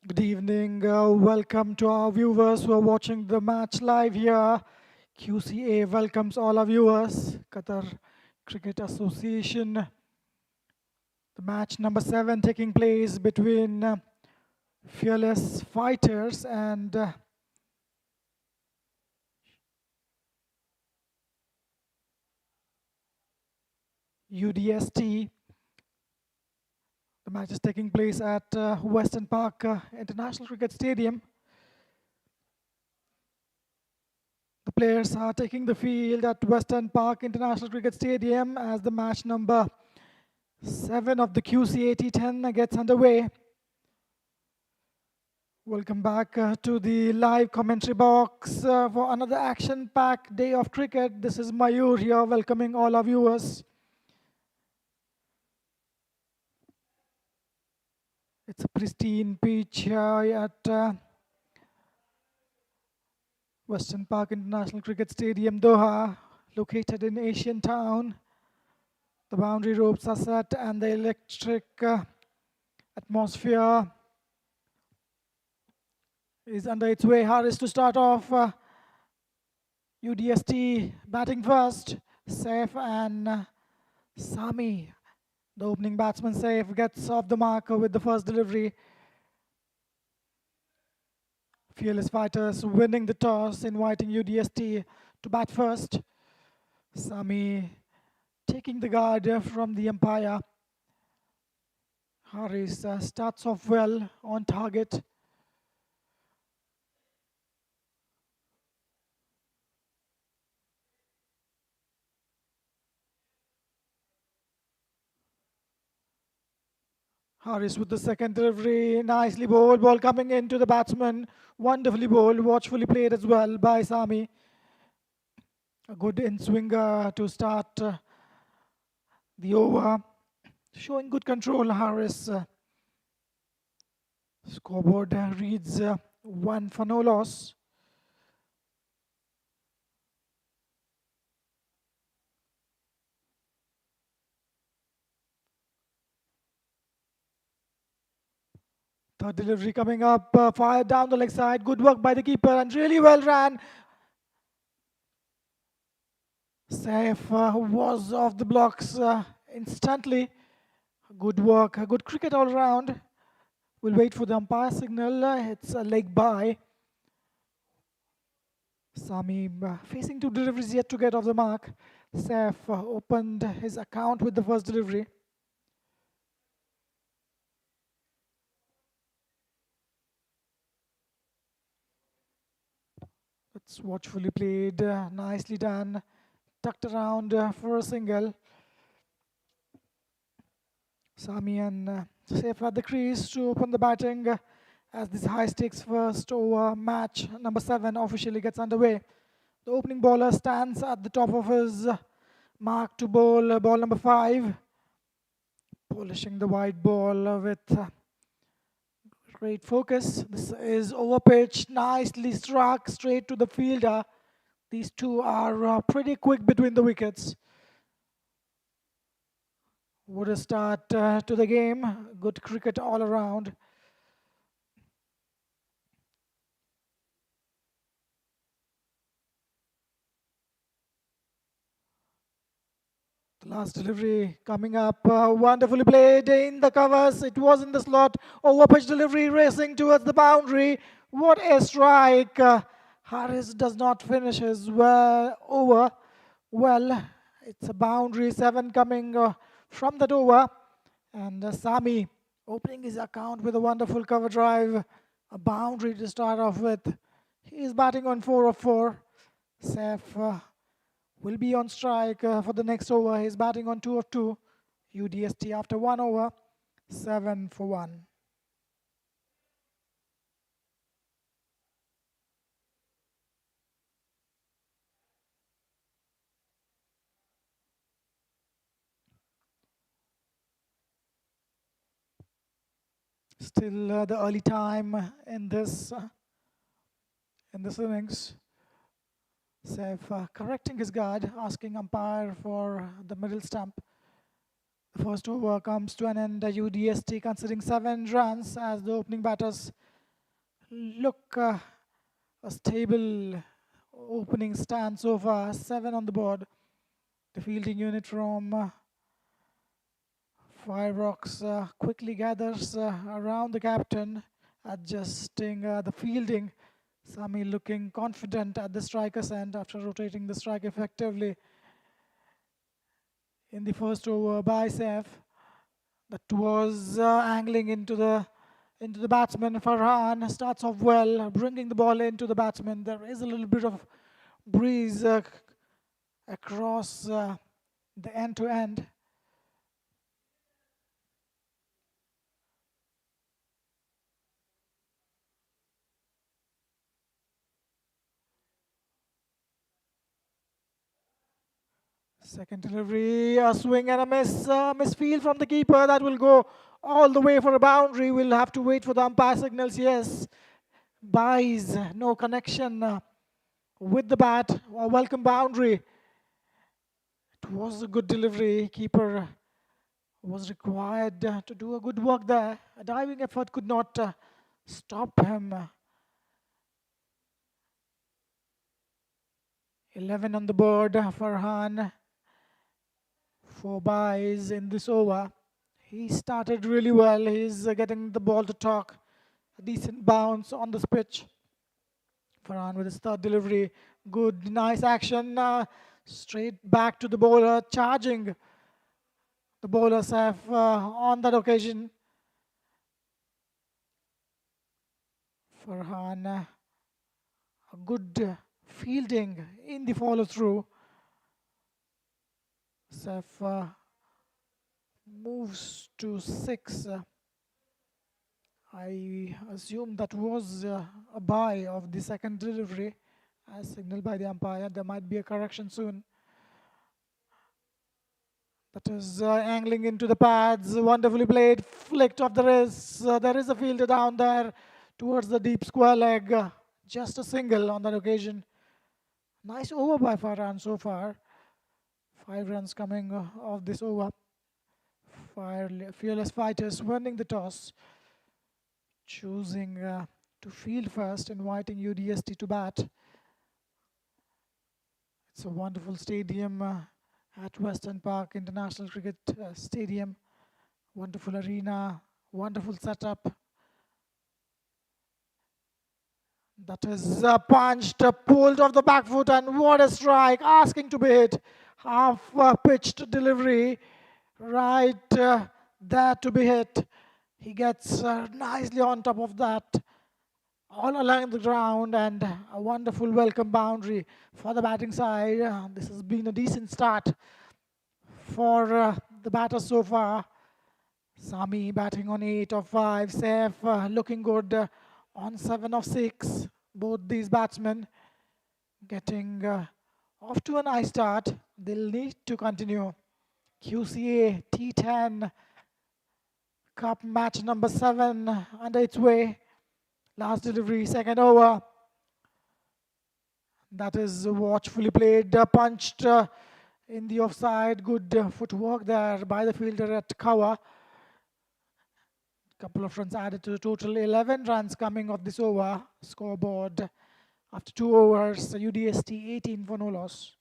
Good evening. Welcome to our viewers who are watching the match live here. QCA welcomes all our viewers. Qatar Cricket Association. The match number 7 taking place between Fearless Fighters and UDST. The match is taking place at Western Park International Cricket Stadium. The players are taking the field at Western Park International Cricket Stadium as the match number 7 of the Qca T10 gets underway. Welcome back to the live commentary box for another action-packed day of cricket. This is Mayur here welcoming all our viewers. It's a pristine pitch here at Western Park International Cricket Stadium, Doha, located in Asian Town. The boundary ropes are set and the electric atmosphere is under its way. Harris to start off. UDST batting first. Saif and Sami. The opening batsman Saif gets off the mark with the first delivery. Fearless Fighters winning the toss, inviting UDST to bat first. Sami taking the guard from the umpire. Harris starts off well on target. Harris with the second delivery, nicely bowled, ball coming into the batsman, wonderfully bowled, watchfully played as well by Sami. A good in-swinger to start the over, showing good control. Harris scoreboard reads 1 for no loss. Third delivery coming up, fired down the leg side. Good work by the keeper and really well ran. Saif was off the blocks instantly. Good work, good cricket all round. We'll wait for the umpire signal. It's a leg by. Sami facing 2 deliveries yet to get off the mark. Saif opened his account with the first delivery. It's watchfully played, nicely done, tucked around for a single. Sami and Saif at the crease to open the batting as this high-stakes first over match number 7 officially gets underway. The opening bowler stands at the top of his mark to bowl ball number 5, polishing the wide ball with great focus. This is over pitch, nicely struck straight to the fielder. These two are pretty quick between the wickets. What a start to the game. Good cricket all around. The last delivery coming up, wonderfully played in the covers. It was in the slot. Over pitch delivery racing towards the boundary. What a strike. Harris does not finish his over. Well, it's a boundary, 7 coming from that over. And Sami opening his account with a wonderful cover drive. A boundary to start off with. He is batting on 4 of 4. Saif will be on strike for the next over. He's batting on 2 of 2. UDST after 1 over, 7 for 1. Still the early time in this innings. Saif correcting his guard, asking umpire for the middle stump. The first over comes to an end. UDST considering 7 runs as the opening batters look a stable opening stand so far. 7 on the board. The fielding unit from Fire Rocks quickly gathers around the captain, adjusting the fielding. Sami looking confident at the striker's end after rotating the strike effectively in the first over by Saif. That was angling into the batsman. Farhan starts off well, bringing the ball into the batsman. There is a little bit of breeze across the end to end. Second delivery, a swing and a misfield from the keeper. That will go all the way for a boundary. We'll have to wait for the umpire signals. Yes, buys, no connection with the bat. A welcome boundary. It was a good delivery. Keeper was required to do a good work there. A diving effort could not stop him. 11 on the board. Farhan, 4 buys in this over. He started really well. He's getting the ball to talk. A decent bounce on this pitch. Farhan with his third delivery. Good, nice action. Straight back to the bowler, charging the bowler Saif on that occasion. Farhan, a good fielding in the follow through. Saif moves to 6. I assume that was a buy of the second delivery as signaled by the umpire. There might be a correction soon. That is angling into the pads. Wonderfully played. Flicked off the wrist. There is a fielder down there towards the deep square leg. Just a single on that occasion. Nice over by Farhan so far. 5 runs coming off this over. Fearless Fighters winning the toss. Choosing to field first, inviting UDST to bat. It's a wonderful stadium at Western Park International Cricket Stadium. Wonderful arena, wonderful setup. That is punched, pulled off the back foot, and what a strike, asking to be hit. Half pitched delivery, right there to be hit. He gets nicely on top of that, all along the ground, and a wonderful welcome boundary for the batting side. This has been a decent start for the batters so far. Sami batting on 8 of 5. Saif looking good on 7 of 6. Both these batsmen getting off to a nice start. They'll need to continue. Qca T10 Cup match number 7 under its way. Last delivery, second over. That is watchfully played, punched in the offside. Good footwork there by the fielder at cover. Couple of runs added to the total. 11 runs coming off this over. Scoreboard after 2 overs. UDST 18 for no loss.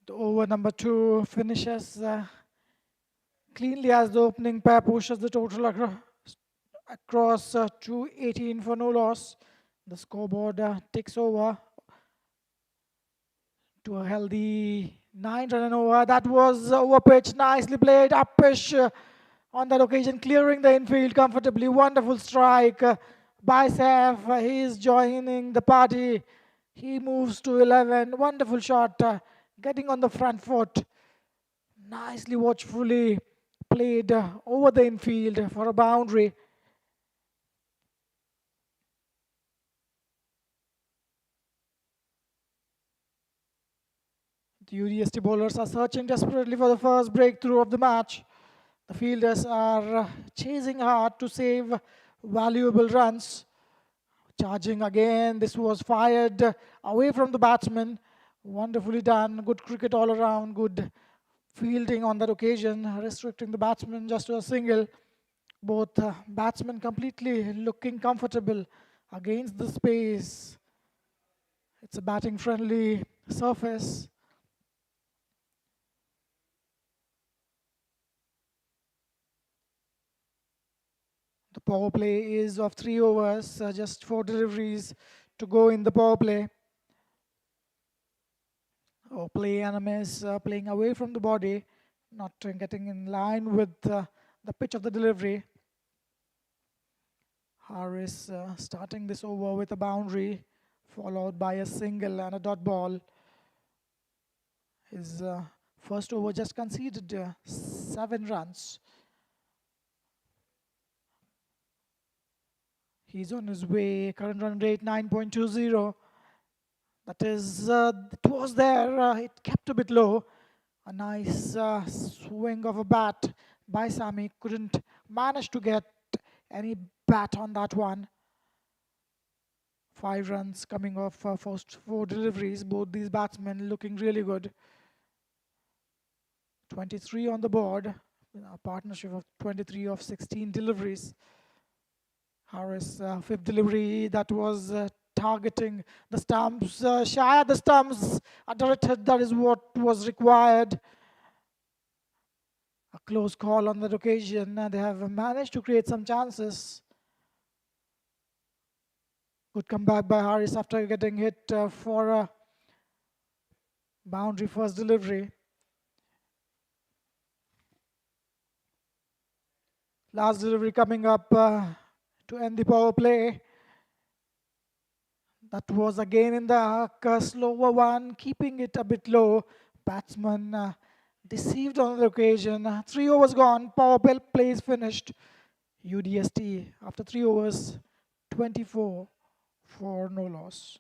The over number 2 finishes cleanly as the opening pair pushes the total across to 18 for no loss. The scoreboard ticks over to a healthy 9 run over. That was over pitch, nicely played, up pitch on that occasion, clearing the infield comfortably. Wonderful strike by Saif. He is joining the party. He moves to 11. Wonderful shot, getting on the front foot. Nicely, watchfully played over the infield for a boundary. The UDST bowlers are searching desperately for the first breakthrough of the match. The fielders are chasing hard to save valuable runs. Charging again, this was fired away from the batsman. Wonderfully done, good cricket all around, good fielding on that occasion, restricting the batsman just to a single. Both batsmen completely looking comfortable against the space. It's a batting friendly surface. The power play is of 3 overs, just 4 deliveries to go in the power play. Play animals playing away from the body, not getting in line with the pitch of the delivery. Harris starting this over with a boundary, followed by a single and a dot ball. His first over just conceded 7 runs. He's on his way, current run rate 9.20. That is, it was there, it kept a bit low. A nice swing of a bat by Sami. Couldn't manage to get any bat on that one. 5 runs coming off first 4 deliveries. Both these batsmen looking really good. 23 on the board. A partnership of 23 of 16 deliveries. Harris, 5th delivery, that was targeting the stumps. Shy at the stumps. A direct hit, that is what was required. A close call on that occasion. They have managed to create some chances. Good comeback by Harris after getting hit for a boundary first delivery. Last delivery coming up to end the power play. That was again in the arc, slower one, keeping it a bit low. Batsman deceived on the occasion. 3 overs gone, power play is finished. UDST after 3 overs, 24 for no loss.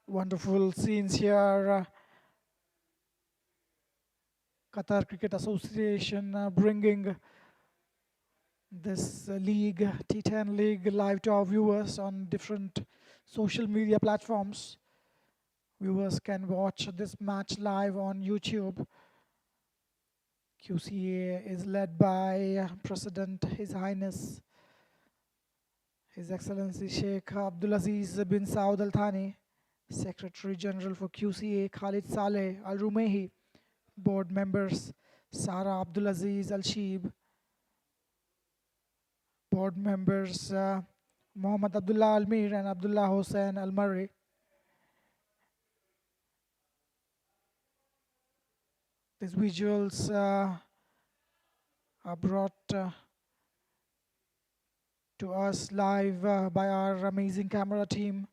Wonderful scenes here. Qatar Cricket Association bringing this league, T10 League, live to our viewers on different social media platforms. Viewers can watch this match live on YouTube. QCA is led by President His Highness, His Excellency Sheikh Abdulaziz bin Saud Al Thani, Secretary General for QCA Khalid Saleh Al Rumehi, board members Sara Abdulaziz Al Sheeb, board members Muhammad Abdullah Al Mir and Abdullah Hussain Al Murray. These visuals are brought to us live by our amazing camera team.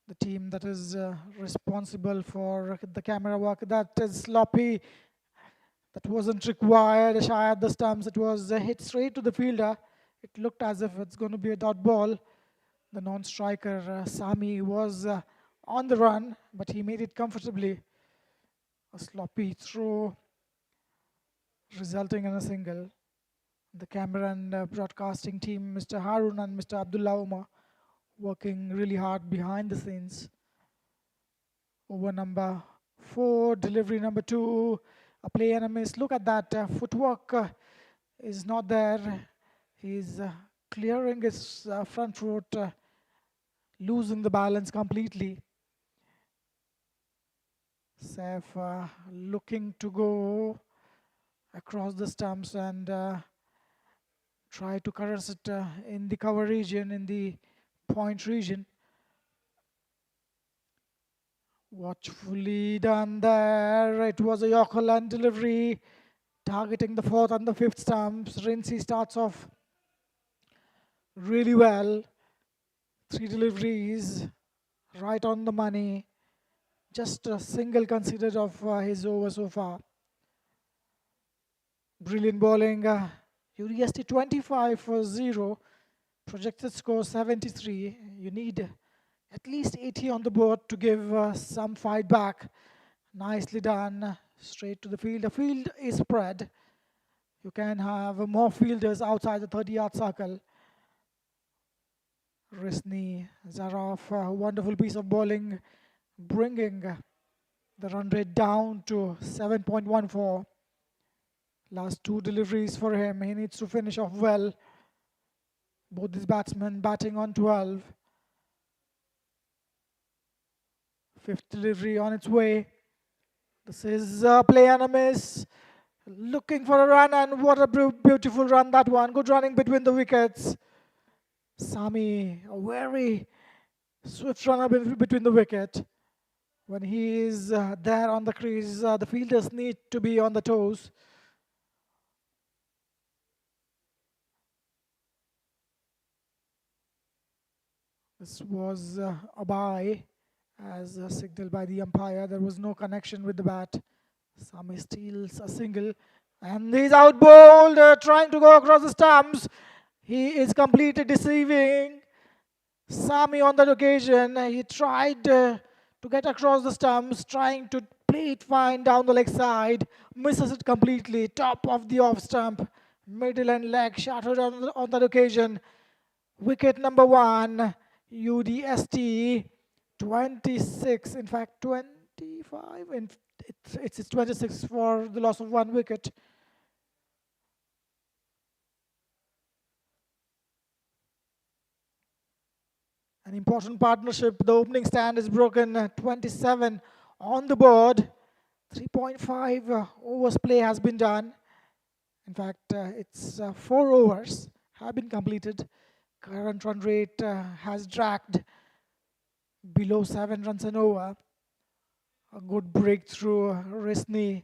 The team that is responsible for the camera work. That is sloppy. That wasn't required. Shy at the stumps. It was hit straight to the fielder. It looked as if it's going to be a dot ball. The non-striker Sami was on the run, but he made it comfortably. A sloppy throw resulting in a single. The camera and broadcasting team, Mr. Harun and Mr. Abdullah Umar, working really hard behind the scenes. Over number 4, delivery number 2, a play and a miss. Look at that, footwork is not there. He's clearing his front foot, losing the balance completely. Saif looking to go across the stumps and try to caress it in the cover region, in the point region. Watchfully done there. It was a Yorker land delivery. targeting the fourth and the fifth stumps. Rinsey starts off really well. 3 deliveries, right on the money. Just a single considered of his over so far. Brilliant bowling. UDST 25 for 0. Projected score 73. You need at least 80 on the board to give some fight back. Nicely done. Straight to the field. The field is spread. You can have more fielders outside the 30-yard circle. Risni Zaraf, a wonderful piece of bowling, bringing the run rate down to 7.14. Last 2 deliveries for him. He needs to finish off well. Both these batsmen batting on 12. 5th delivery on its way. This is play and a miss. Looking for a run, and what a beautiful run that one. Good running between the wickets. Sami, a very swift runner between the wicket. When he is there on the crease, the fielders need to be on the toes. This was a bye, as signaled by the umpire. There was no connection with the bat. Sami steals a single, and he's out bowled, trying to go across the stumps. He is completely deceiving Sami on that occasion. He tried to get across the stumps, trying to play it fine down the leg side. Misses it completely. Top of the off stump. Middle and leg shattered on that occasion. Wicket number 1. UDST 26. In fact, 25. It's 26 for the loss of 1 wicket. An important partnership. The opening stand is broken. 27 on the board. 3.5 overs play has been done. In fact, it's 4 overs have been completed. Current run rate has dragged below 7 runs an over. A good breakthrough. Risni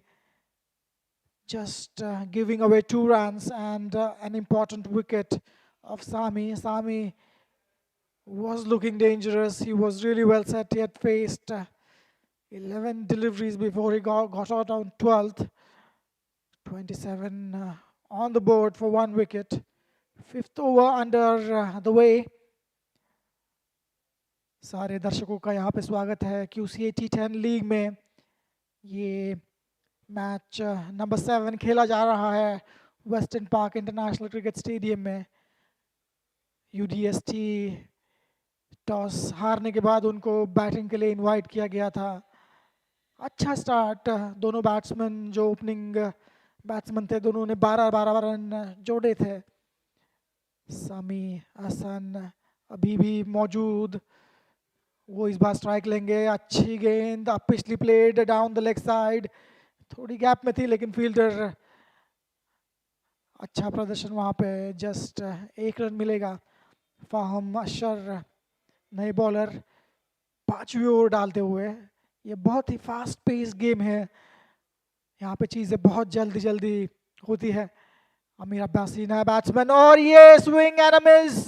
just giving away 2 runs and an important wicket of Sami. Sami was looking dangerous. He was really well set. He had faced 11 deliveries before he got out on 12th. 27 on the board for 1 wicket. 5th over under the way. सारे दर्शकों का यहाँ पे स्वागत है QCA T10 league में. ये match number 7 खेला जा रहा है western park international cricket stadium में. UDST टॉस हारने के बाद उनको बैटिंग के लिए इनवाइट किया गया था. अच्छा स्टार्ट. दोनों बैट्समैन जो ओपनिंग बैट्समैन थे, दोनों ने 12 रन जोड़े थे. समी हसन अभी भी मौजूद. वो इस बार स्ट्राइक लेंगे. अच्छी गेंद. पिछली played down the leg side. थोड़ी गैप में थी, लेकिन फील्डर अच्छा प्रदर्शन वहाँ पे. जस्ट 1 रन मिलेगा. फाहम अशर नए बॉलर 5वीं ओवर डालते हुए. ये बहुत ही फास्ट पेस गेम है. यहाँ पे चीज़ें बहुत जल्दी होती है. अमीर अब्बासी नया बैट्समैन, और ये स्विंग एंड अ मिस.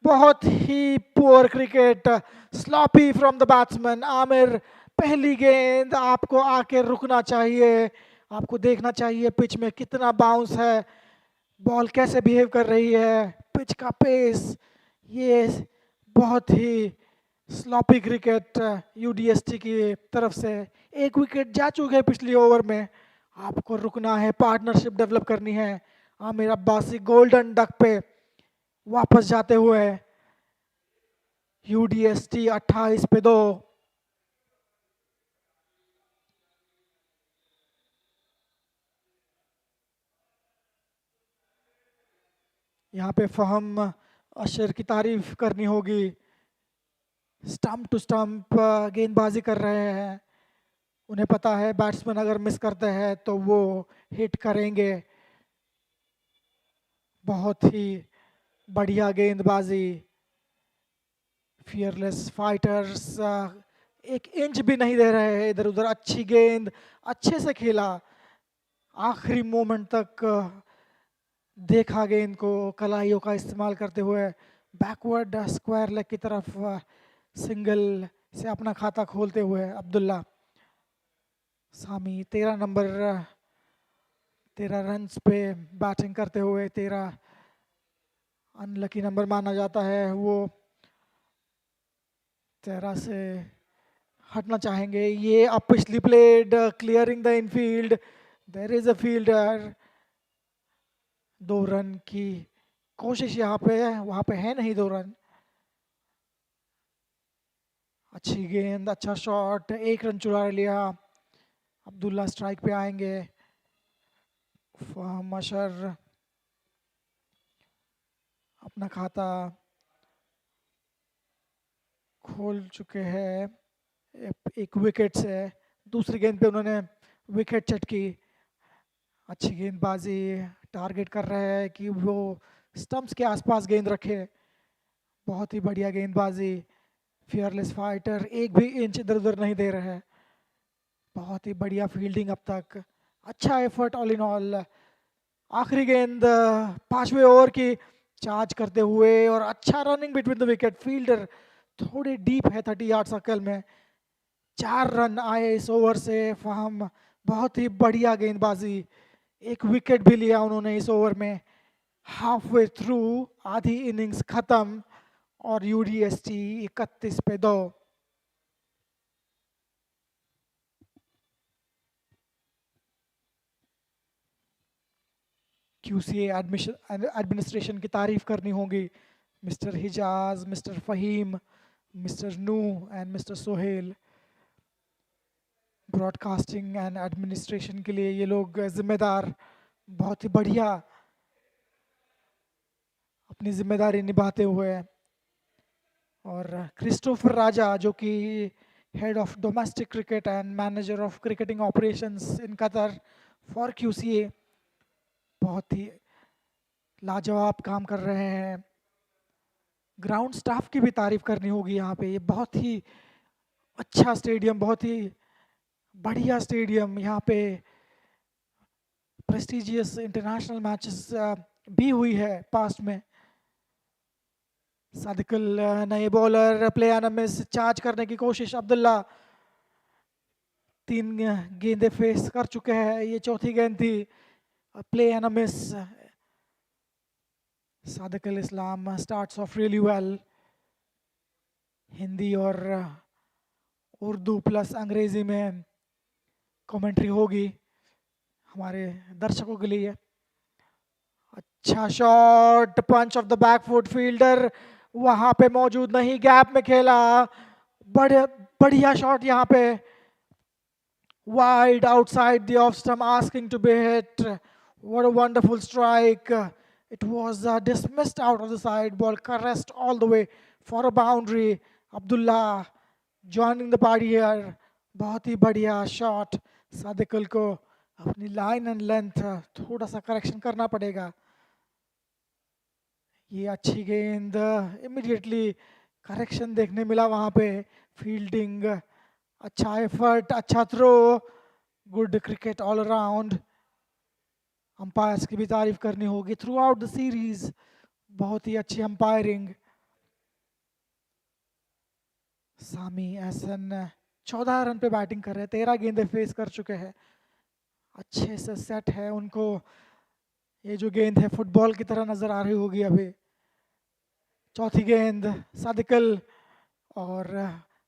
बहुत ही poor cricket. Sloppy from the batsman. Aamir, पहली गेंद आपको आके रुकना चाहिए. आपको देखना चाहिए पिच में कितना बाउंस है, बॉल कैसे बिहेव कर रही है, पिच का पेस. ये बहुत ही स्लॉपी क्रिकेट UDST की तरफ से. 1 विकेट जा चुके हैं पिछली ओवर में. आपको रुकना है, पार्टनरशिप डेवलप करनी है. आमिर अब्बासी गोल्डन डक पे वापस जाते हुए. UDST 28 पे 2. यहाँ पे फहम अशर की तारीफ करनी होगी. स्टंप टू स्टंप गेंदबाजी कर रहे हैं. उन्हें पता है बैट्समैन अगर मिस करते हैं तो वो हिट करेंगे. बहुत ही बढ़िया गेंदबाजी. फियरलेस फाइटर्स 1 इंच भी नहीं दे रहे हैं इधर उधर. अच्छी गेंद, अच्छे से खेला. आखिरी मोमेंट तक देखा गेंद को कलाइयों का इस्तेमाल करते हुए बैकवर्ड स्क्वायर लेग की तरफ सिंगल से अपना खाता खोलते हुए अब्दुल्ला। सामी 13 नंबर 13 रन्स पे बैटिंग करते हुए 13 अनलकी नंबर माना जाता है, वो 13 से हटना चाहेंगे। ये uppishly played clearing the infield, there is a fielder. 2 run की कोशिश यहाँ पे, वहां पे है नहीं 2 रन। अच्छी गेंद, अच्छा शॉट, 1 रन चुरा लिया। अब्दुल्ला स्ट्राइक पे आएंगे। फहम अशर अपना खाता खोल चुके हैं एक विकेट से। दूसरी गेंद पे उन्होंने विकेट चटकी। अच्छी गेंदबाजी, टारगेट कर रहे हैं कि वो स्टंप्स के आसपास गेंद रखे। बहुत ही बढ़िया गेंदबाजी, फियरलेस फाइटर, एक भी इंच इधर उधर नहीं दे रहे हैं। बहुत ही बढ़िया फील्डिंग अब तक, अच्छा एफर्ट ऑल इन ऑल। आखिरी गेंद 5वें ओवर की चार्ज करते हुए और अच्छा running between the wicket. Fielder थोड़ी डीप है 30 यार्ड सर्कल में। 4 रन आए इस ओवर से। फहम बहुत ही बढ़िया गेंदबाजी, एक विकेट भी लिया उन्होंने इस ओवर में। हाफ वे थ्रू, आधी इनिंग्स खत्म और यूडीएसटी 31 पे 2। क्यूसीए एडमिनिस्ट्रेशन की तारीफ करनी होगी। मिस्टर हिजाज, मिस्टर फहीम, मिस्टर नू and mister Sohail. Broadcasting and administration के लिए ये लोग जिम्मेदार, बहुत ही बढ़िया अपनी जिम्मेदारी निभाते हुए। और क्रिस्टोफर राजा जो कि head of domestic cricket and manager of cricketing operations in Qatar for QCA, बहुत ही लाजवाब काम कर रहे हैं। ग्राउंड स्टाफ की भी तारीफ करनी होगी यहाँ पे। ये बहुत ही अच्छा स्टेडियम, बहुत ही बढ़िया स्टेडियम। यहाँ पे प्रेस्टिजियस इंटरनेशनल मैचेस भी हुई है पास्ट में। सादिकुल नए bowler, play and miss, charge करने की कोशिश। अब्दुल्ला 3 गेंदे फेस कर चुके हैं, ये चौथी गेंद थी। Play and miss. Sadikul Islam starts off really well. Hindi और उर्दू प्लस अंग्रेजी में कमेंट्री होगी हमारे दर्शकों के लिए। अच्छा shot, punch off the back foot. Fielder वहां पे मौजूद नहीं, गैप में खेला। बड़े बढ़िया शॉट यहाँ पे, wide outside the off stump, asking to be hit. What a wonderful strike. It was dismissed out of the side, ball caressed all the way for a boundary. Abdullah joining the party here. बहुत ही बढ़िया shot. सादिकुल को अपनी line and length थोड़ा सा correction करना पड़ेगा। ये अच्छी गेंद, इमीडिएटली करेक्शन देखने मिला वहां पे। फील्डिंग, अच्छा एफर्ट, अच्छा throw, good cricket all around. Umpires की भी तारीफ करनी होगी थ्रू आउट द सीरीज, बहुत ही अच्छी अंपायरिंग। सामी एहसन 14 रन पे बैटिंग कर रहे हैं, 13 गेंदे फेस कर चुके हैं। अच्छे से सेट है उनको। ये जो गेंद है फुटबॉल की तरह नजर आ रही होगी अभी। चौथी गेंद सादिकुल और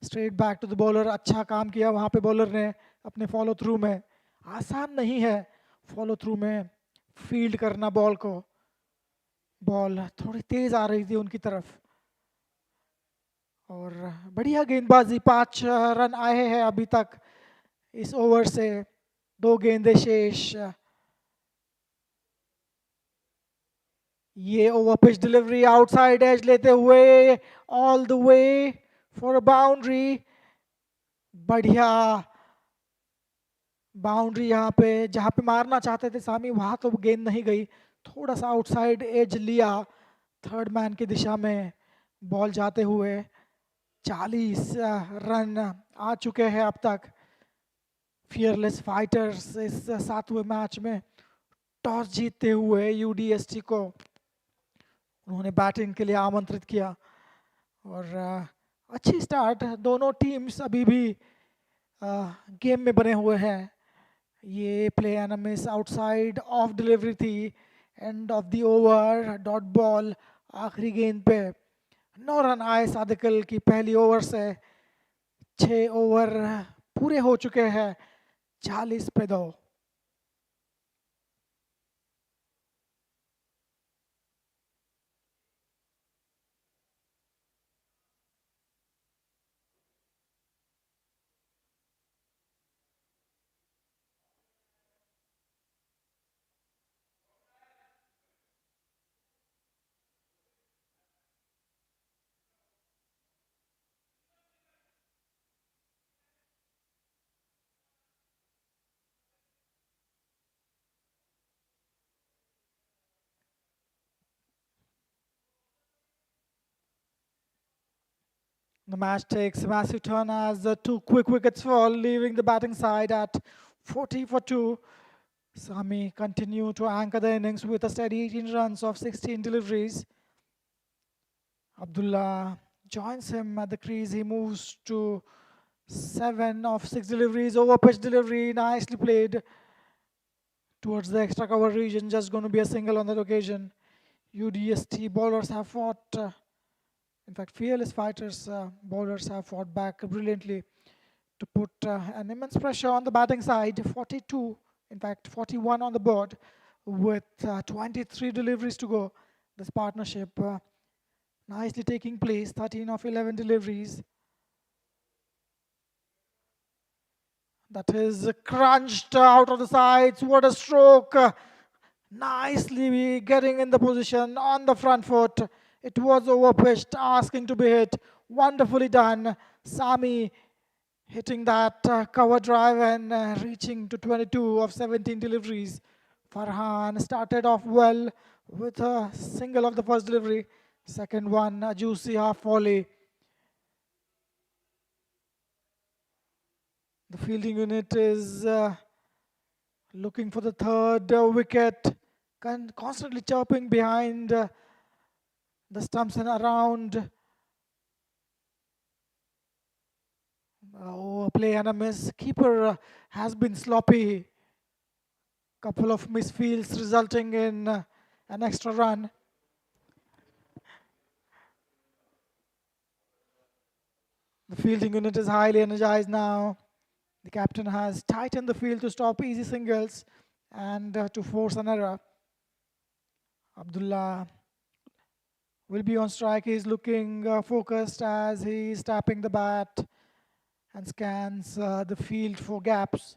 straight back to the bowler. अच्छा काम किया वहां पे बॉलर ने अपने फॉलो थ्रू में। आसान नहीं है फॉलो थ्रू में फील्ड करना बॉल को। बॉल थोड़ी तेज आ रही थी उनकी तरफ और बढ़िया गेंदबाजी। 5 रन आए हैं अभी तक इस ओवर से, 2 गेंदे शेष। ये over pitch delivery, outside edge लेते हुए all the way for a boundary. बढ़िया बाउंड्री यहाँ पे, जहाँ पे मारना चाहते थे सामी वहां तो गेंद नहीं गई। थोड़ा सा आउटसाइड एज लिया थर्ड मैन की दिशा में बॉल जाते हुए। 40 रन आ चुके हैं अब तक। फियरलेस फाइटर्स इस सातवें मैच में टॉस जीतते हुए यूडीएसटी को उन्होंने बैटिंग के लिए आमंत्रित किया और अच्छी स्टार्ट। दोनों टीम्स अभी भी गेम में बने हुए हैं। ये play and miss outside off delivery थी। End of the over dot ball आखिरी गेंद पे 9 रन आए सादिकल की पहली ओवर से। 6 ओवर पूरे हो चुके हैं, 40 पे 2। The match takes a massive turn as the 2 quick wickets fall, leaving the batting side at 40 for 2. Sami continue to anchor the innings with a steady 18 runs of 16 deliveries. Abdullah joins him at the crease. He moves to 7 of 6 deliveries. Over pitch delivery, nicely played towards the extra cover region. Just going to be a single on that occasion. UDST bowlers have fought. In fact, fearless fighters bowlers have fought back brilliantly to put an immense pressure on the batting side. 42, in fact 41 on the board with 23 deliveries to go. This partnership nicely taking place, 13 of 11 deliveries. That is crunched out of the sides. What a stroke. Nicely getting in the position on the front foot. It was overpitched, asking to be hit. Wonderfully done. Sami hitting that cover drive and reaching to 22 of 17 deliveries. Farhan started off well with a single of the first delivery. Second one, a juicy half volley. The fielding unit is looking for the third wicket, constantly chirping behind the stumps and around. Play and a miss. Keeper has been sloppy. Couple of misfields resulting in an extra run. The fielding unit is highly energized now. The captain has tightened the field to stop easy singles and to force an error. Abdullah will be on strike. He's looking focused as he's tapping the bat and scans the field for gaps.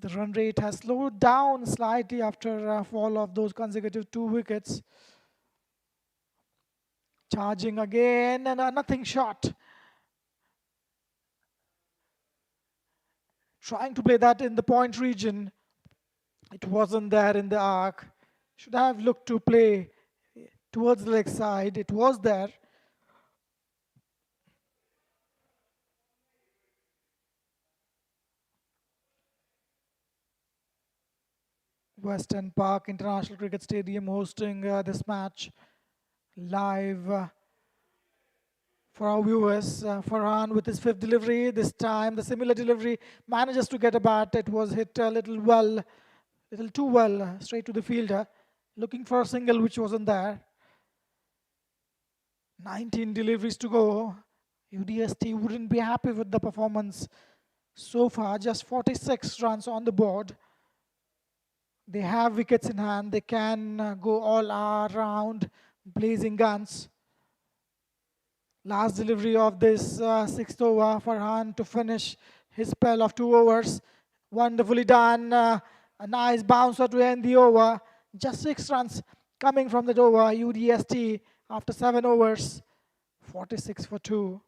The run rate has slowed down slightly after a fall of those consecutive 2 wickets. Charging again and nothing short. Trying to play that in the point region. It wasn't there in the arc. Should have looked to play towards the leg side. It was there. Western Park International Cricket Stadium hosting this match live for our viewers. Farhan with his 5th delivery. This time the similar delivery manages to get a bat. It was hit a little too well, straight to the fielder. Looking for a single which wasn't there. 19 deliveries to go. UDST wouldn't be happy with the performance so far. Just 46 runs on the board. They have wickets in hand. They can go all around, blazing guns. Last delivery of this 6th over, Farhan to finish his spell of 2 overs. Wonderfully done. A nice bouncer to end the over. Just 6 runs coming from that over. UDST after 7 overs. 46 for 2.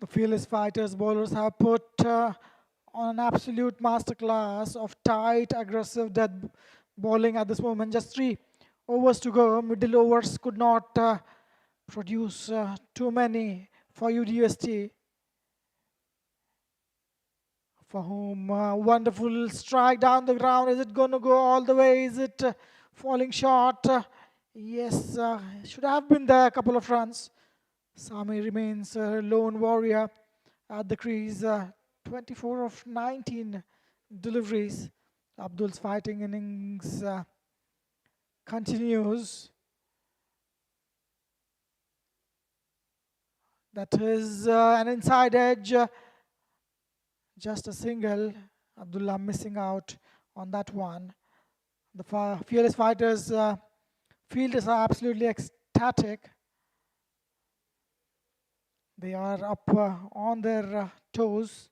The fearless fighters bowlers have put on an absolute masterclass of tight, aggressive dead bowling at this moment. Just 3 overs to go. Middle overs could not produce too many for UDST, for whom wonderful strike down the ground. Is it going to go all the way? Is it falling short? Yes, should have been there. A couple of runs. Sami remains a lone warrior at the crease. 24 of 19 deliveries. Abdul's fighting innings continues. That is an inside edge. Just a single. Abdullah missing out on that one. The fearless fighters fielders are absolutely ecstatic. They are up on their toes.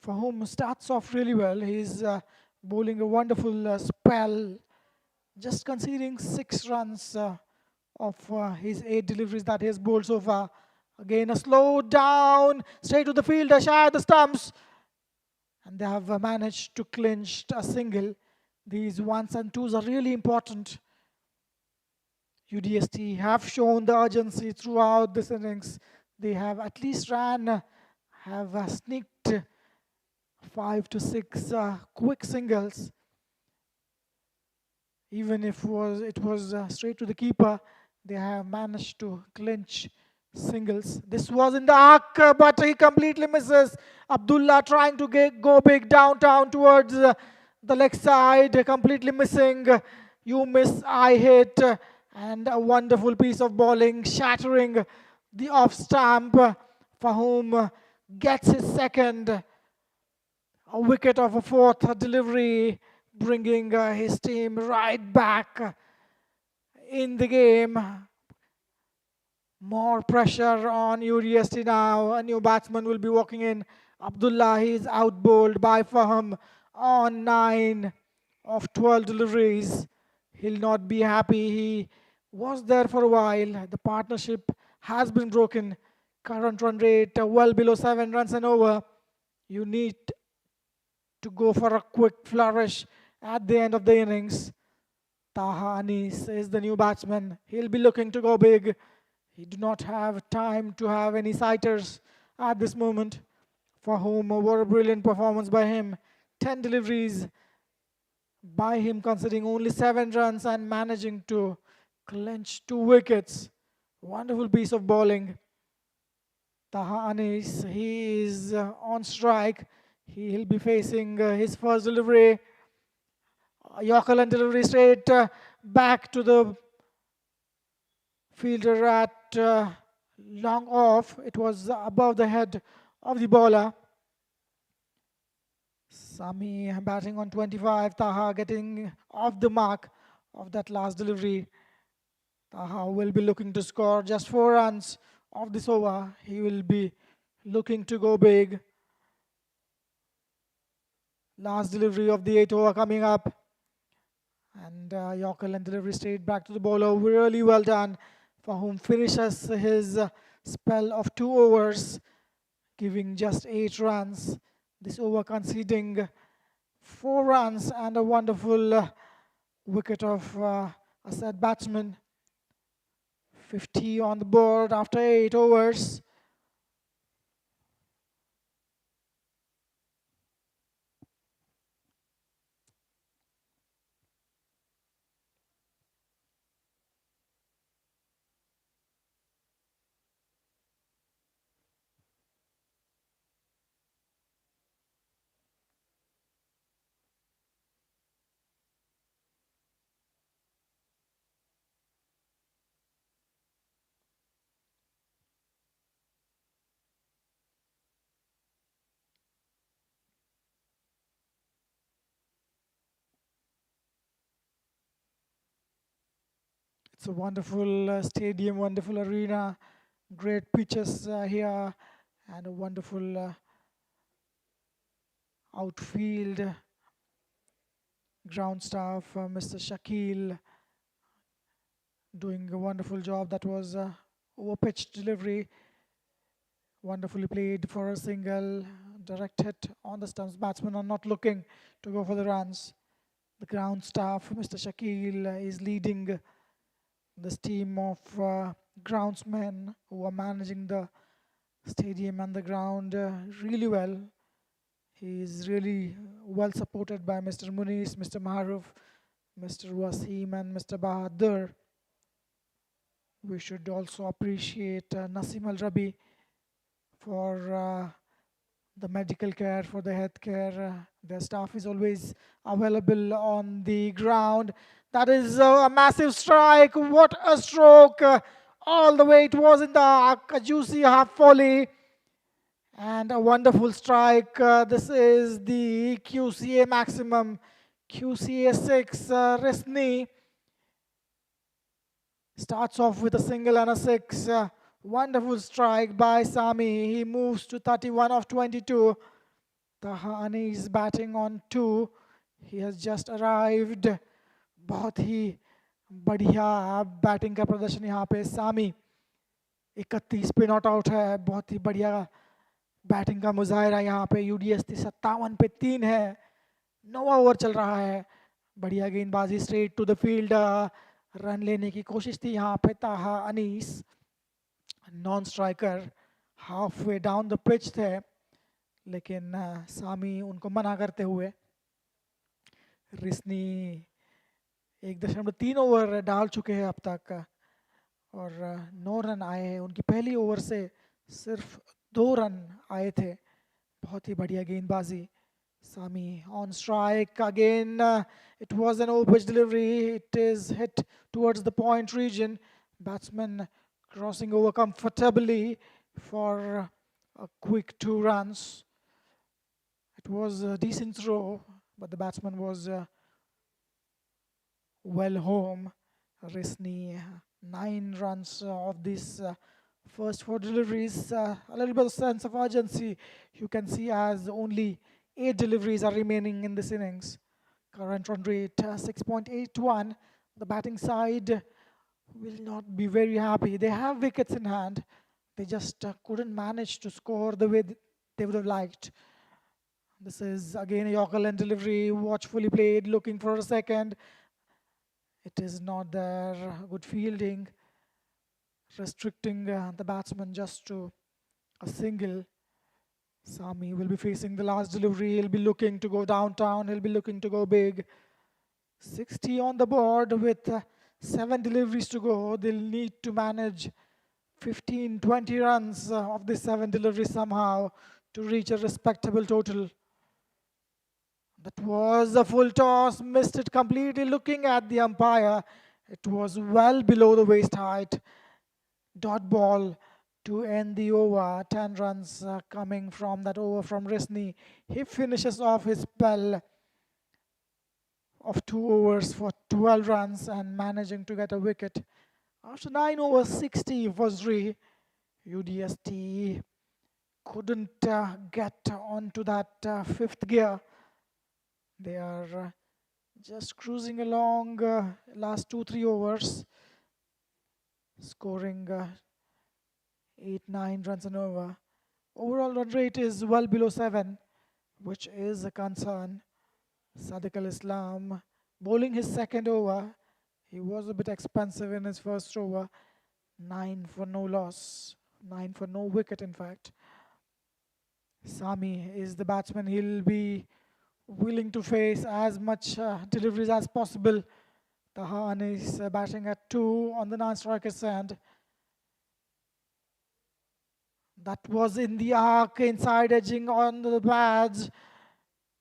For whom starts off really well. He's bowling a wonderful spell, just conceding 6 runs of his 8 deliveries that he has bowled so far. Again, a slow down, straight to the fielder, shy of the stumps. And they have managed to clinch a single. These ones and twos are really important. UDST have shown the urgency throughout this innings. They have at least have sneaked 5 to 6 quick singles. Even if it was straight to the keeper, they have managed to clinch singles. This was in the arc, but he completely misses. Abdullah trying to go big downtown towards the leg side, completely missing. You miss, I hit, and a wonderful piece of bowling, shattering the off stamp. For whom gets his second, a wicket of a fourth delivery, bringing his team right back in the game. More pressure on UDST now. A new batsman will be walking in. Abdullah, he is out bowled by Faham on 9 of 12 deliveries. He'll not be happy. He was there for a while. The partnership has been broken. Current run rate well below 7 runs and over. You need to go for a quick flourish at the end of the innings. Taha Anis is the new batsman. He'll be looking to go big. He do not have time to have any sighters at this moment. For whom what a brilliant performance by him. 10 deliveries by him, conceding only 7 runs and managing to clinch 2 wickets. Wonderful piece of bowling. Taha Anis, he is on strike. He'll be facing his first delivery. Yorker and delivery straight back to the fielder at long off. It was above the head of the bowler. Sami batting on 25. Taha getting off the mark of that last delivery. Taha will be looking to score just 4 runs of this over. He will be looking to go big. Last delivery of the 8 over coming up. And Yorker and delivery straight back to the bowler. Really well done. For whom finishes his spell of 2 overs, giving just 8 runs. This over conceding 4 runs and a wonderful wicket of a set batsman. 50 on the board after 8 overs. It's a wonderful stadium, wonderful arena, great pitches here, and a wonderful outfield. Ground staff, Mr. Shakil, doing a wonderful job. That was over pitch delivery. Wonderfully played for a single. Direct hit on the stumps. Batsmen are not looking to go for the runs. The ground staff, Mr. Shakil, is leading this team of groundsmen who are managing the stadium and the ground really well. He is really well supported by Mr. Muniz, Mr. Maharuf, Mr. Wasim, and Mr. Bahadur. We should also appreciate Nasim Al Rabi for the medical care, for the health care. Their staff is always available on the ground. That is a massive strike. What a stroke! All the way it was in the arc, a juicy half volley. And a wonderful strike. This is the QCA maximum. QCA 6, Resni starts off with a single and a 6. Wonderful strike by Sami. He moves to 31 of 22. Tahani is batting on 2. He has just arrived. बहुत ही बढ़िया batting का प्रदर्शन यहाँ पे सामी 31 पे not out है. बहुत ही बढ़िया बैटिंग का मुजाहिरा यहाँ पे. UDST 57 पे 3 है. 9वां ओवर चल रहा है. बढ़िया गेंदबाजी straight to the field. Run लेने की कोशिश थी यहाँ पे Taha Anees. Non striker halfway down the pitch थे, लेकिन सामी उनको मना करते हुए. रिस्नी 1.3 ओवर डाल चुके हैं अब तक और 9 रन आए हैं. उनकी पहली ओवर से सिर्फ 2 रन आए थे. बहुत ही बढ़िया गेंदबाजी. Sami on strike again. It was an over-pitch delivery. It is hit towards the point region. Batsman crossing over comfortably for a quick 2 runs. It was a decent throw, but the batsman was well home. Risni 9 runs of these first 4 deliveries. A little bit of sense of urgency you can see as only 8 deliveries are remaining in this innings. Current run rate 6.81. The batting side will not be very happy. They have wickets in hand. They just couldn't manage to score the way they would have liked. This is again a Yorker length delivery, watchfully played, looking for a second. It is not there. Good fielding, restricting the batsman just to a single. Sami will be facing the last delivery. He'll be looking to go downtown. He'll be looking to go big. 60 on the board with 7 deliveries to go. They'll need to manage 15-20 runs of the 7 deliveries somehow to reach a respectable total. That was a full toss. Missed it completely. Looking at the umpire, it was well below the waist height. Dot ball to end the over. 10 runs coming from that over from Risni. He finishes off his spell of 2 overs for 12 runs and managing to get a wicket. After 9 overs, 60 for Sri. UDST couldn't get onto that 5th gear. They are just cruising along last 2-3 overs, scoring 8-9 runs an over. Overall run rate is well below 7, which is a concern. Sadiq Al-Islam bowling his 2nd over. He was a bit expensive in his 1st over. 9 for no loss. 9 for no wicket, in fact. Sami is the batsman. He'll be willing to face as much deliveries as possible. Tahan is batting at 2 on the non-striker's end. That was in the arc, inside edging on the pads.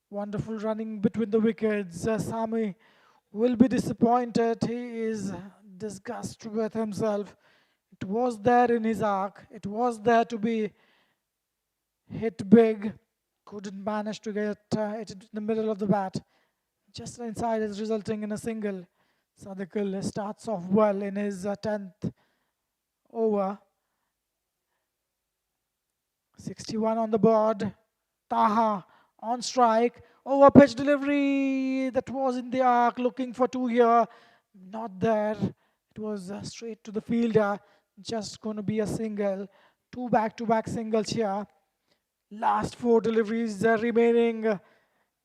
Wonderful running between the wickets. Sami will be disappointed. He is disgusted with himself. It was there in his arc. It was there to be hit big. Couldn't manage to get it in the middle of the bat. Just inside is resulting in a single. Sadiq starts off well in his 10th over. 61 on the board. Taha on strike. Over pitch delivery that was in the arc, looking for two here. Not there. It was straight to the fielder. Just going to be a single. Two back-to-back singles here. Last four deliveries remaining.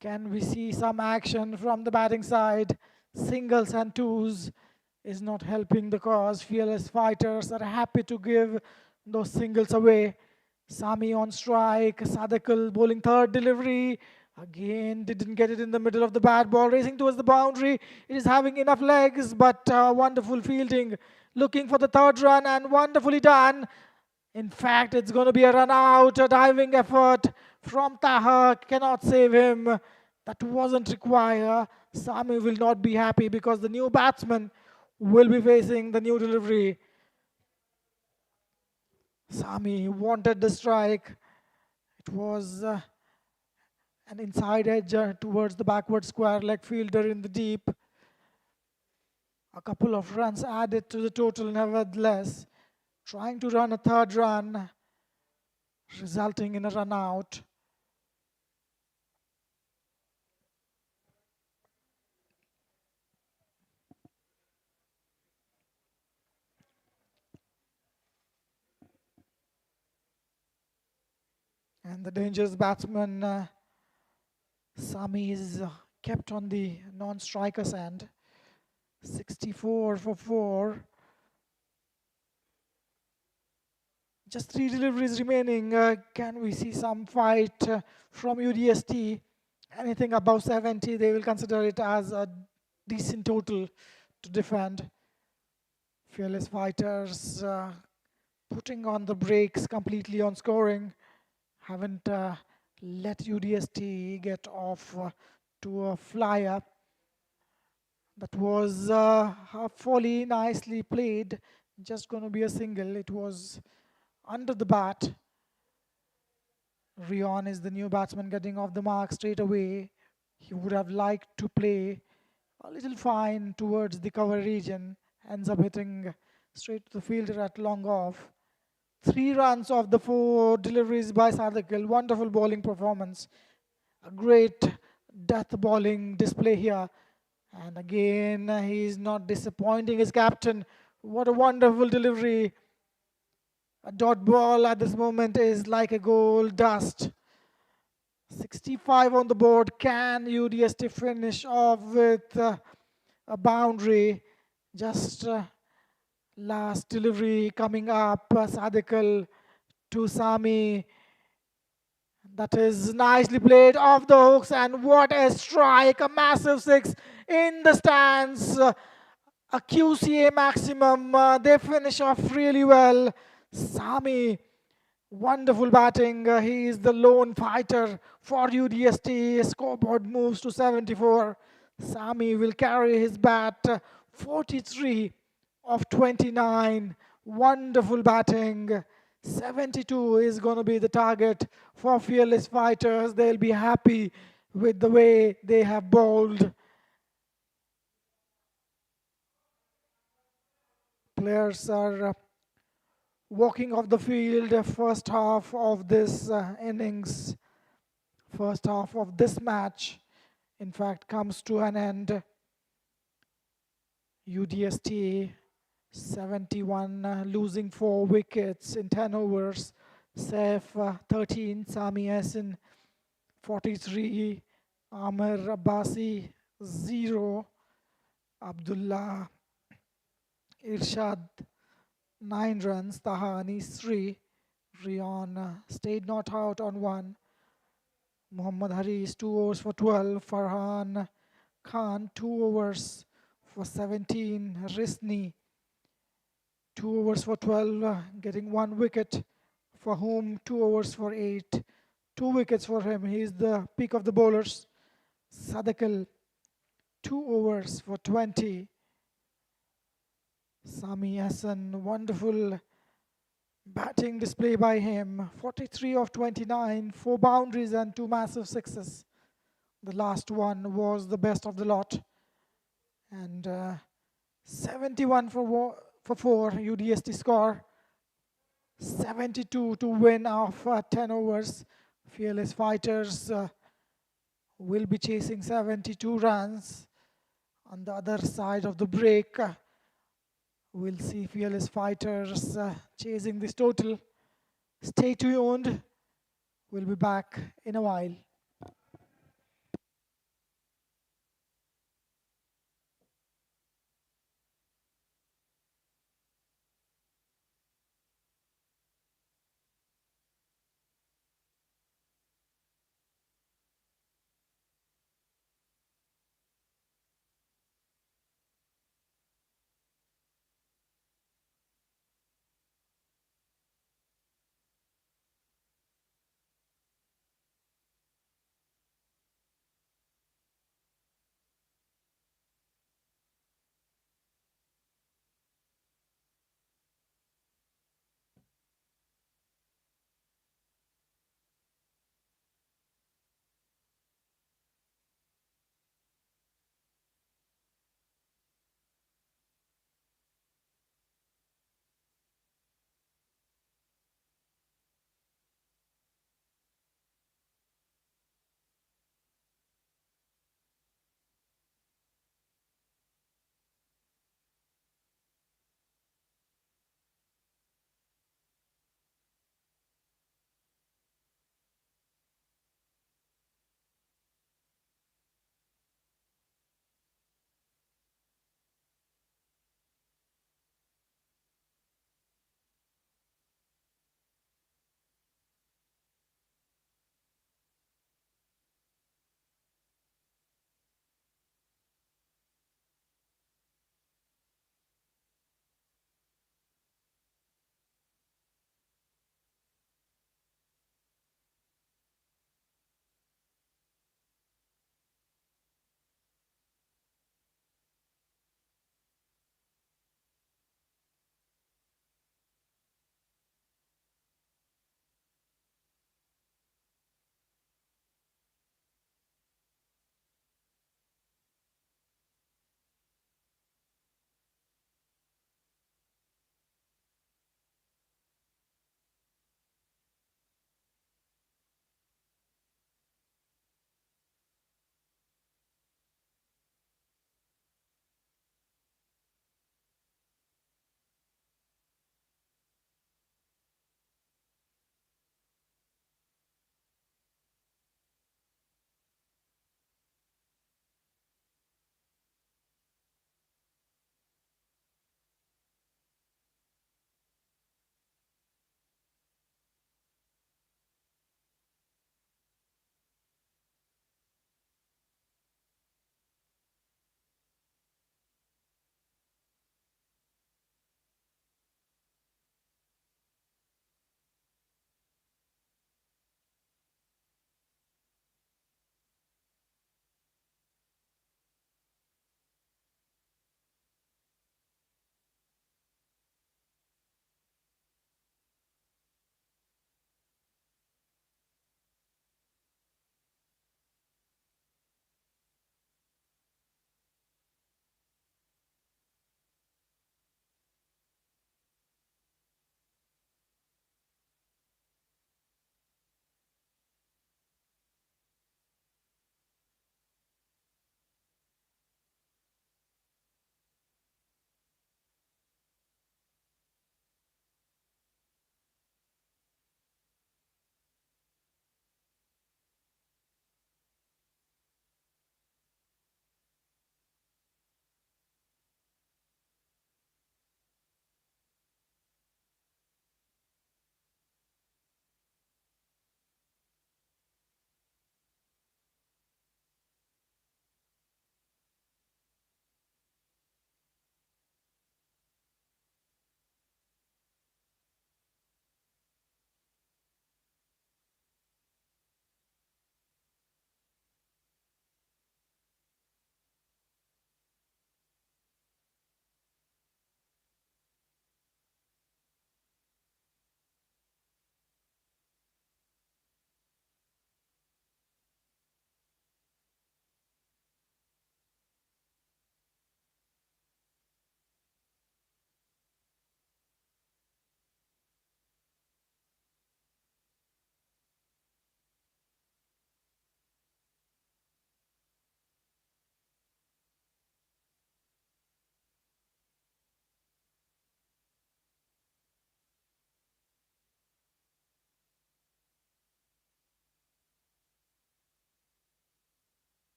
Can we see some action from the batting side? Singles and twos is not helping the cause. Fearless fighters are happy to give those singles away. Sami on strike. Sadikal bowling third delivery. Again, didn't get it in the middle of the bat. Ball racing towards the boundary. It is having enough legs, but wonderful fielding. Looking for the third run and wonderfully done. In fact, it's going to be a run out, a diving effort from Taha. Cannot save him. That wasn't required. Sami will not be happy because the new batsman will be facing the new delivery. Sami wanted the strike. It was an inside edge towards the backward square leg fielder in the deep. A couple of runs added to the total nevertheless. Trying to run a third run, resulting in a run out. And the dangerous batsman, Sami, is kept on the non-striker's end. 64 for 4. Just 3 deliveries remaining. Can we see some fight from UDST? Anything above 70, they will consider it as a decent total to defend. Fearless fighters putting on the brakes completely on scoring. Haven't let UDST get off to a flyer. That was fully nicely played. Just going to be a single. It was under the bat. Rion is the new batsman getting off the mark straight away. He would have liked to play a little fine towards the cover region. Ends up hitting straight to the fielder at long off. 3 runs off the 4 deliveries by Sadikal. Wonderful bowling performance. A great death bowling display here. And again, he's not disappointing his captain. What a wonderful delivery. A dot ball at this moment is like a gold dust. 65 on the board. Can UDST finish off with a boundary? Just last delivery coming up. Sadikal to Sami. That is nicely played off the hooks, and what a strike, a massive 6 in the stands. A QCA maximum. They finish off really well. Sami, wonderful batting. He is the lone fighter for UDST. Scoreboard moves to 74. Sami will carry his bat. 43 of 29. Wonderful batting. 72 is going to be the target for fearless fighters. They'll be happy with the way they have bowled. Players are walking off the field. First half of this innings, first half of this match, in fact, comes to an end. UDST 71, losing 4 wickets in 10 overs. Saif 13, Sami Hassan 43, Amir Abbasi 0, Abdullah Irshad 9 runs, Taha Anis 3, Rion stayed not out on 1, Muhammad Haris 2 overs for 12, Farhan Khan 2 overs for 17, Risni 2 overs for 12, getting 1 wicket, for whom 2 overs for 8, 2 wickets for him. He is the peak of the bowlers. Sadikal 2 overs for 20. Sami Hassan, wonderful batting display by him. 43 of 29, 4 boundaries and 2 massive sixes. The last one was the best of the lot. And 71 for 4 UDST score. 72 to win off 10 overs. Fearless fighters will be chasing 72 runs. On the other side of the break, we'll see fearless fighters chasing this total. Stay tuned. We'll be back in a while.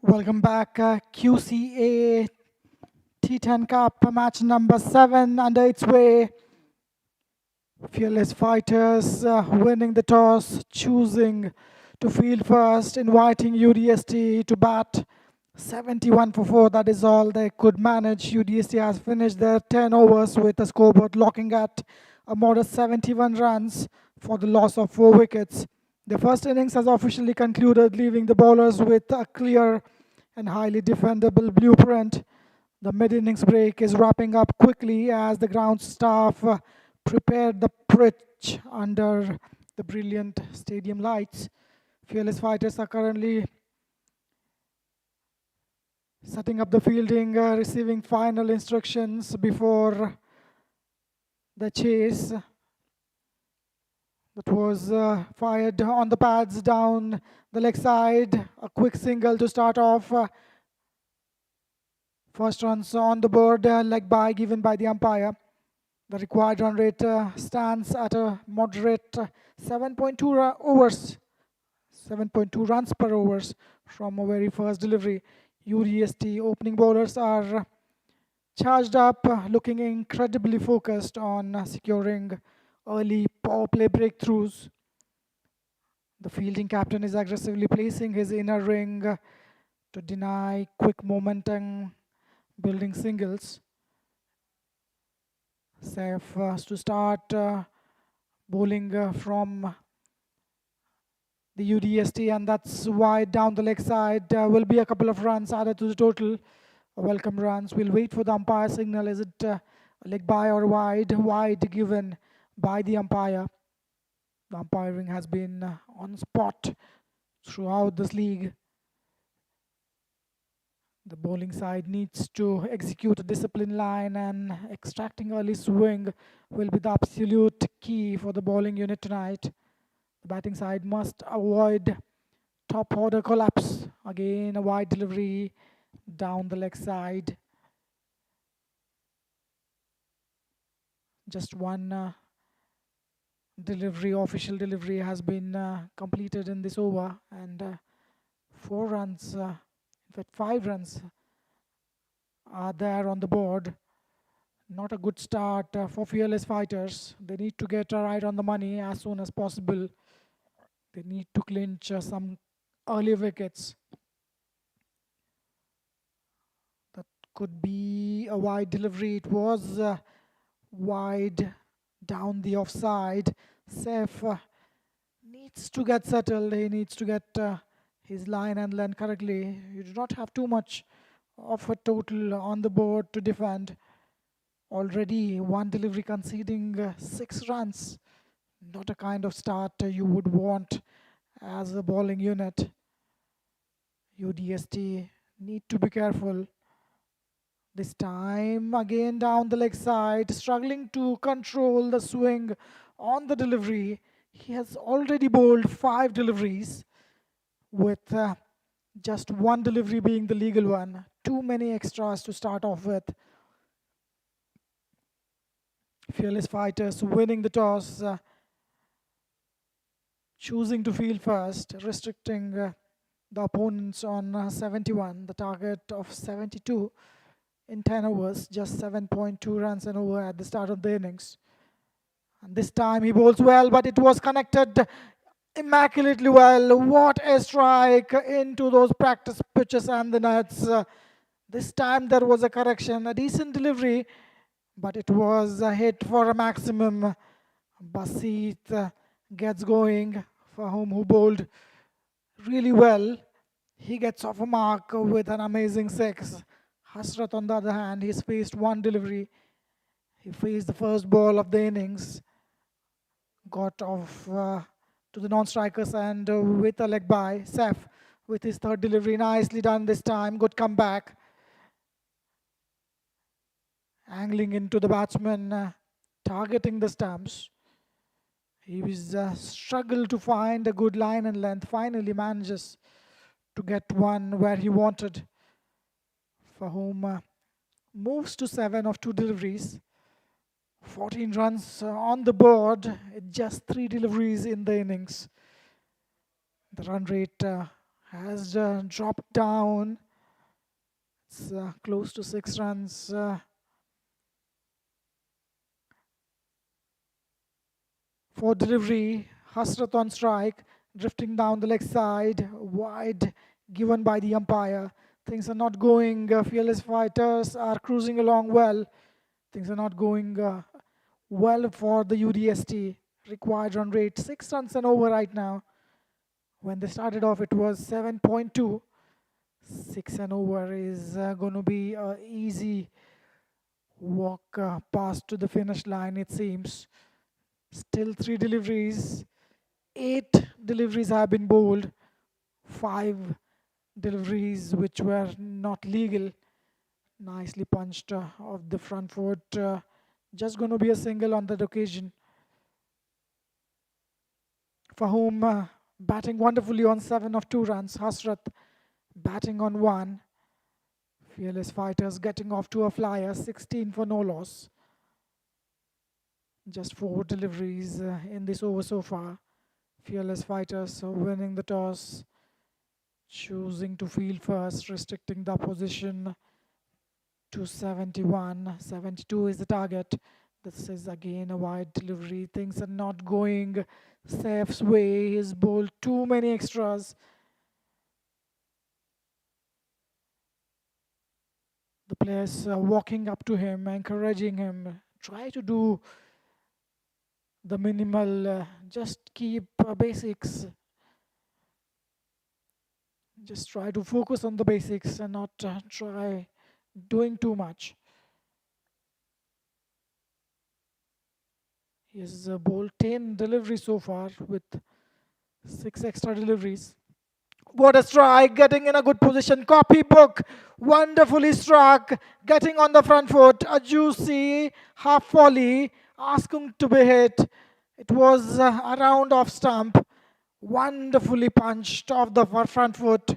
Welcome back, Qca T10 Cup, match number 7 under its way. Fearless fighters winning the toss, choosing to field first, inviting UDST to bat. 71 for 4, that is all they could manage. UDST has finished their 10 overs with a scoreboard locking at a modest 71 runs for the loss of 4 wickets. The first innings has officially concluded, leaving the bowlers with a clear and highly defendable blueprint. The mid-innings break is wrapping up quickly as the ground staff prepared the pitch under the brilliant stadium lights. Fearless fighters are currently setting up the fielding, receiving final instructions before the chase that was fired on the pads down the leg side. A quick single to start off. First runs on the board, leg bye given by the umpire. The required run rate stands at a moderate 7.2 overs, 7.2 runs per overs from a very first delivery. UDST opening bowlers are charged up, looking incredibly focused on securing early power play breakthroughs. The fielding captain is aggressively placing his inner ring to deny quick momentum building singles. Safe to start bowling from the UDST, and that's wide down the leg side. Will be a couple of runs added to the total. Welcome runs. We'll wait for the umpire signal. Is it a leg bye or wide? Wide given by the umpire. The umpiring has been on spot throughout this league. The bowling side needs to execute a disciplined line, and extracting early swing will be the absolute key for the bowling unit tonight. The batting side must avoid top order collapse. Again, a wide delivery down the leg side. Just one delivery, official delivery, has been completed in this over, and 4 runs, in fact 5 runs are there on the board. Not a good start for fearless fighters. They need to get right on the money as soon as possible. They need to clinch some early wickets. That could be a wide delivery. It was wide down the offside. Saif needs to get settled. He needs to get his line and length correctly. You do not have too much of a total on the board to defend. Already one delivery conceding 6 runs. Not a kind of start you would want as a bowling unit. UDST need to be careful. This time again down the leg side, struggling to control the swing on the delivery. He has already bowled 5 deliveries, with just 1 delivery being the legal one. Too many extras to start off with. Fearless fighters winning the toss, choosing to field first, restricting the opponents on 71, the target of 72 in 10 overs, just 7.2 runs an over at the start of the innings. And this time he bowls well, but it was connected immaculately well. What a strike into those practice pitches and the nets. This time there was a correction, a decent delivery, but it was a hit for a maximum. Basit gets going, for who bowled really well. He gets off a mark with an amazing 6. Hasrat, on the other hand, he's faced 1 delivery. He faced the first ball of the innings, got off to the non-strikers, and with a leg bye. Saif with his 3rd delivery, nicely done this time. Good comeback. Angling into the batsman, targeting the stumps. He was struggled to find a good line and length. Finally manages to get one where he wanted. For whom moves to 7 of 2 deliveries. 14 runs on the board, just 3 deliveries in the innings. The run rate has dropped down. It's close to 6 runs. For delivery, Hasrat on strike, drifting down the leg side, wide given by the umpire. Things are not going. Fearless fighters are cruising along well. Things are not going well for the UDST. Required run rate 6 runs and over right now. When they started off, it was 7.2. 6 and over is going to be an easy walk past to the finish line, it seems. Still 3 deliveries. 8 deliveries have been bowled. 5 deliveries which were not legal. Nicely punched off the front foot. Just going to be a single on that occasion. Fahum batting wonderfully on 7 of 2 runs. Hasrat batting on 1. Fearless fighters getting off to a flyer. 16 for no loss. Just 4 deliveries in this over so far. Fearless fighters winning the toss. Choosing to field first. Restricting the opposition to 71. 72 is the target. This is again a wide delivery. Things are not going Saif's way. He's bowled too many extras. The players walking up to him, encouraging him. Try to do the minimal. Just keep basics. Just try to focus on the basics and not try doing too much. He has bowled 10 deliveries so far with 6 extra deliveries. What a strike, getting in a good position. Copybook, wonderfully struck, getting on the front foot. A juicy half volley, asking to be hit. It was around off stump. Wonderfully punched off the front foot.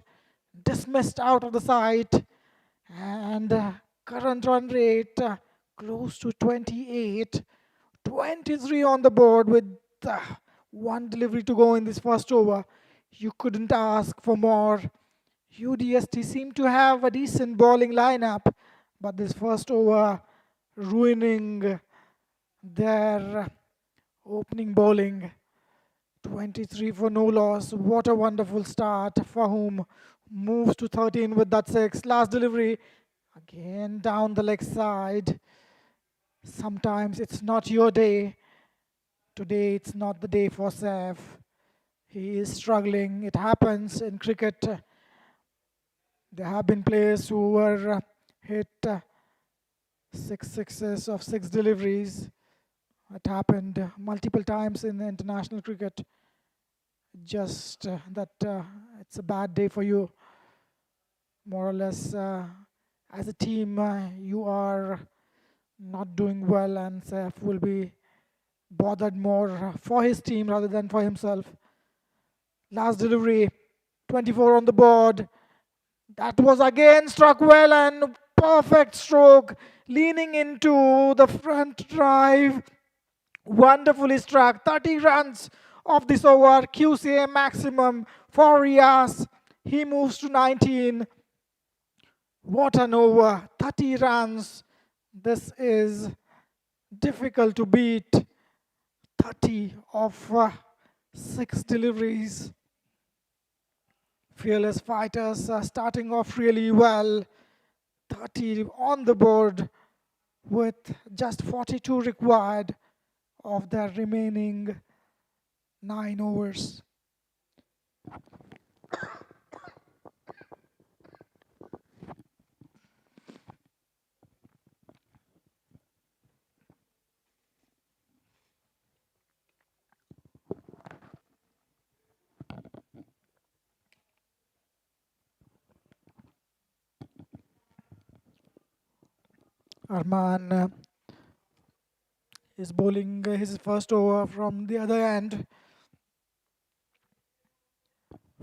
Dismissed out of the side. And current run rate close to 28. 23 on the board with 1 delivery to go in this first over. You couldn't ask for more. UDST seemed to have a decent bowling lineup, but this first over ruining their opening bowling. 23 for no loss. What a wonderful start. Fahum moves to 13 with that 6. Last delivery. Again down the leg side. Sometimes it's not your day. Today it's not the day for Saif. He is struggling. It happens in cricket. There have been players who were hit 6 sixes of 6 deliveries. It happened multiple times in international cricket. Just that it's a bad day for you. More or less, as a team, you are not doing well, and Saif will be bothered more for his team rather than for himself. Last delivery, 24 on the board. That was again struck well and perfect stroke, leaning into the front drive. Wonderfully struck. 30 runs of this over. Qca maximum for Riaz. He moves to 19. What an over. 30 runs. This is difficult to beat. 30 of 6 deliveries. Fearless fighters are starting off really well. 30 on the board with just 42 required of their remaining 9 overs. Arman is bowling his first over from the other end.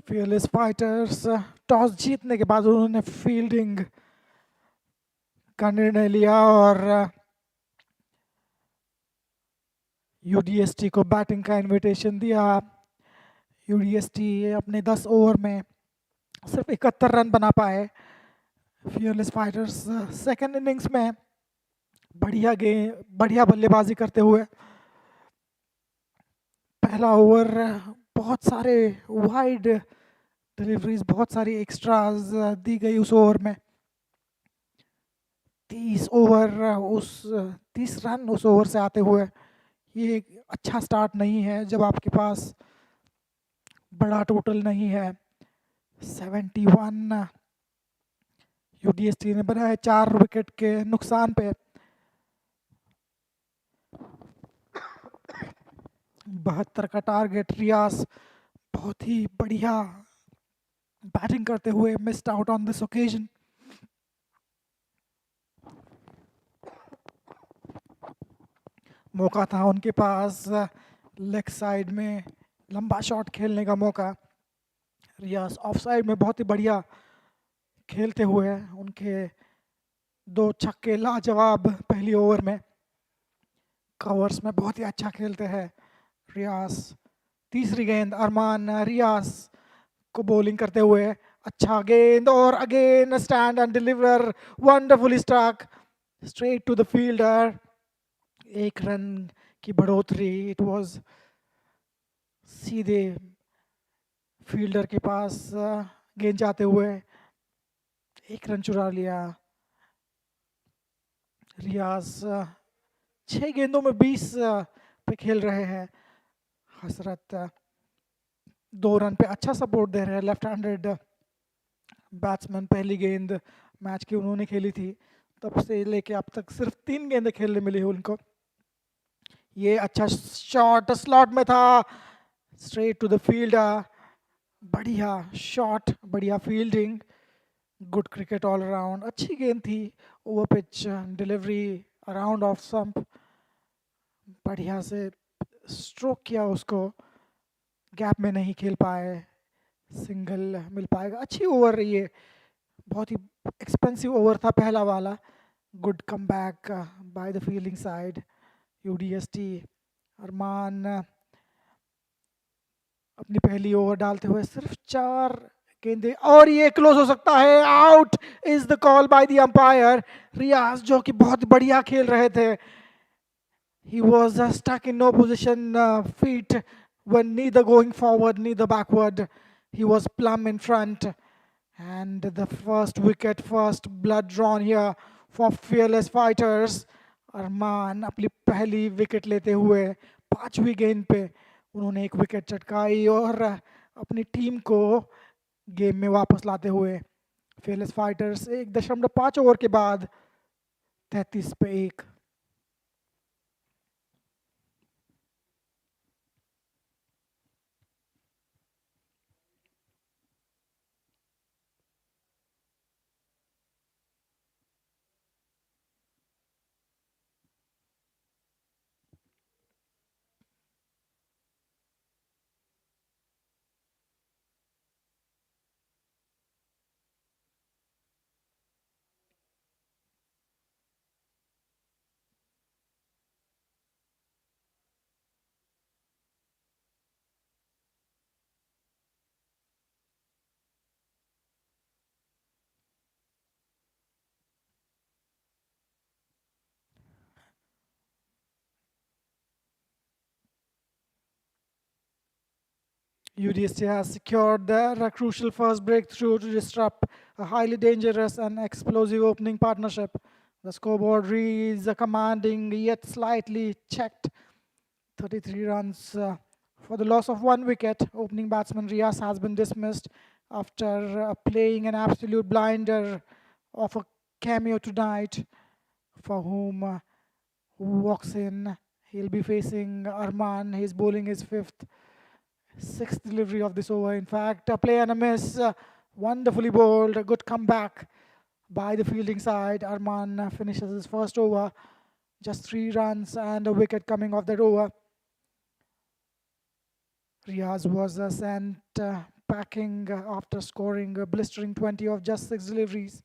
Fearless fighters toss जीतने के बाद उन्होंने fielding का निर्णय लिया और यूडीएसटी को batting का इनविटेशन दिया. यूडीएसटी अपने 10 ओवर में सिर्फ 71 रन बना पाए फियरलेस फाइटर्स सेकंड इनिंग्स में। बढ़िया बल्लेबाजी करते हुए पहला ओवर बहुत सारे वाइड डिलीवरीज, बहुत सारी एक्स्ट्राज दी गई उस ओवर में। 30 रन उस ओवर से आते हुए ये एक अच्छा स्टार्ट नहीं है जब आपके पास बड़ा टोटल नहीं है। 71 यूडीएसटी ने बनाए 4 विकेट के नुकसान पे। 72 का टारगेट। रियाज बहुत ही बढ़िया बैटिंग करते हुए missed out on this occasion. मौका था उनके पास लेग साइड में लंबा शॉट खेलने का मौका। रियाज ऑफ साइड में बहुत ही बढ़िया खेलते हुए उनके 2 छक्के लाजवाब पहली ओवर में। कवर्स में बहुत ही अच्छा खेलते हैं रियाज। तीसरी गेंद अरमान रियाज को बॉलिंग करते हुए अच्छा गेंद और again stand and deliver wonderfully struck straight to the fielder. 1 run की बढ़ोतरी। इट वाज सीधे फील्डर के पास गेंद जाते हुए 1 रन चुरा लिया। रियाज 6 गेंदों में 20 पे खेल रहे हैं। हसरत 2 रन पे अच्छा सपोर्ट दे रहे हैं। Left handed batsman. पहली गेंद मैच की उन्होंने खेली थी, तब से लेके अब तक सिर्फ 3 गेंदें खेलने मिली है उनको। ये अच्छा शॉट स्लॉट में था, स्ट्रेट टू द फील्डर। बढ़िया शॉट, बढ़िया fielding, good cricket all around. अच्छी गेंद थी। Over pitch delivery around off stump, बढ़िया से स्ट्रोक किया उसको। गैप में नहीं खेल पाए, सिंगल मिल पाएगा। अच्छी ओवर ये, बहुत ही एक्सपेंसिव ओवर था पहला वाला। Good come back by the fielding side UDST. Arman अपनी पहली ओवर डालते हुए सिर्फ 4 गेंदे और ये क्लोज हो सकता है। Out is the call by the umpire. Riyaz जो कि बहुत बढ़िया खेल रहे थे, he was stuck in no position, feet were neither going forward neither backward, he was plumb in front. And the first wicket, first blood drawn here for fearless fighters. अरमान अपनी पहली wicket लेते हुए 5वीं गेंद पे उन्होंने एक विकेट चटकाई और अपनी टीम को गेम में वापस लाते हुए fearless fighters 1.5 ओवर के बाद 33 पे 1। UDST has secured their crucial first breakthrough to disrupt a highly dangerous and explosive opening partnership. The scoreboard reads commanding yet slightly checked. 33 runs for the loss of 1 wicket. Opening batsman Riaz has been dismissed after playing an absolute blinder of a cameo tonight, for whom who walks in. He'll be facing Arman. He's bowling his sixth delivery of this over. In fact, a play and a miss. Wonderfully bowled. A good comeback by the fielding side. Arman finishes his first over. Just 3 runs and a wicket coming off that over. Riaz was sent packing after scoring a blistering 20 of just 6 deliveries.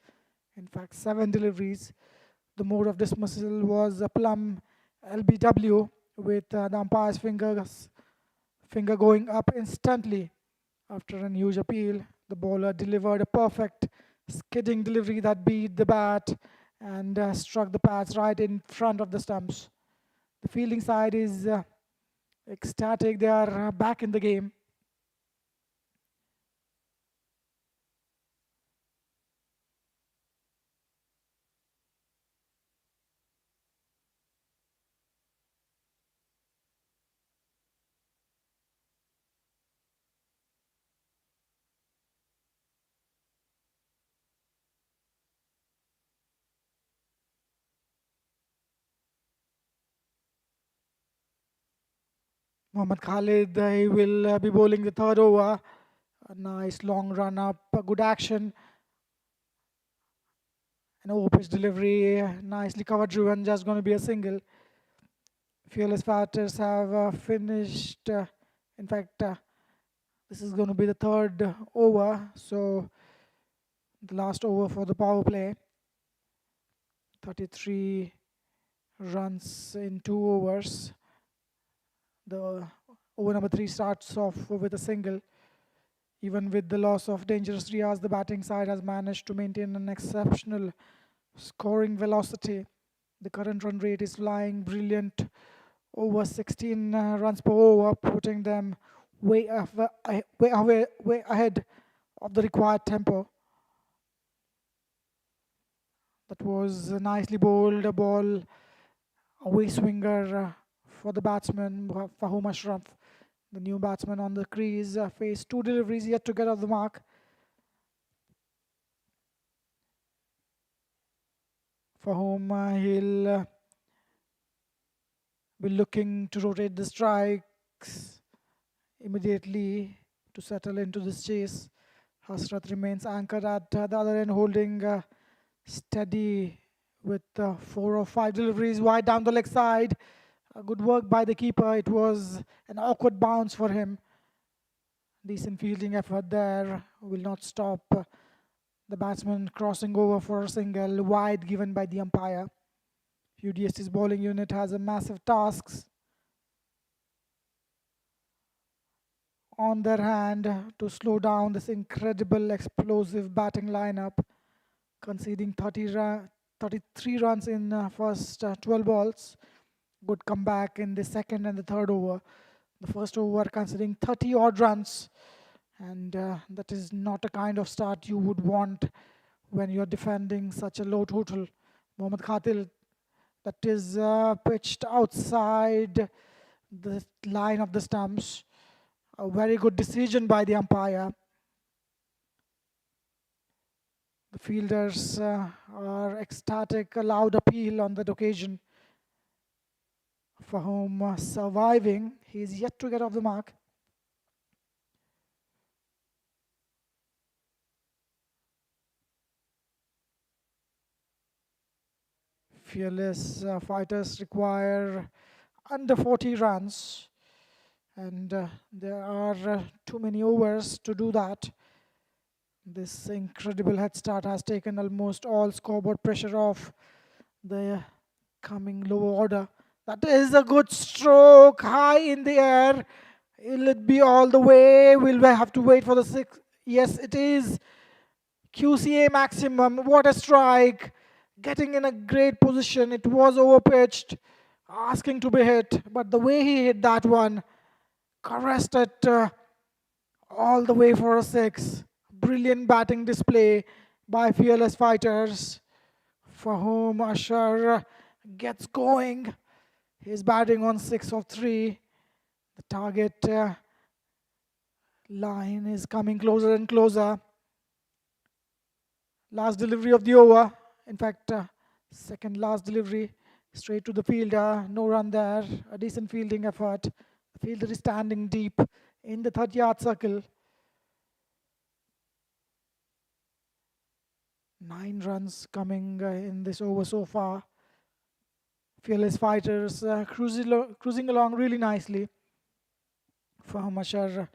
In fact, 7 deliveries. The mode of dismissal was a plumb LBW with the umpire's finger going up instantly after an huge appeal. The bowler delivered a perfect skidding delivery that beat the bat and struck the pads right in front of the stumps. The fielding side is ecstatic. They are back in the game. Mohammad Khalid, he will be bowling the third over. A nice long run up, good action. An over pitch delivery, nicely cover driven, just going to be a single. Fearless Fighters have finished. In fact, this is going to be the third over. So the last over for the power play. 33 runs in 2 overs. The over number 3 starts off with a single. Even with the loss of dangerous Riaz, the batting side has managed to maintain an exceptional scoring velocity. The current run rate is flying brilliant, over 16 runs per over, putting them way ahead of the required tempo. That was a nicely bowled a ball, away swinger for the batsman, Fahum Ashraf. The new batsman on the crease faced 2 deliveries yet to get off the mark. For whom he'll be looking to rotate the strikes immediately to settle into this chase. Hasrat remains anchored at the other end, holding steady with 4 or 5 deliveries wide down the leg side. Good work by the keeper. It was an awkward bounce for him. Decent fielding effort there. Will not stop the batsman crossing over for a single, wide given by the umpire. UDST's bowling unit has a massive task on their hand to slow down this incredible explosive batting lineup, conceding 33 runs in first 12 balls. Good comeback in the second and the third over. The first over conceding 30 odd runs, and that is not a kind of start you would want when you're defending such a low total. Mohammad Khatil, that is pitched outside the line of the stumps. A very good decision by the umpire. The fielders are ecstatic, a loud appeal on that occasion. For whom surviving, he is yet to get off the mark. Fearless fighters require under 40 runs, and there are too many overs to do that. This incredible head start has taken almost all scoreboard pressure off the coming lower order. That is a good stroke, high in the air. Will it be all the way? Will we have to wait for the 6? Yes, it is. QCA maximum. What a strike. Getting in a great position. It was overpitched, asking to be hit. But the way he hit that one, caressed it all the way for a 6. Brilliant batting display by Fearless Fighters, for whom Ashar gets going. He's batting on 6 of 3. The target line is coming closer and closer. Last delivery of the over. In fact, second last delivery, straight to the fielder. No run there. A decent fielding effort. The fielder is standing deep in the 30-yard circle. 9 runs coming in this over so far. Fearless Fighters cruising along really nicely. Fahmashar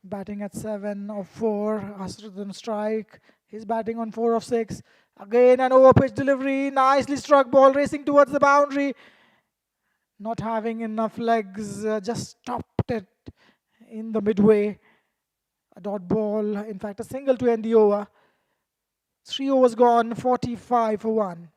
batting at 7 of 4. Asruddin strike. He's batting on 4 of 6. Again an overpitch delivery. Nicely struck ball racing towards the boundary. Not having enough legs. Just stopped it in the midway. a dot ball, in fact a single to end the over. 3 overs gone, 45 for 1.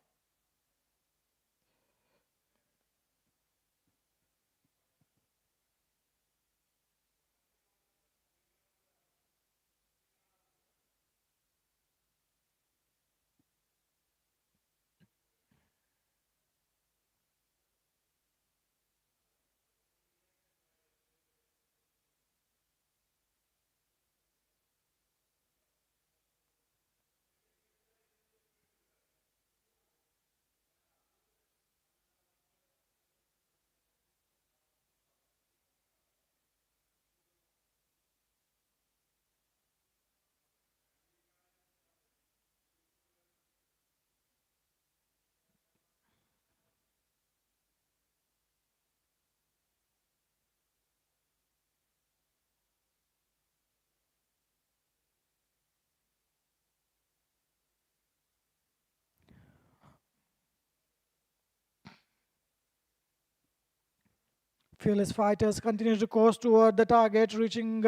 Fearless fighters continue to course toward the target, reaching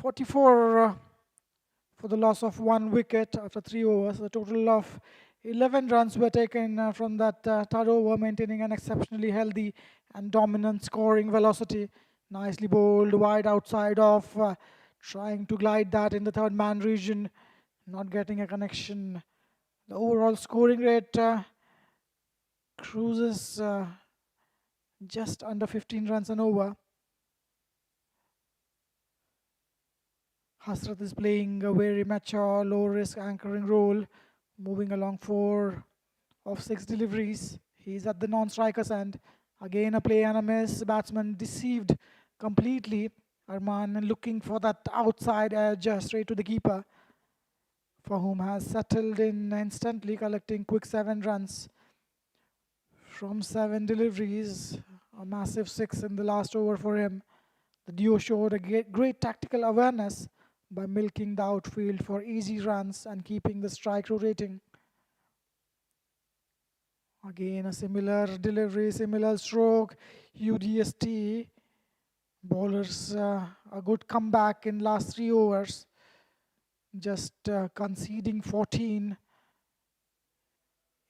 44 for the loss of 1 wicket after 3 overs. A total of 11 runs were taken from that third over, maintaining an exceptionally healthy and dominant scoring velocity. Nicely bowled wide outside off, trying to glide that in the third man region, not getting a connection. The overall scoring rate cruises just under 15 runs an over. Hasrat is playing a very mature, low-risk anchoring role, moving along 4 of 6 deliveries. He's at the non-striker's end. Again, a play and a miss. Batsman deceived completely. Arman looking for that outside edge straight to the keeper, for whom has settled in instantly, collecting quick 7 runs from 7 deliveries. A massive 6 in the last over for him. The duo showed a great tactical awareness by milking the outfield for easy runs and keeping the strike rotating. Again, a similar delivery, similar stroke. UDST bowlers a good comeback in last 3 overs, just conceding 14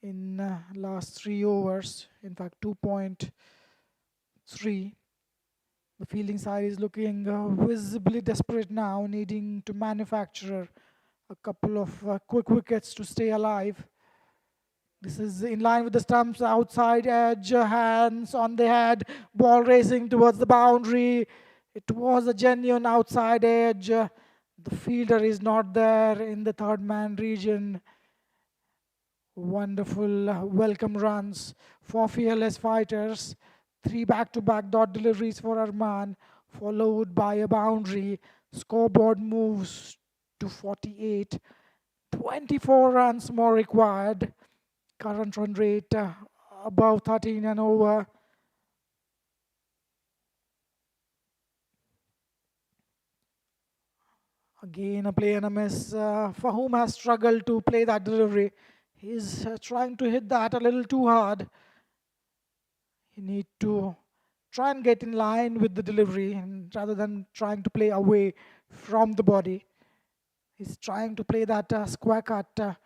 in last 3 overs. In fact, 2.3. The fielding side is looking visibly desperate now, needing to manufacture a couple of quick wickets to stay alive. This is in line with the stumps, outside edge, hands on the head, ball racing towards the boundary. It was a genuine outside edge. The fielder is not there in the third man region. Wonderful welcome runs for fearless fighters. 3 back-to-back dot deliveries for Arman, followed by a boundary. Scoreboard moves to 48. 24 runs more required. Current run rate above 13 and over. Again, a play and a miss. For whom has struggled to play that delivery. He's trying to hit that a little too hard. You need to try and get in line with the delivery, and rather than trying to play away from the body. He's trying to play that square cut.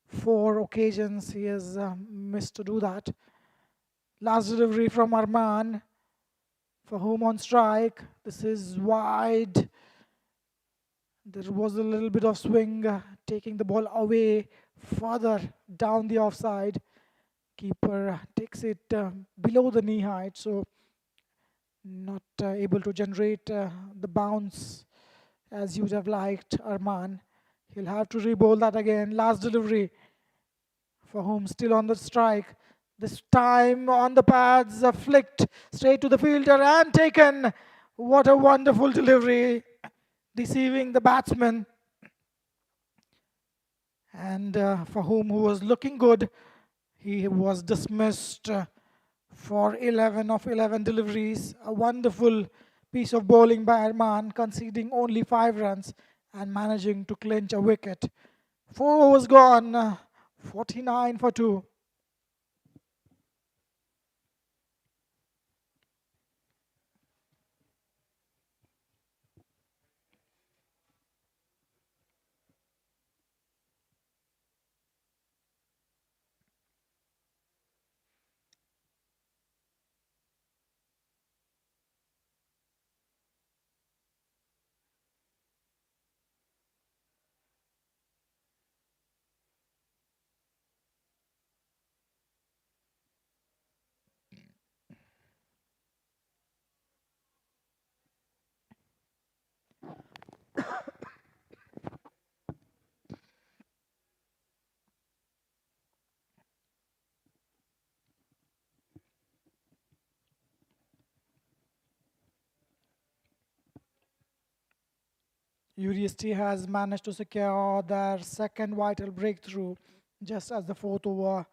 4 occasions he has missed to do that. Last delivery from Arman, for whom on strike. This is wide. There was a little bit of swing, taking the ball away further down the offside. Keeper takes it below the knee height, so not able to generate the bounce as you would have liked, Arman. He'll have to re-bowl that again. Last delivery, for whom still on the strike. This time on the pads, flicked straight to the fielder and taken. What a wonderful delivery, deceiving the batsman. And for whom, who was looking good, he was dismissed for 11 of 11 deliveries. A wonderful piece of bowling by Arman, conceding only 5 runs and managing to clinch a wicket. 4 overs gone, 49 for 2. UDST has managed to secure their second vital breakthrough just as the fourth over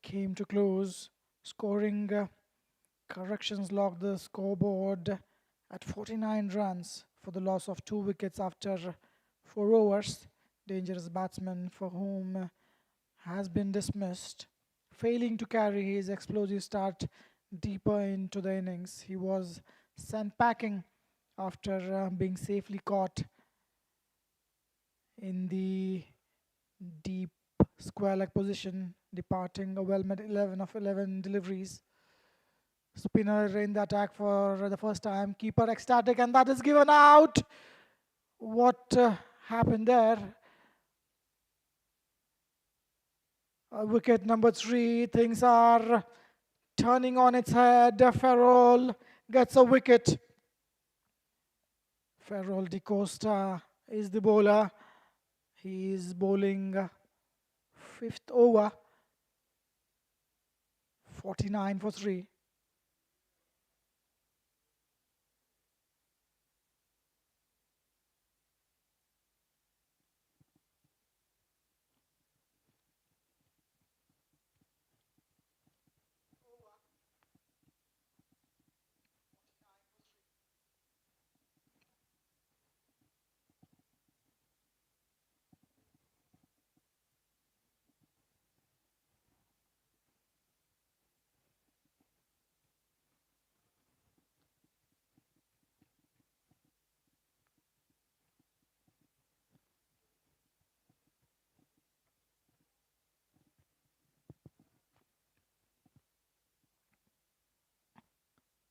came to close. Scoring corrections logged the scoreboard at 49 runs for the loss of 2 wickets after 4 overs. Dangerous batsman for whom has been dismissed, failing to carry his explosive start deeper into the innings. He was sent packing after being safely caught in the deep square leg position, departing a well-met 11 of 11 deliveries. Spinner in the attack for the first time, keeper ecstatic, and that is given out. What happened there? Wicket number 3, things are turning on its head. Farrell gets a wicket. Farrell de Costa is the bowler. He is bowling 5th over, 49 for 3.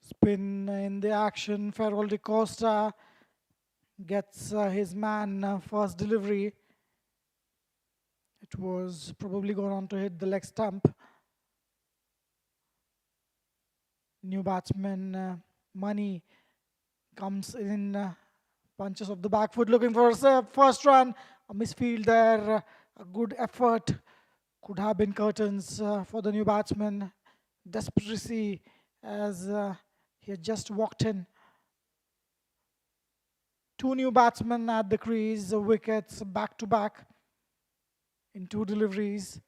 Spin in the action. Farrell de Costa gets his man first delivery. It was probably going on to hit the leg stump. New batsman Money comes in, punches off the back foot looking for a first run. A misfield there, a good effort. Could have been curtains for the new batsman. Desperacy as he had just walked in. 2 new batsmen at the crease, wickets back to back in 2 deliveries.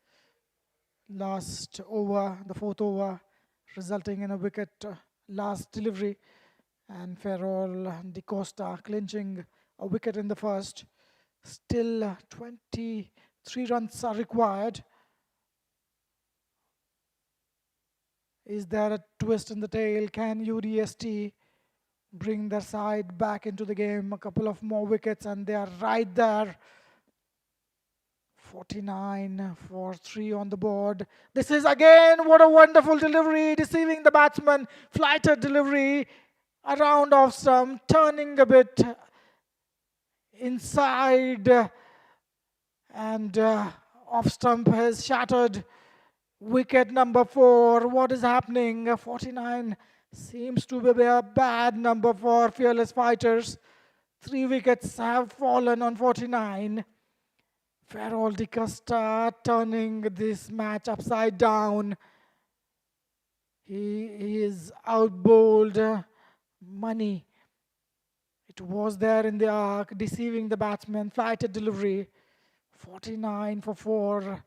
Last over, the 4th over, resulting in a wicket last delivery. And Farrell de Costa clinching a wicket in the first. Still 23 runs are required. Is there a twist in the tail? Can UDST bring their side back into the game? A couple of more wickets and they are right there. 49 for 3 on the board. This is again, what a wonderful delivery, deceiving the batsman. Flighted delivery, around off stump, turning a bit inside, and off stump has shattered. Wicket number 4. What is happening? 49 seems to be a bad number for fearless fighters. 3 wickets have fallen on 49. Farrell de Costa turning this match upside down. He is outbowled Money. It was there in the arc, deceiving the batsman. Flighted delivery. 49 for 4.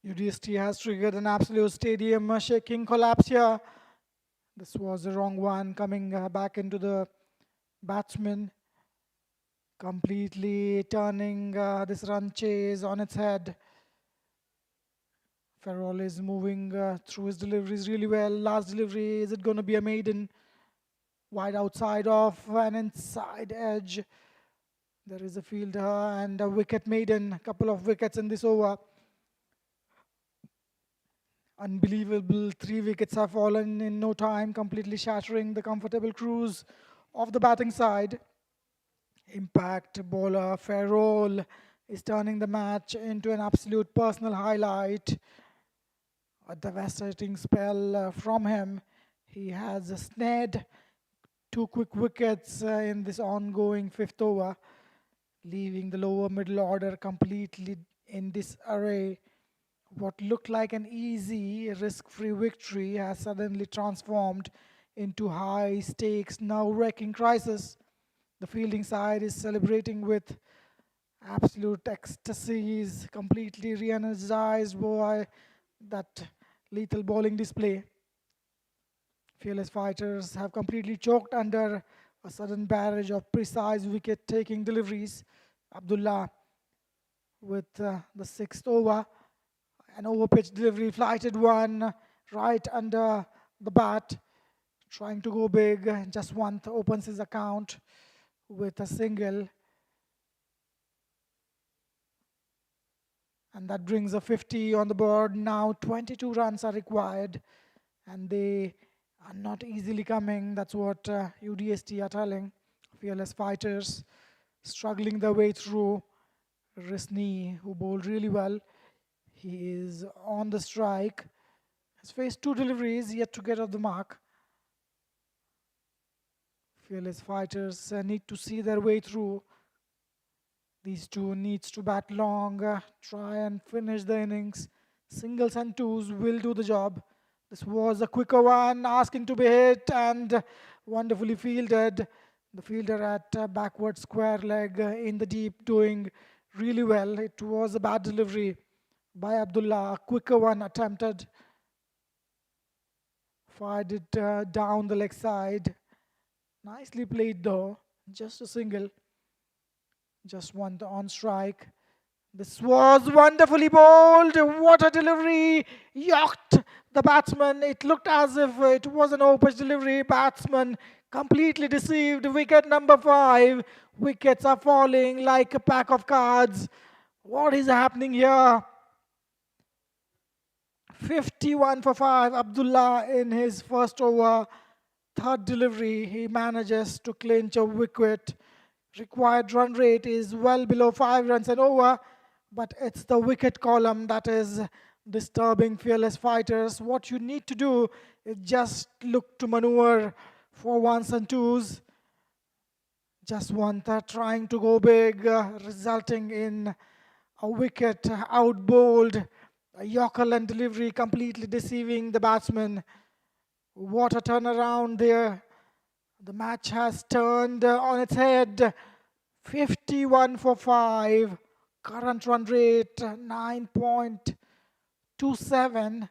UDST has triggered an absolute stadium shaking collapse here. This was the wrong one, coming back into the batsman, completely turning this run chase on its head. Farrell is moving through his deliveries really well. Last delivery, is it going to be a maiden? Wide outside off an inside edge. There is a fielder and a wicket maiden, a couple of wickets in this over. Unbelievable, 3 wickets have fallen in no time, completely shattering the comfortable cruise of the batting side. Impact bowler Farrell is turning the match into an absolute personal highlight. A devastating spell from him. He has snared 2 quick wickets in this ongoing 5th over, leaving the lower middle order completely in disarray. What looked like an easy, risk-free victory has suddenly transformed into high-stakes, nerve-wracking crisis. The fielding side is celebrating with absolute ecstasy, is completely re-energized by that lethal bowling display. Fearless fighters have completely choked under a sudden barrage of precise wicket-taking deliveries. Abdullah with the 6th over, an over-pitch delivery, flighted one right under the bat, trying to go big. Jaswant opens his account with a single, and that brings a 50 on the board. Now 22 runs are required, and they are not easily coming. That's what UDST are telling. Fearless fighters struggling their way through. Risni, who bowled really well, he is on the strike. Has faced 2 deliveries, yet to get off the mark. Fearless fighters need to see their way through. These two needs to bat long, try and finish the innings. Singles and twos will do the job. This was a quicker one, asking to be hit and wonderfully fielded. The fielder at backward square leg in the deep doing really well. It was a bad delivery by Abdullah. A quicker one attempted. Fired it down the leg side. Nicely played though. Just a single. Just one on strike. This was wonderfully bowled. What a delivery. Yacked the batsman. It looked as if it was an over-pitch delivery. Batsman completely deceived. Wicket number 5. Wickets are falling like a pack of cards. What is happening here? 51 for 5. Abdullah in his first over. Third delivery, he manages to clinch a wicket. Required run rate is well below 5 runs and over, but it's the wicket column that is disturbing fearless fighters. What you need to do is just look to maneuver for ones and twos. Jaswant trying to go big, resulting in a wicket out bowled. A Yorker and delivery completely deceiving the batsman. What a turnaround there. The match has turned on its head. 51 for 5. Current run rate 9.27.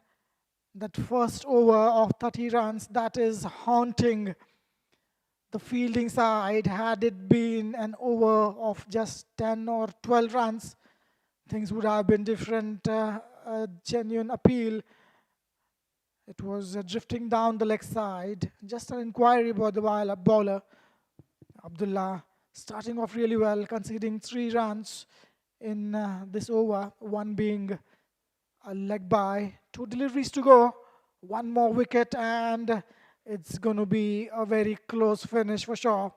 That first over of 30 runs, that is haunting the fielding side. Had it been an over of just 10 or 12 runs, things would have been different. A genuine appeal. It was drifting down the leg side. Just an inquiry about the bowler. Abdullah starting off really well, conceding 3 runs in this over, one being a leg by. 2 deliveries to go, 1 more wicket, and it's going to be a very close finish for sure.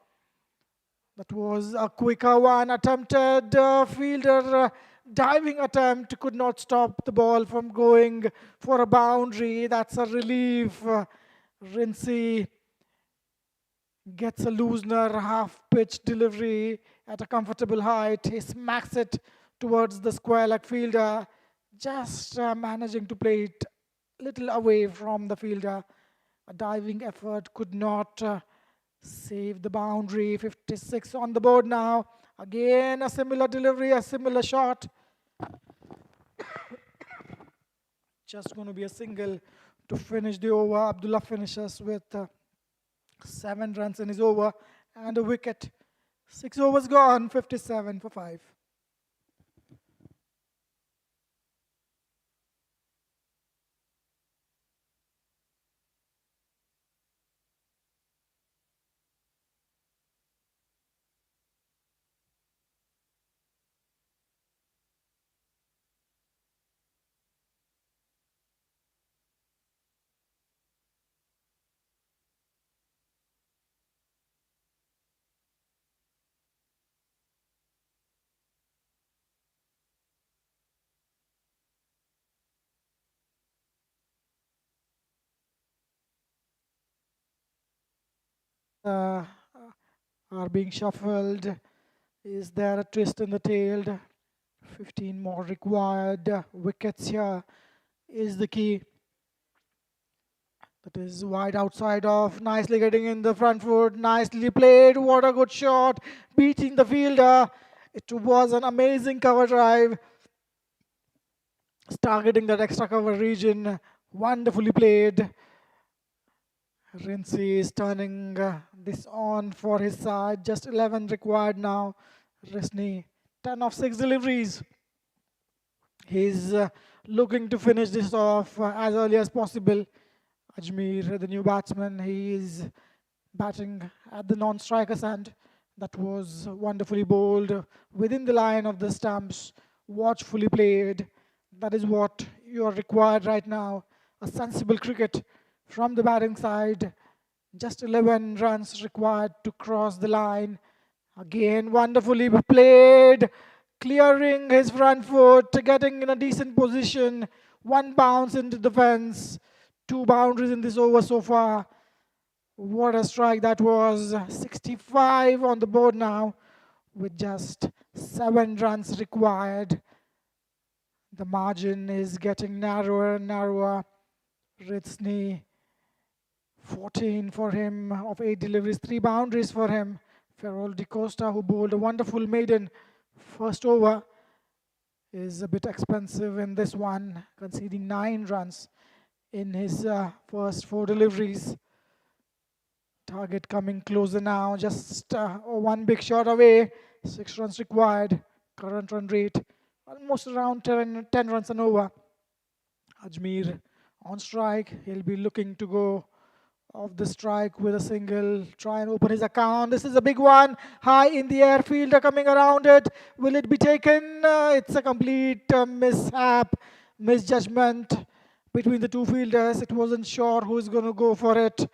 That was a quicker one attempted. Fielder diving attempt could not stop the ball from going for a boundary. That's a relief. Rinsey gets a loosener half-pitch delivery at a comfortable height. He smacks it towards the square leg fielder, just managing to play it a little away from the fielder. A diving effort could not save the boundary. 56 on the board now. Again, a similar delivery, a similar shot. Just going to be a single to finish the over. Abdullah finishes with 7 runs in his over and a wicket. 6 overs gone, 57 for 5. uh, are being shuffled. Is there a twist in the tail? 15 more required. Wickets here is the key. That is wide outside off. Nicely getting in the front foot. Nicely played. What a good shot. Beating the fielder. It was an amazing cover drive. Targeting that extra cover region. Wonderfully played. Rinsey is turning this on for his side. Just 11 required now. Risney, 10 of 6 deliveries. He's looking to finish this off as early as possible. Ajmer, the new batsman, he is batting at the non-striker's end. That was wonderfully bowled within the line of the stumps. Watchfully played. That is what you are required right now. A sensible cricket from the batting side. Just 11 runs required to cross the line. Again, wonderfully played. Clearing his front foot, getting in a decent position. One bounce into the fence. 2 boundaries in this over so far. What a strike that was. 65 on the board now with just 7 runs required. The margin is getting narrower and narrower. Rinsey, 14 for him of 8 deliveries, 3 boundaries for him. Ferrol de Costa, who bowled a wonderful maiden first over, is a bit expensive in this one, conceding 9 runs in his first 4 deliveries. Target coming closer now, just one big shot away. 6 runs required. Current run rate almost around 10 runs and over. Ajmer on strike. He'll be looking to go off the strike with a single. Try and open his account. This is a big one. High in the air, fielder coming around it. Will it be taken? It's a complete mishap, misjudgment between the two fielders. It wasn't sure who's going to go for it.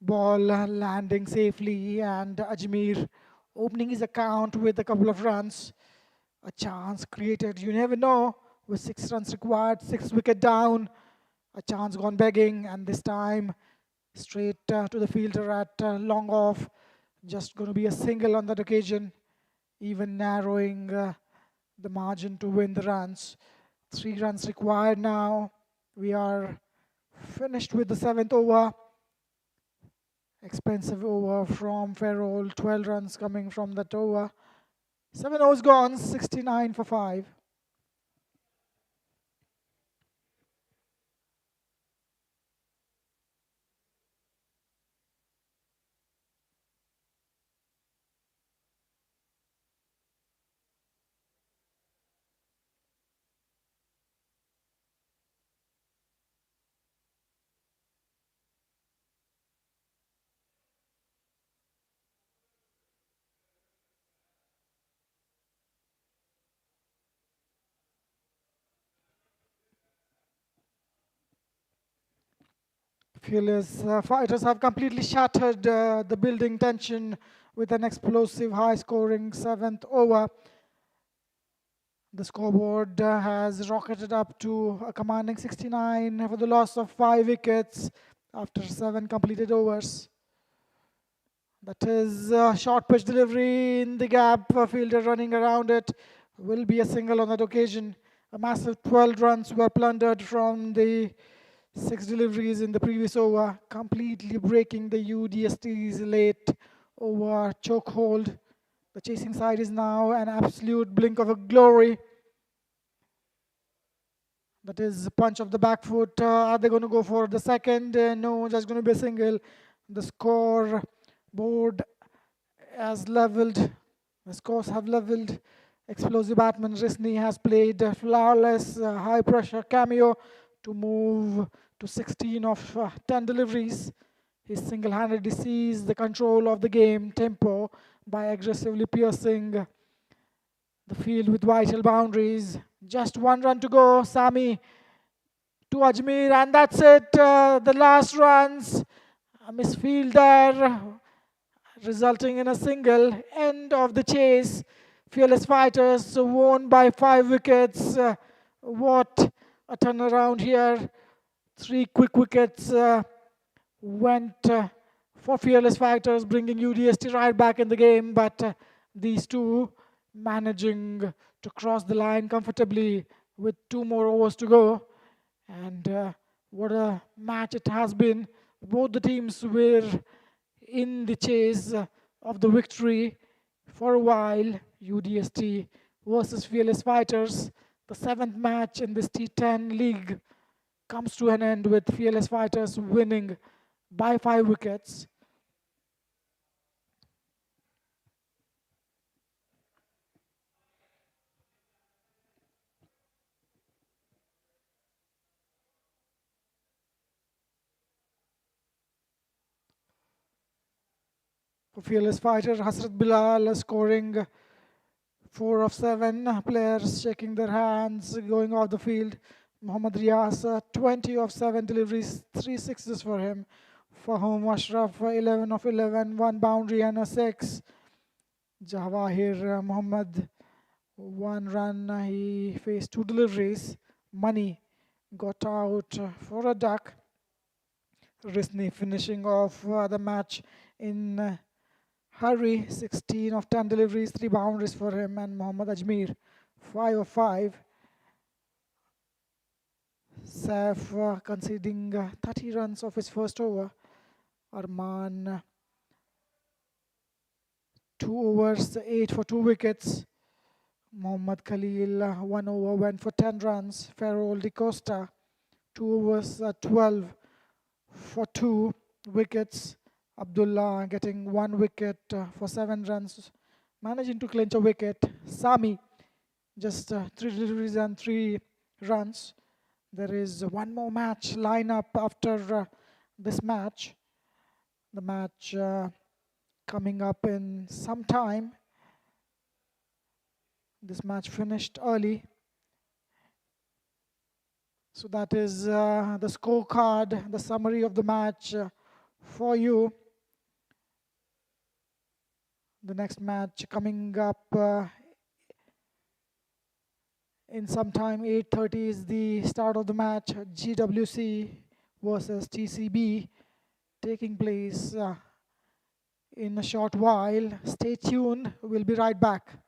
Ball landing safely, and Ajmer opening his account with a couple of runs. A chance created. You never know. With 6 runs required, 6 wicket down. A chance gone begging, and this time straight to the fielder at long off. Just going to be a single on that occasion, even narrowing the margin to win the runs. 3 runs required now. We are finished with the 7th over. Expensive over from Ferrol. 12 runs coming from that over. 7 overs gone, 69 for 5. Fearless fighters have completely shattered the building tension with an explosive high-scoring 7th over. The scoreboard has rocketed up to a commanding 69 for the loss of 5 wickets after 7 completed overs. That is a short pitch delivery in the gap. A fielder running around it. Will be a single on that occasion. A massive 12 runs were plundered from the 6 deliveries in the previous over, completely breaking the UDST's late over chokehold. The chasing side is now an absolute blink of a glory. That is a punch of the back foot. Are they going to go for the second? No, just going to be a single. The score board has leveled. The scores have leveled. Explosive batsman Rinsey has played a flawless high pressure cameo to move to 16 of 10 deliveries. He single-handedly seized the control of the game tempo by aggressively piercing the field with vital boundaries. Just 1 run to go. Sami to Ajmer, and that's it. The last runs. A misfielder resulting in a single. End of the chase. Fearless fighters won by 5 wickets. What a turnaround here. 3 quick wickets went for Fearless Fighters, bringing UDST right back in the game, but these two managing to cross the line comfortably with 2 more overs to go. And what a match it has been. Both the teams were in the chase of the victory for a while. UDST versus Fearless Fighters. The seventh match in this T10 league comes to an end with Fearless Fighters winning by 5 wickets. For Fearless Fighters, Hasrat Bilal scoring 4 of 7 players shaking their hands, going off the field. Mohammad Riyas, 20 of 7 deliveries, 3 sixes for him. Fahim Ashraf, 11 of 11, 1 boundary and a 6. Jawahir Muhammad, 1 run. He faced 2 deliveries. Money got out for a duck. Risni finishing off the match in hurry, 16 of 10 deliveries, 3 boundaries for him, and Mohammad Ajmer, 5 of 5. Saif conceding 30 runs of his first over. Arman, 2 overs, 8 for 2 wickets. Mohammad Khalil, 1 over, went for 10 runs. Ferrol Di Costa, 2 overs, 12 for 2 wickets. Abdullah getting 1 wicket for 7 runs, managing to clinch a wicket. Sami, just 3 deliveries and 3 runs. There is 1 more match lineup after this match. The match coming up in some time. This match finished early. So that is the scorecard, the summary of the match for you. The next match coming up in some time, 8:30 is the start of the match. GWC versus TCB taking place in a short while. Stay tuned. We'll be right back.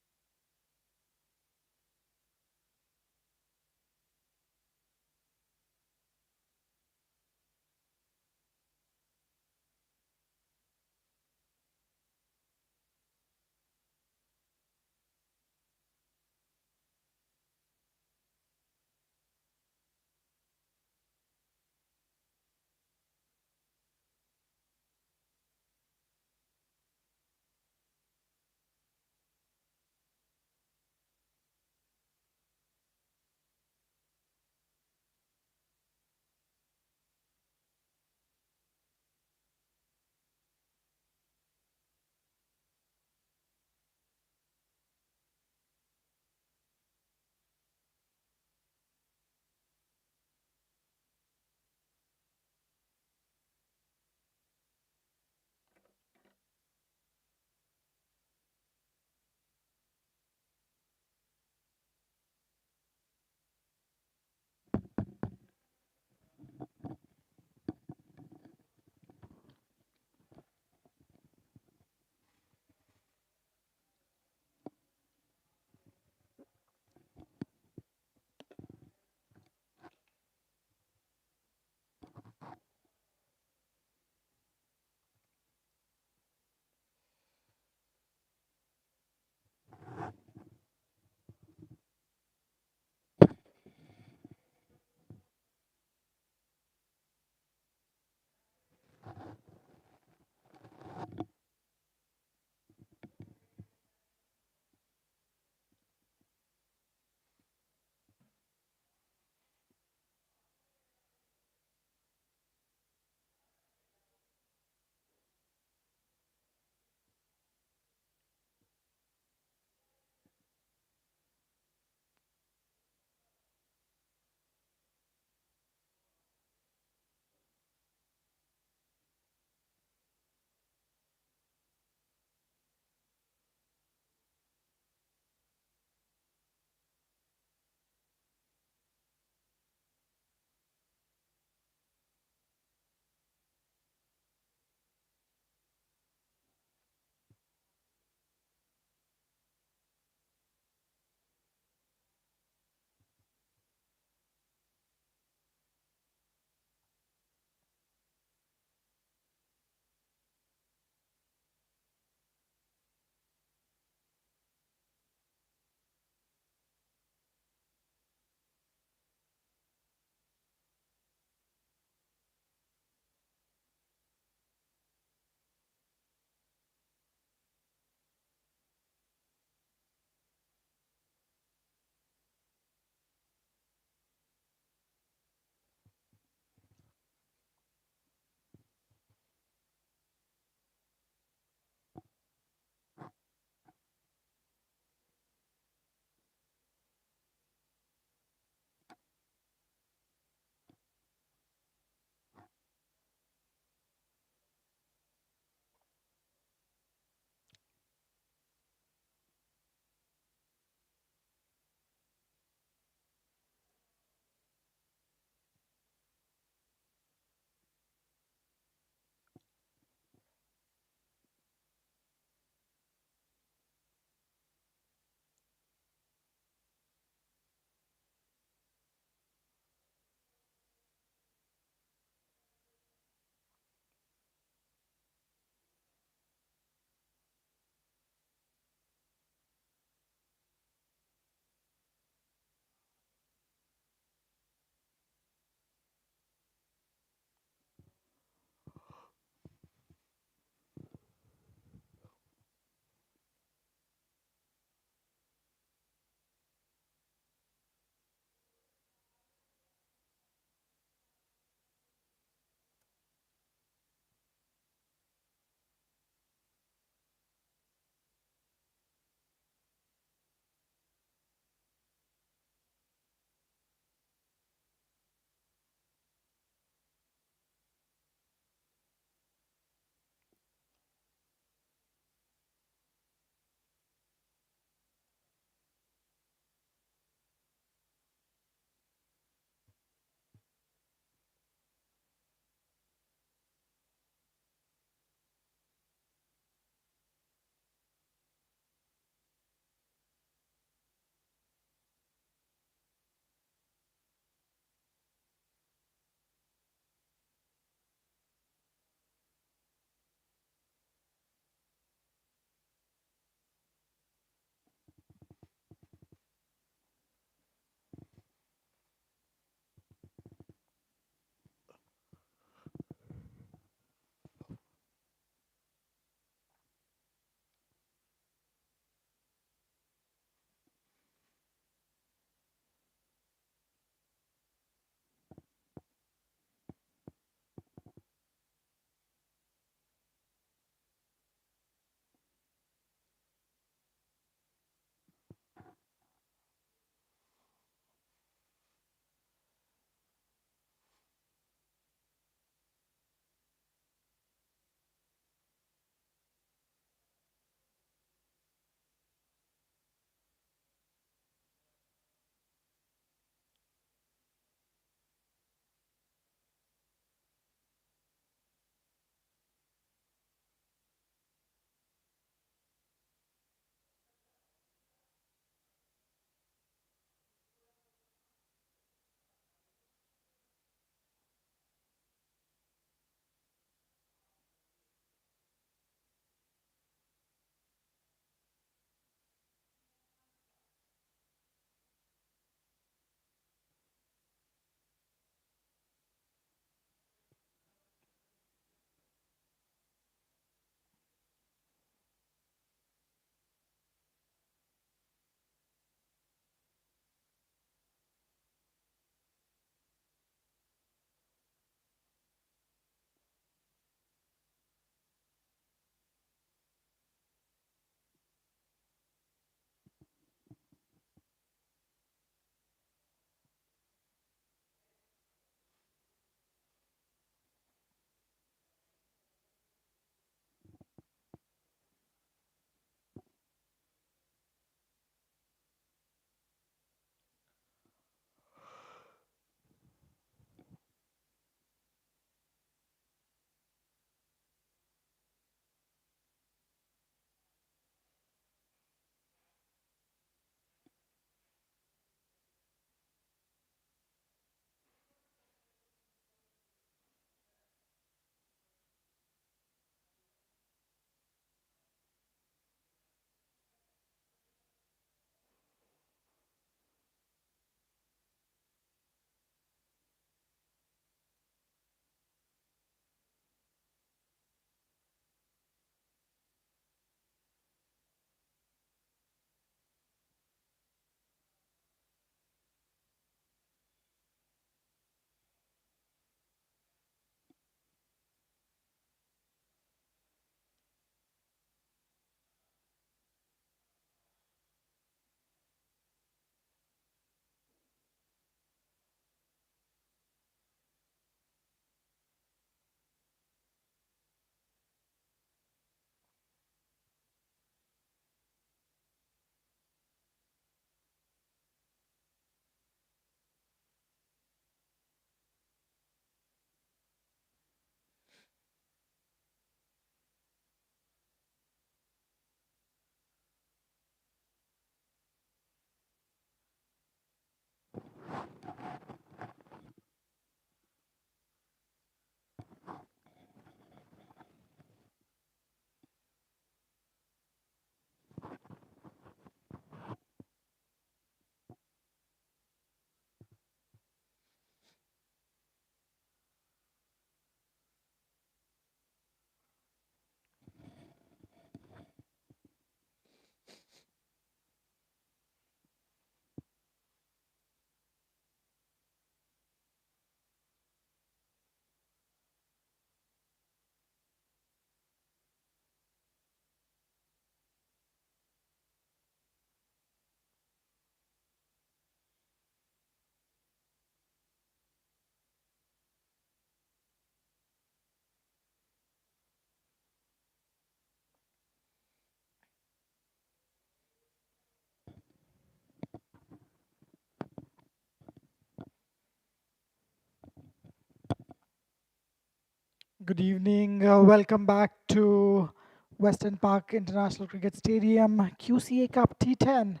Good evening. Welcome back to Western Park International Cricket Stadium, QCA Cup T10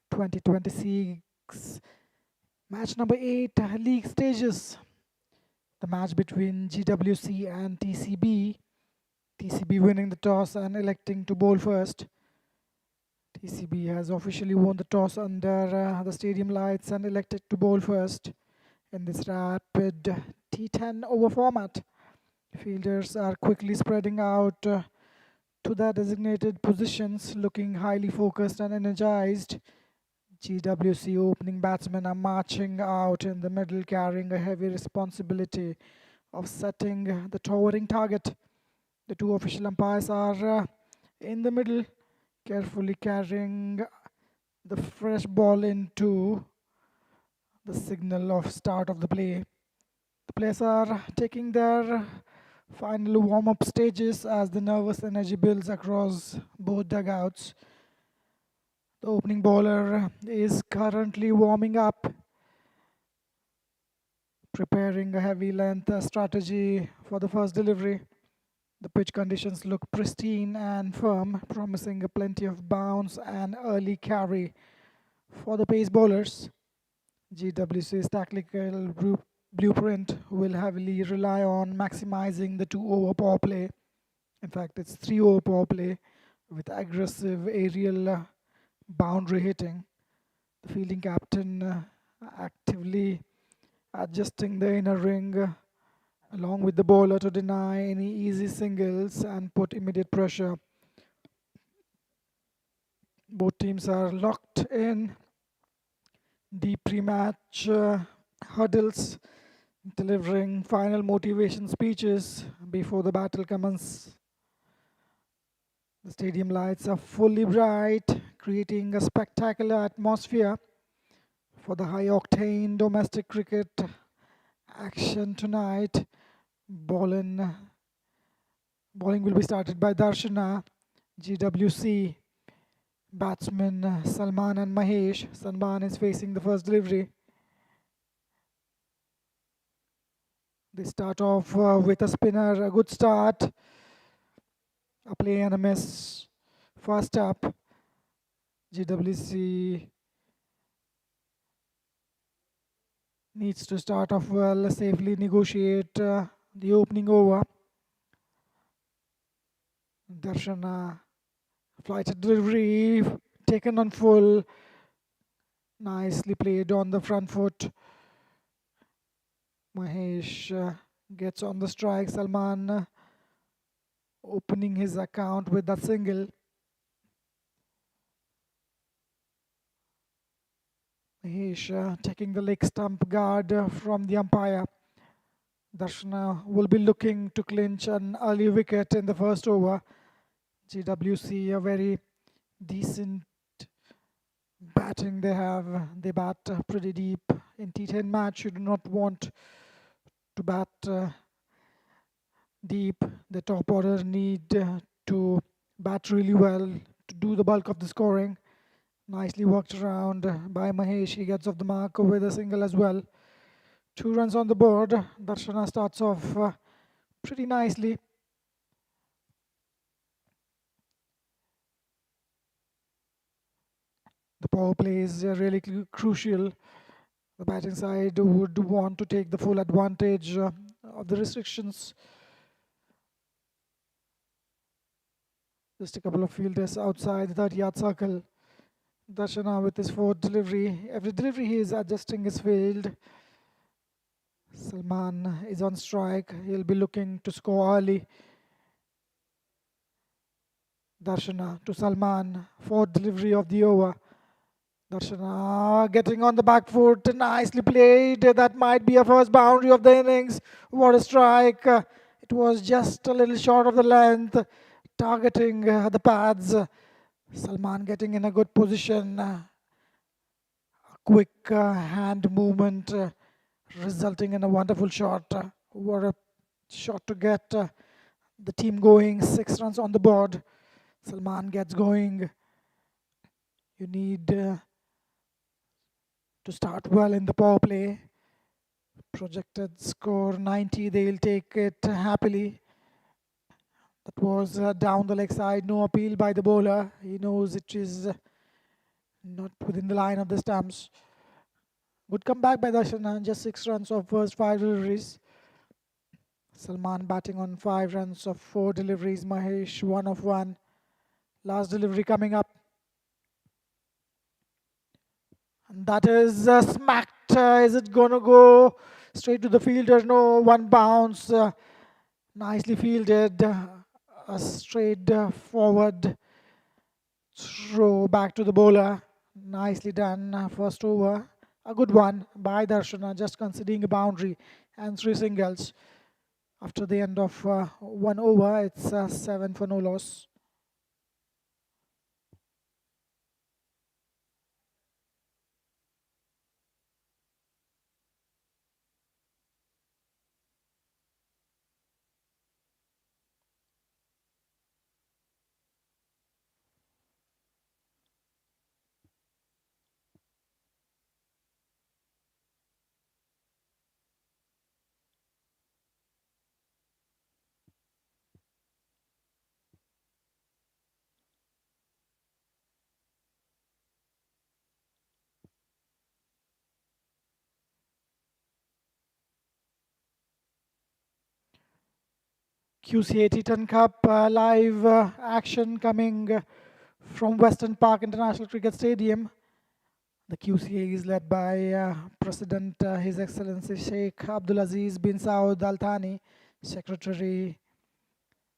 2026, match number 8, league stages. The match between GWC and TCB. TCB winning the toss and electing to bowl first. TCB has officially won the toss under the stadium lights and elected to bowl first in this rapid T10 over format. Fielders are quickly spreading out to their designated positions, looking highly focused and energized. GWC opening batsmen are marching out in the middle, carrying a heavy responsibility of setting the towering target. The two official umpires are in the middle, carefully carrying the fresh ball into the signal of start of the play. The players are taking their final warm-up stages as the nervous energy builds across both dugouts. The opening bowler is currently warming up, preparing a heavy length strategy for the first delivery. The pitch conditions look pristine and firm, promising plenty of bounce and early carry for the pace bowlers. GWC's tactical blueprint will heavily rely on maximizing the 2-over power play. In fact, it's 3-over power play with aggressive aerial boundary hitting. The fielding captain actively adjusting the inner ring along with the bowler to deny any easy singles and put immediate pressure. Both teams are locked in deep pre-match huddles, delivering final motivation speeches before the battle commences. The stadium lights are fully bright, creating a spectacular atmosphere for the high-octane domestic cricket action tonight. Bowling will be started by Darshana, GWC batsmen Salman and Mahesh. Salman is facing the first delivery. They start off with a spinner, a good start. A play and a miss. First up, GWC needs to start off well, safely negotiate the opening over. Darshana, flighted delivery, taken on full. Nicely played on the front foot. Mahesh gets on the strike. Salman opening his account with that single. Mahesh taking the leg stump guard from the umpire. Darshana will be looking to clinch an early wicket in the first over. GWC a very decent batting they have. They bat pretty deep. In T10 match, you do not want to bat deep. The top order need to bat really well to do the bulk of the scoring. Nicely worked around by Mahesh. He gets off the mark with a single as well. 2 runs on the board. Darshana starts off pretty nicely. The power play is really crucial. The batting side would want to take the full advantage of the restrictions. Just a couple of fielders outside the 30-yard circle. Darshana with his fourth delivery. Every delivery he is adjusting his field. Salman is on strike. He'll be looking to score early. Darshana to Salman. Fourth delivery of the over. Darshana getting on the back foot. Nicely played. That might be a first boundary of the innings. What a strike. It was just a little short of the length. Targeting the pads. Salman getting in a good position. A quick hand movement resulting in a wonderful shot. What a shot to get the team going. 6 runs on the board. Salman gets going. You need to start well in the power play. Projected score 90. They'll take it happily. That was down the leg side, no appeal by the bowler. He knows it is not within the line of the stumps. Good comeback by Darshan, just 6 runs of first 5 deliveries. Salman batting on 5 runs of 4 deliveries. Mahesh 1 of 1. Last delivery coming up. And that is smacked. Is it going to go straight to the fielder? No, one bounce. Nicely fielded. A straight forward throw back to the bowler. Nicely done. First over. A good one by Darshana, just conceding a boundary and 3 singles. After the end of 1 over, it's 7 for no loss. Qca T10 Cup live action coming from Western Park International Cricket Stadium. The QCA is led by President His Excellency Sheikh Abdulaziz bin Saud Al Thani, Secretary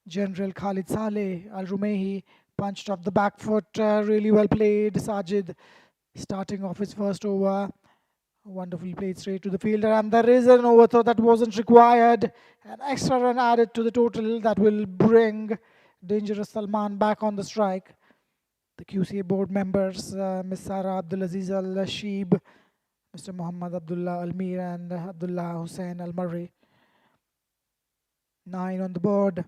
General Khalid Saleh Al Rumehi, punched off the back foot, really well played. Sajid starting off his first over. Wonderfully played straight to the fielder, and there is an overthrow that wasn't required. An extra run added to the total that will bring Dangerous Salman back on the strike. The QCA board members, Ms. Sara Abdulaziz Al Sheeb, Mr. Muhammad Abdullah Al Mir, and Abdullah Hussain Al Murray. 9 on the board.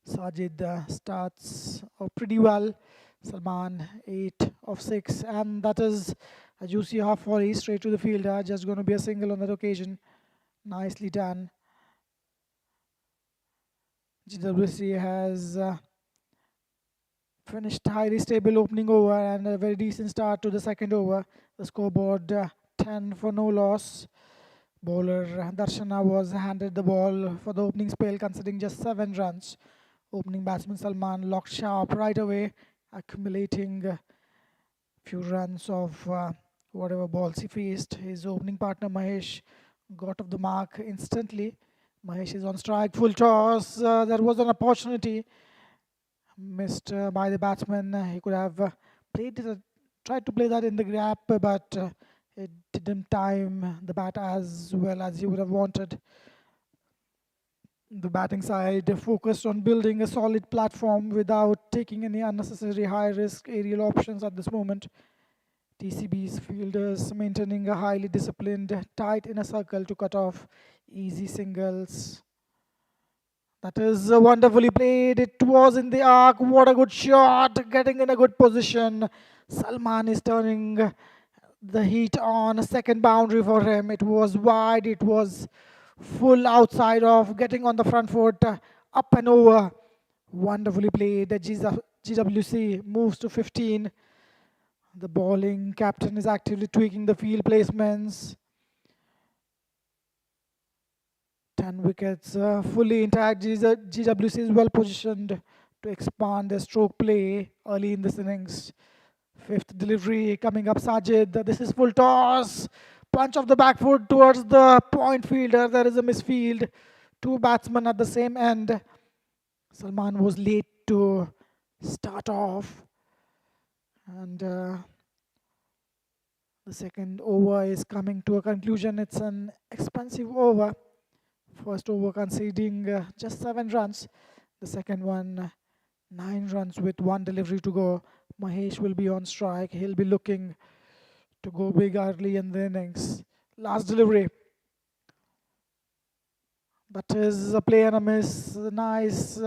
Sajid starts pretty well. Salman 8 of 6, and that is a juicy half volley straight to the fielder. Just going to be a single on that occasion. Nicely done. GWC has finished highly stable opening over and a very decent start to the second over. The scoreboard 10 for no loss. Bowler Darshana was handed the ball for the opening spell, considering just 7 runs. Opening batsman Salman locked sharp right away, accumulating a few runs of whatever balls he faced. His opening partner Mahesh got off the mark instantly. Mahesh is on strike, full toss. There was an opportunity missed by the batsman. He could have tried to play that in the gap, but it didn't time the bat as well as he would have wanted. The batting side focused on building a solid platform without taking any unnecessary high-risk aerial options at this moment. TCB's fielders maintaining a highly disciplined, tight inner circle to cut off easy singles. That is wonderfully played. It was in the arc. What a good shot. Getting in a good position. Salman is turning the heat on. A second boundary for him. It was wide. It was full outside of, getting on the front foot. Up and over. Wonderfully played. GWC moves to 15. The bowling captain is actively tweaking the field placements. 10 wickets fully intact. GWC is well positioned to expand their stroke play early in this innings. 5th delivery coming up. Sajid, this is full toss. Punch of the back foot towards the point fielder. There is a misfield. 2 batsmen at the same end. Salman was late to start off. And the second over is coming to a conclusion. It's an expensive over. First over conceding just 7 runs. The second one, 9 runs with 1 delivery to go. Mahesh will be on strike. He'll be looking to go big early in the innings. Last delivery. That is a play and a miss. A nice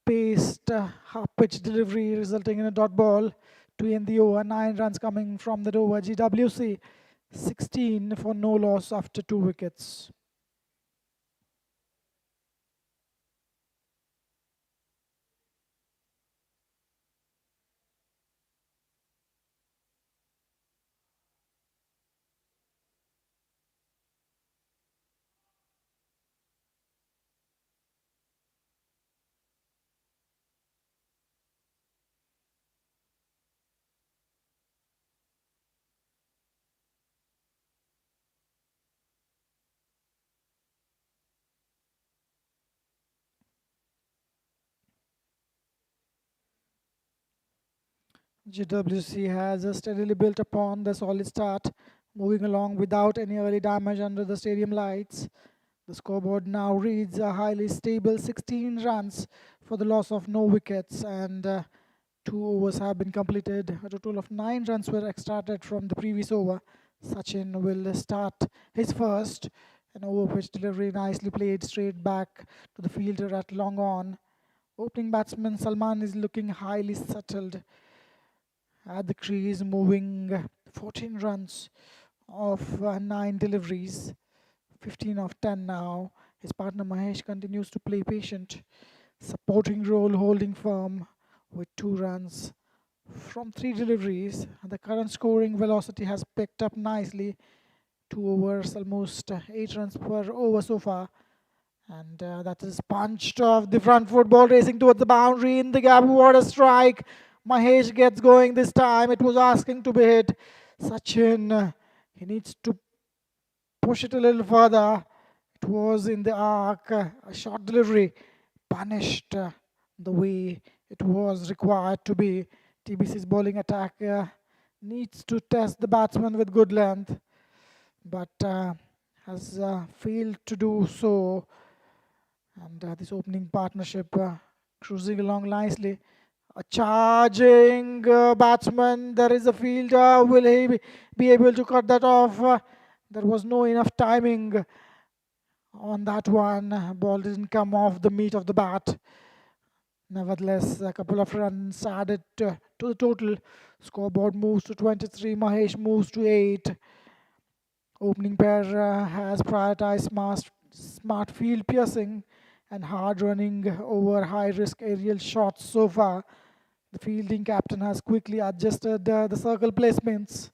paced half-pitch delivery resulting in a dot ball to end the over. 9 runs coming from that over. GWC 16 for no loss after 2 wickets. GWC has steadily built upon the solid start, moving along without any early damage under the stadium lights. The scoreboard now reads a highly stable 16 runs for the loss of no wickets, and 2 overs have been completed. A total of 9 runs were extracted from the previous over. Sachin will start his first. An over pitch delivery nicely played straight back to the fielder at long on. Opening batsman Salman is looking highly settled at the crease, moving 14 runs of 9 deliveries, 15 of 10 now. His partner Mahesh continues to play patient, supporting role, holding firm with 2 runs from 3 deliveries. The current scoring velocity has picked up nicely. 2 overs, almost 8 runs per over so far. And that is punched off the front foot, ball racing towards the boundary in the gap. What a strike! Mahesh gets going this time. It was asking to be hit. Sachin, he needs to push it a little further. It was in the arc. A short delivery punished the way it was required to be. TBC's bowling attack needs to test the batsman with good length, but has failed to do so. And this opening partnership cruising along nicely. A charging batsman. There is a fielder. Will he be able to cut that off? There was no enough timing on that one. Ball didn't come off the meat of the bat. Nevertheless, a couple of runs added to the total. Scoreboard moves to 23. Mahesh moves to 8. Opening pair has prioritized smart field piercing and hard running over high risk aerial shots so far. The fielding captain has quickly adjusted the circle placements.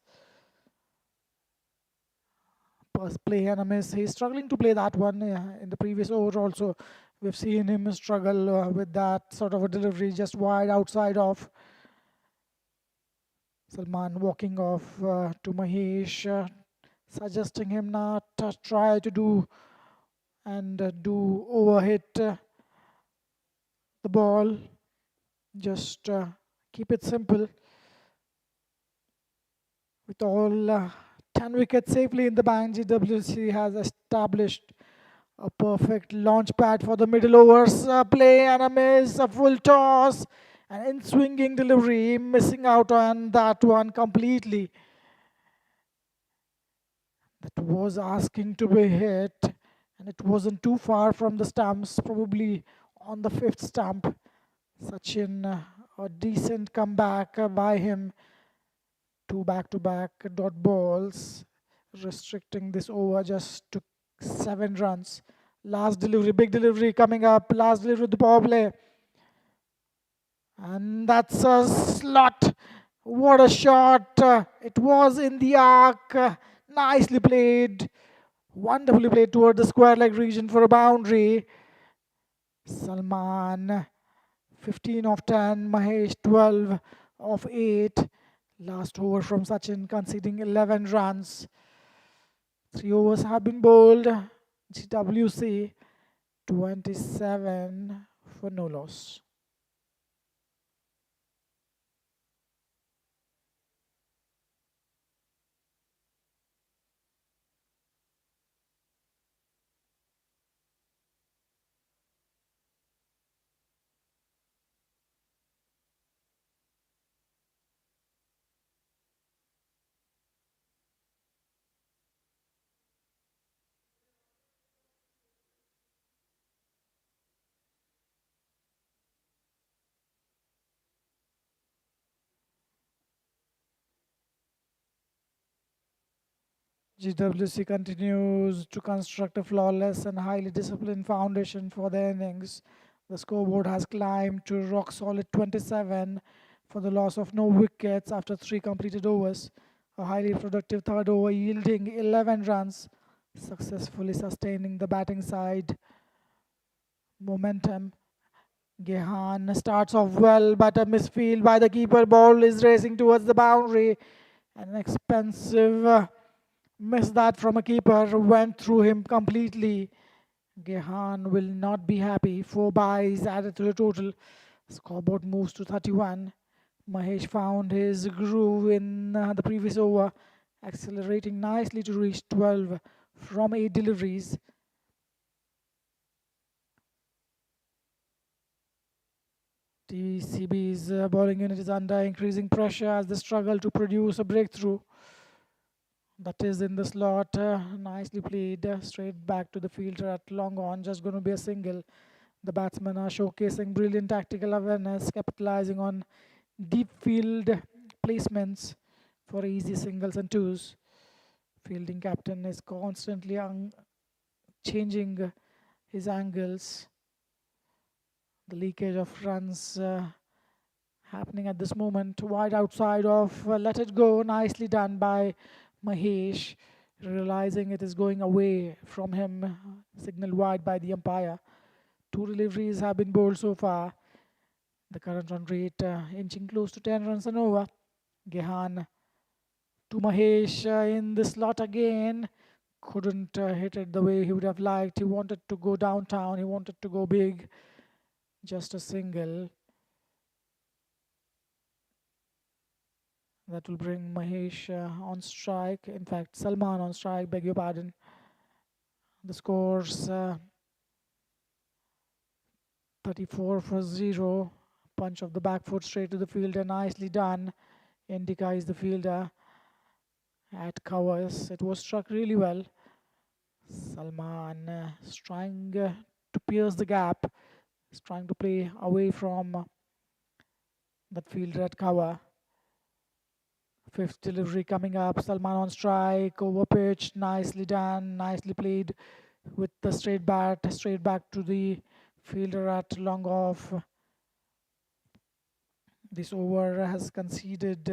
Play and a miss. He's struggling to play that one in the previous over also. We've seen him struggle with that sort of a delivery just wide outside of. Salman walking off to Mahesh, suggesting him not try to do overhit the ball. Just keep it simple. With all 10 wickets safely in the bank, GWC has established a perfect launch pad for the middle overs play, and a miss, a full toss, an in-swinging delivery, missing out on that one completely. That was asking to be hit, and it wasn't too far from the stumps, probably on the 5th stump. Sachin, a decent comeback by him. 2 back-to-back dot balls, restricting this over just to 7 runs. Last delivery, big delivery coming up. Last delivery of the power play. And that's a slot. What a shot. It was in the arc. Nicely played. Wonderfully played toward the square leg region for a boundary. Salman, 15 of 10. Mahesh, 12 of 8. Last over from Sachin, conceding 11 runs. 3 overs have been bowled. GWC 27 for no loss. GWC continues to construct a flawless and highly disciplined foundation for their innings. The scoreboard has climbed to rock solid 27 for the loss of no wickets after 3 completed overs. A highly productive third over yielding 11 runs, successfully sustaining the batting side momentum. Gehan starts off well, but a misfield by the keeper. Ball is racing towards the boundary. An expensive miss that from a keeper went through him completely. Gehan will not be happy. 4 byes added to the total. Scoreboard moves to 31. Mahesh found his groove in the previous over, accelerating nicely to reach 12 from 8 deliveries. TCB's bowling unit is under increasing pressure as they struggle to produce a breakthrough. That is in the slot, nicely played, straight back to the fielder at long on, just going to be a single. The batsmen are showcasing brilliant tactical awareness, capitalizing on deep field placements for easy singles and twos. Fielding captain is constantly changing his angles. The leakage of runs happening at this moment, wide outside of let it go, nicely done by Mahesh, realizing it is going away from him, signaled wide by the umpire. 2 deliveries have been bowled so far. The current run rate inching close to 10 runs and over. Gehan to Mahesh in the slot again. Couldn't hit it the way he would have liked. He wanted to go downtown. He wanted to go big. Just a single. That will bring Mahesh on strike. In fact, Salman on strike, beg your pardon. The scores 34 for 0. Punch of the back foot straight to the fielder. Nicely done. Indica is the fielder at covers. It was struck really well. Salman is trying to pierce the gap. He's trying to play away from that fielder at cover. 5th delivery coming up. Salman on strike. Over pitch. Nicely done. Nicely played with the straight bat. Straight back to the fielder at long off. This over has conceded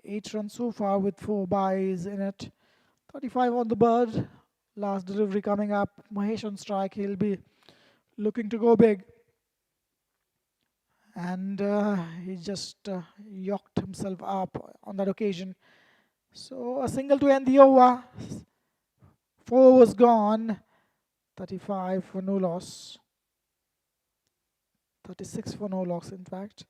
8 runs so far with 4 byes in it. 35 on the bird. Last delivery coming up. Mahesh on strike. He'll be looking to go big. And he just yoked himself up on that occasion. So a single to end the over. 4 was gone. 35 for no loss. 36 for no loss, in fact.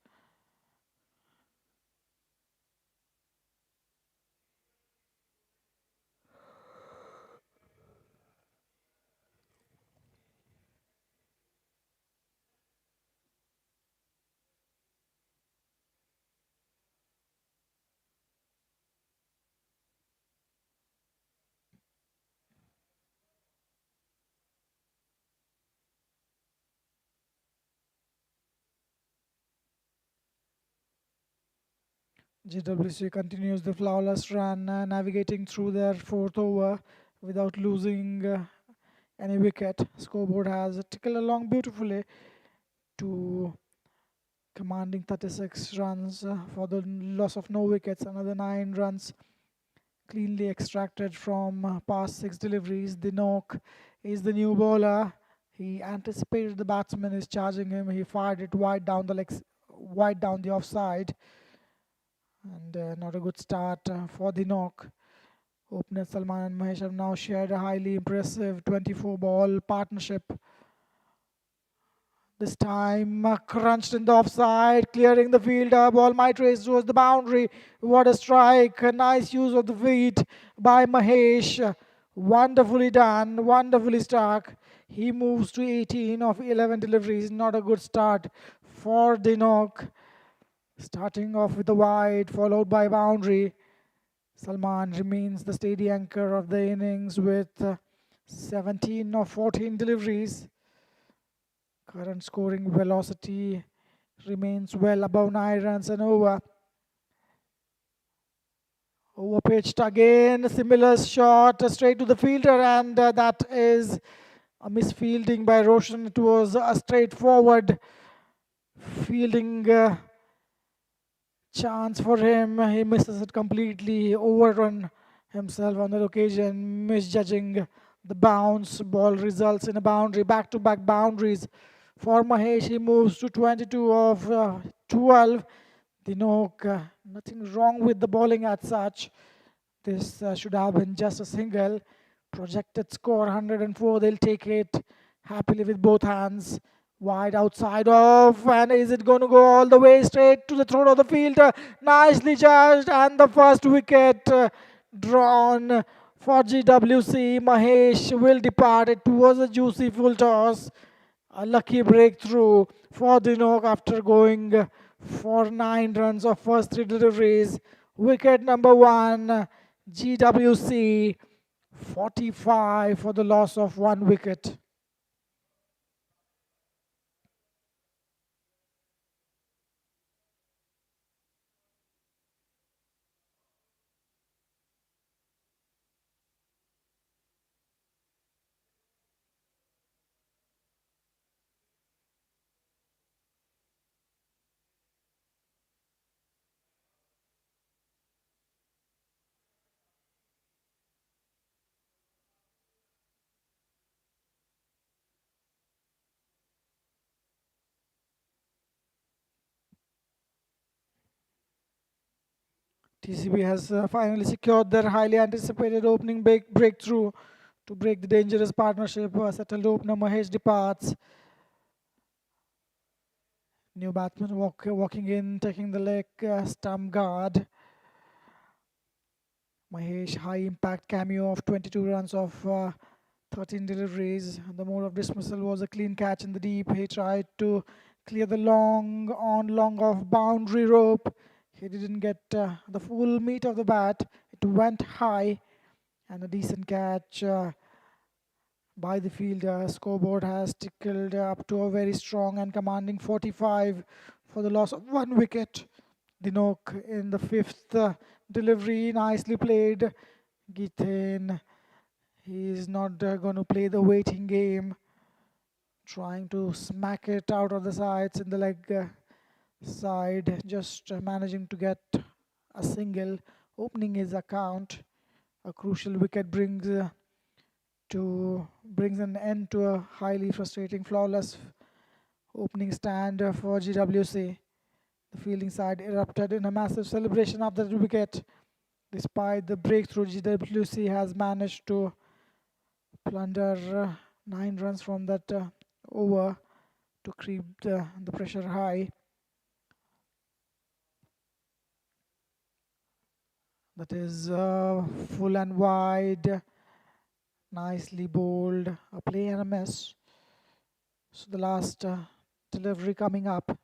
GWC continues the flawless run, navigating through their 4th over without losing any wicket. Scoreboard has tickled along beautifully to commanding 36 runs for the loss of no wickets. Another 9 runs cleanly extracted from past 6 deliveries. Dinok is the new bowler. He anticipated the batsman is charging him. He fired it wide down the legs, wide down the offside. And not a good start for the knock. Openers Salman and Mahesh have now shared a highly impressive 24-ball partnership. This time crunched in the offside, clearing the fielder. Ball might race towards the boundary. What a strike. A nice use of the feet by Mahesh. Wonderfully done, wonderfully struck. He moves to 18 of 11 deliveries. Not a good start for Dinok. Starting off with a wide, followed by boundary. Salman remains the steady anchor of the innings with 17 of 14 deliveries. Current scoring velocity remains well above 9 runs and over. Over pitched again, similar shot straight to the fielder, and that is a misfielding by Roshan. It was a straightforward fielding chance for him. He misses it completely, overrun himself on that occasion, misjudging the bounce. Ball results in a boundary, back-to-back boundaries for Mahesh. He moves to 22 of 12. Dinok, nothing wrong with the bowling as such. This should have been just a single. Projected score 104. They'll take it happily with both hands. Wide outside off, and is it going to go all the way straight to the throat of the fielder? Nicely judged, and the first wicket drawn for GWC. Mahesh will depart. It was a juicy full toss. A lucky breakthrough for Dinok after going for 9 runs of first 3 deliveries. Wicket number 1, GWC 45 for the loss of 1 wicket. TCB has finally secured their highly anticipated opening breakthrough to break the dangerous partnership. Settled opener Mahesh departs. New batsman walking in, taking the leg stump guard. Mahesh, high impact cameo of 22 runs of 13 deliveries. The mode of dismissal was a clean catch in the deep. He tried to clear the long off boundary rope. He didn't get the full meat of the bat. It went high, and a decent catch by the fielder. Scoreboard has tickled up to a very strong and commanding 45 for the loss of 1 wicket. Dinok in the 5th delivery, nicely played. Githen, he is not going to play the waiting game, trying to smack it out of the sides in the leg side, just managing to get a single, opening his account. A crucial wicket brings an end to a highly frustrating, flawless opening stand for GWC. The fielding side erupted in a massive celebration after the wicket. Despite the breakthrough, GWC has managed to plunder 9 runs from that over to keep the pressure high. That is full and wide, nicely bowled, a play and a miss. So the last delivery coming up.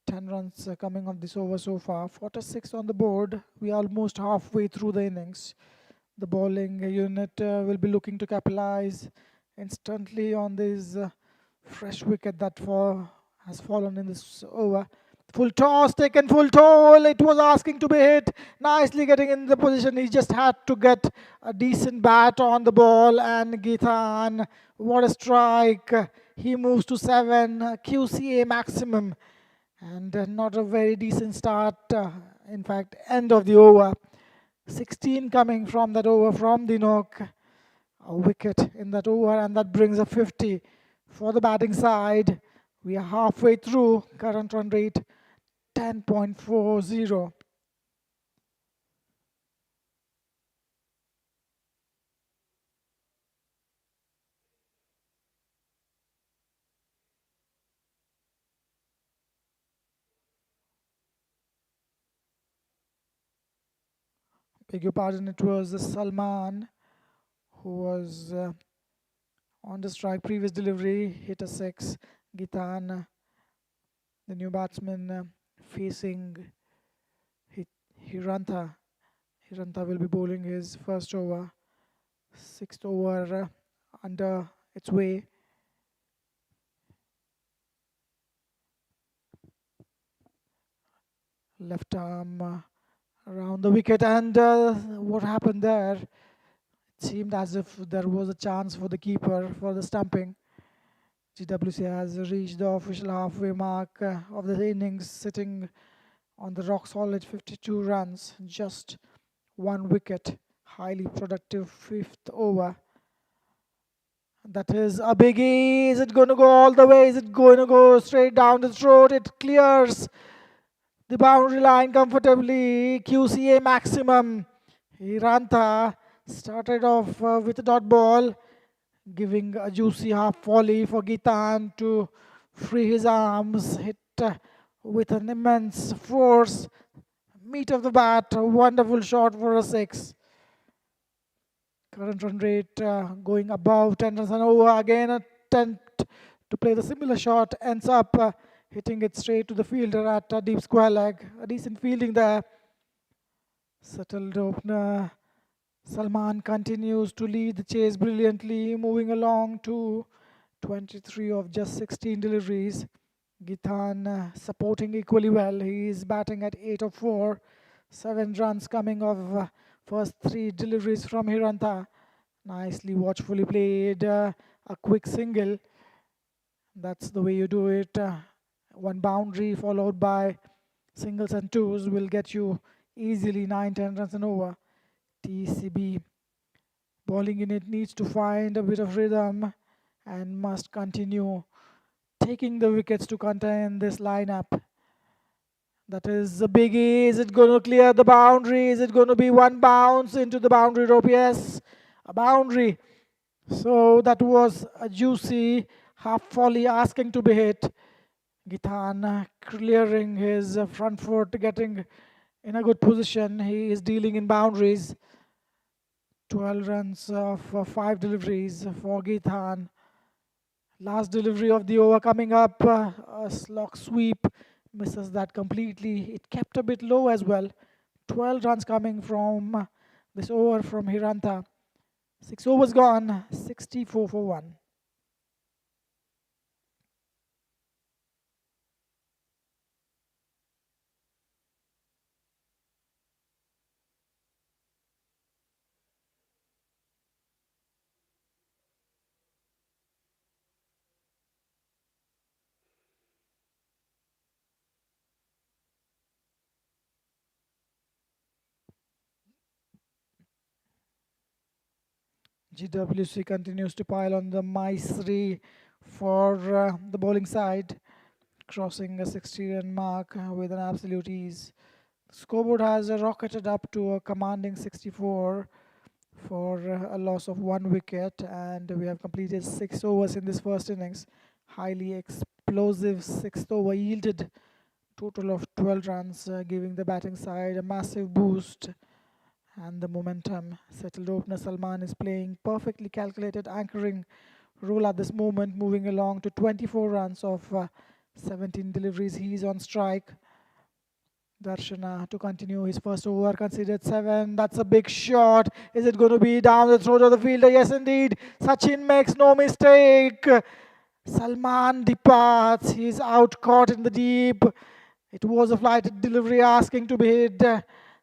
10 runs coming on this over so far. 46 on the board. We are almost halfway through the innings. The bowling unit will be looking to capitalize instantly on this fresh wicket that has fallen in this over. Full toss taken, full toll. It was asking to be hit. Nicely getting in the position. He just had to get a decent bat on the ball. And Githan, what a strike. He moves to 7, QCA maximum. And not a very decent start. In fact, end of the over. 16 coming from that over from Dinok. A wicket in that over, and that brings a 50 for the batting side. We are halfway through. Current run rate 10.40. Beg your pardon, it was Salman who was on the strike. Previous delivery hit a 6. Githan, the new batsman, facing Hiranta. Hiranta will be bowling his first over. 6th over under its way. Left arm around the wicket, and what happened there? It seemed as if there was a chance for the keeper for the stumping. GWC has reached the official halfway mark of the innings, sitting on the rock solid 52 runs, just 1 wicket. Highly productive 5th over. That is a biggie. Is it going to go all the way? Is it going to go straight down the throat? It clears the boundary line comfortably. QCA maximum. Hiranta started off with a dot ball. giving a juicy half volley for Gitan to free his arms, hit with an immense force. Meat of the bat, a wonderful shot for a six. Current run rate going above 10 runs and over. Again, attempt to play the similar shot, ends up hitting it straight to the fielder at a deep square leg. A decent fielding there. Settled opener Salman continues to lead the chase brilliantly, moving along to 23 of just 16 deliveries. Gitan supporting equally well. He is batting at 8 of 4. 7 runs coming off first 3 deliveries from Hiranta. Nicely watchfully played. A quick single. That's the way you do it. One boundary followed by singles and twos will get you easily 9-10 runs and over. TCB bowling unit needs to find a bit of rhythm and must continue taking the wickets to contain this lineup. That is a biggie. Is it going to clear the boundary? Is it going to be one bounce into the boundary rope? Yes, a boundary. So that was a juicy half volley asking to be hit. Gitan clearing his front foot, getting in a good position. He is dealing in boundaries. 12 runs of 5 deliveries for Gitan. Last delivery of the over coming up. A slog sweep misses that completely. It kept a bit low as well. 12 runs coming from this over from Hiranta. 6 overs gone. 64 for 1. GWC continues to pile on the Mysri for the bowling side, crossing a 60-run mark with an absolute ease. Scoreboard has rocketed up to a commanding 64 for a loss of 1 wicket, and we have completed 6 overs in this first innings. Highly explosive 6th over yielded total of 12 runs, giving the batting side a massive boost. And the momentum. Settled opener Salman is playing perfectly calculated anchoring role at this moment, moving along to 24 runs of 17 deliveries. He is on strike. Darshana to continue his first over, considered 7. That's a big shot. Is it going to be down the throat of the fielder? Yes, indeed. Sachin makes no mistake. Salman departs. He's out caught in the deep. It was a flighted delivery asking to be hit.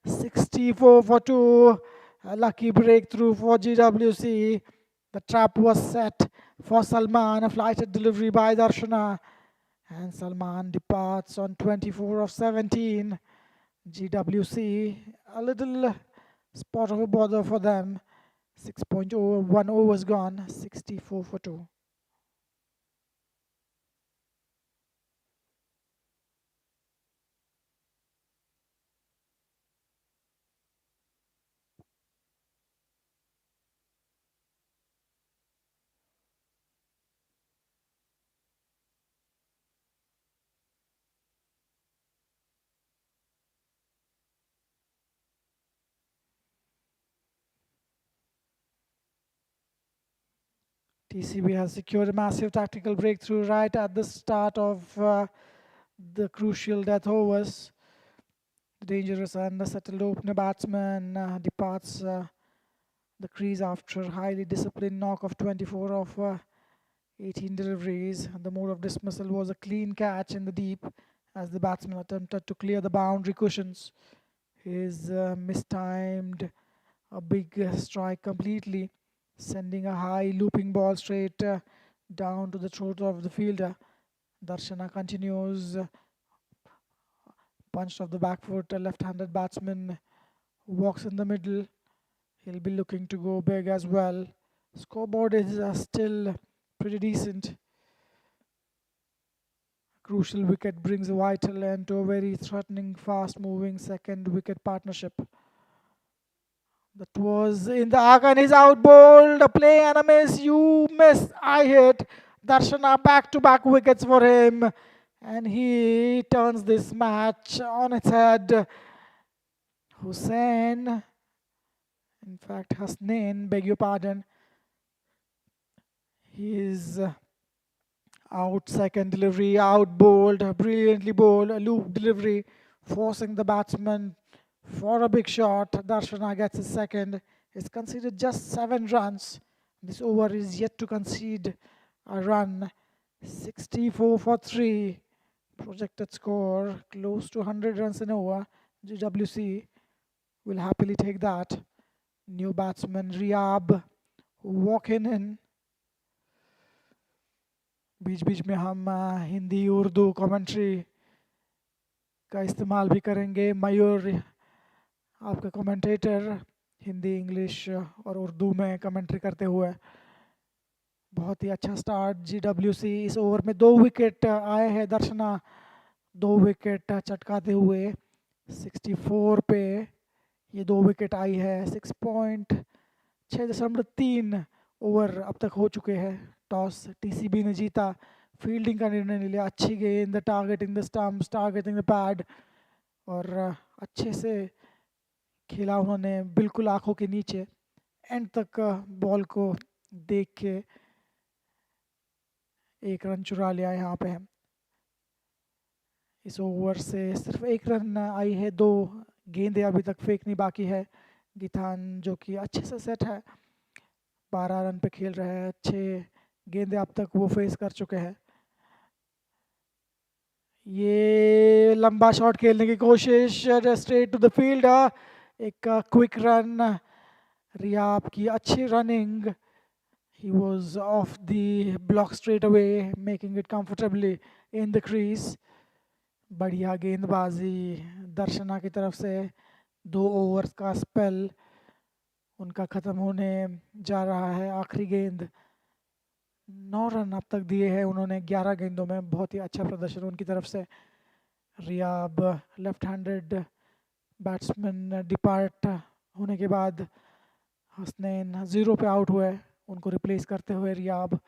64 for 2. A lucky breakthrough for GWC. The trap was set for Salman. A flighted delivery by Darshana. And Salman departs on 24 of 17. GWC, a little spot of a bother for them. 6.01 overs gone. 64 for 2. TCB has secured a massive tactical breakthrough right at the start of the crucial death overs. The dangerous and settled opener batsman departs the crease after a highly disciplined knock of 24 of 18 deliveries. The mode of dismissal was a clean catch in the deep as the batsman attempted to clear the boundary cushions. His mistimed a big strike completely, sending a high looping ball straight down to the throat of the fielder. Darshana continues, punched off the back foot. A left-handed batsman walks in the middle. He'll be looking to go big as well. Scoreboard is still pretty decent. Crucial wicket brings a vital end to a very threatening, fast-moving second wicket partnership. That was in the arc and he's out bowled. A play and a miss. You miss. I hit. Darshana back-to-back wickets for him. And he turns this match on its head. Hussain, in fact Hasnain, beg your pardon. He is out second delivery, out bowled, brilliantly bowled, a loop delivery, forcing the batsman for a big shot. Darshana gets his second. He's conceded just 7 runs. This over is yet to concede a run. 64 for 3. Projected score close to 100 runs in over. GWC will happily take that. New batsman Riyab walking in. बीच बीच में हम Hindi Urdu commentary का इस्तेमाल भी करेंगे. मयूर आपका commentator Hindi English और उर्दू में commentary करते हुए. बहुत ही अच्छा स्टार्ट GWC. इस ओवर में 2 विकेट आए हैं. दर्शना 2 विकेट चटकाते हुए 64 पे ये 2 विकेट आई है. 6.3 ओवर अब तक हो चुके हैं. टॉस TCB ने जीता. फील्डिंग का निर्णय ले लिया. अच्छी गेंद, targeting the stumps, targeting the pad और अच्छे से खेला उन्होंने बिल्कुल आंखों के नीचे. एंड तक बॉल को देख के 1 रन चुरा लिया यहाँ पे. इस ओवर से सिर्फ 1 रन आई है. 2 गेंदें अभी तक फेंकनी बाकी है. गिथान जो कि अच्छे से सेट है, 12 रन पे खेल रहे हैं. 6 गेंदें अब तक वो फेस कर चुके हैं. ये लंबा शॉट खेलने की कोशिश, स्ट्रेट टू द फील्ड. एक क्विक रन. रियाब की अच्छी running. He was off the block straight away, making it comfortably in the crease. बढ़िया गेंदबाजी दर्शना की तरफ से. 2 ओवर्स का स्पेल उनका ख़त्म होने जा रहा है. आखिरी गेंद. 9 रन अब तक दिए हैं उन्होंने 11 गेंदों में. बहुत ही अच्छा प्रदर्शन उनकी तरफ से. Rehab left handed batsman depart होने के बाद हसनैन 0 पे आउट हुए. उनको रिप्लेस करते हुए रियाब.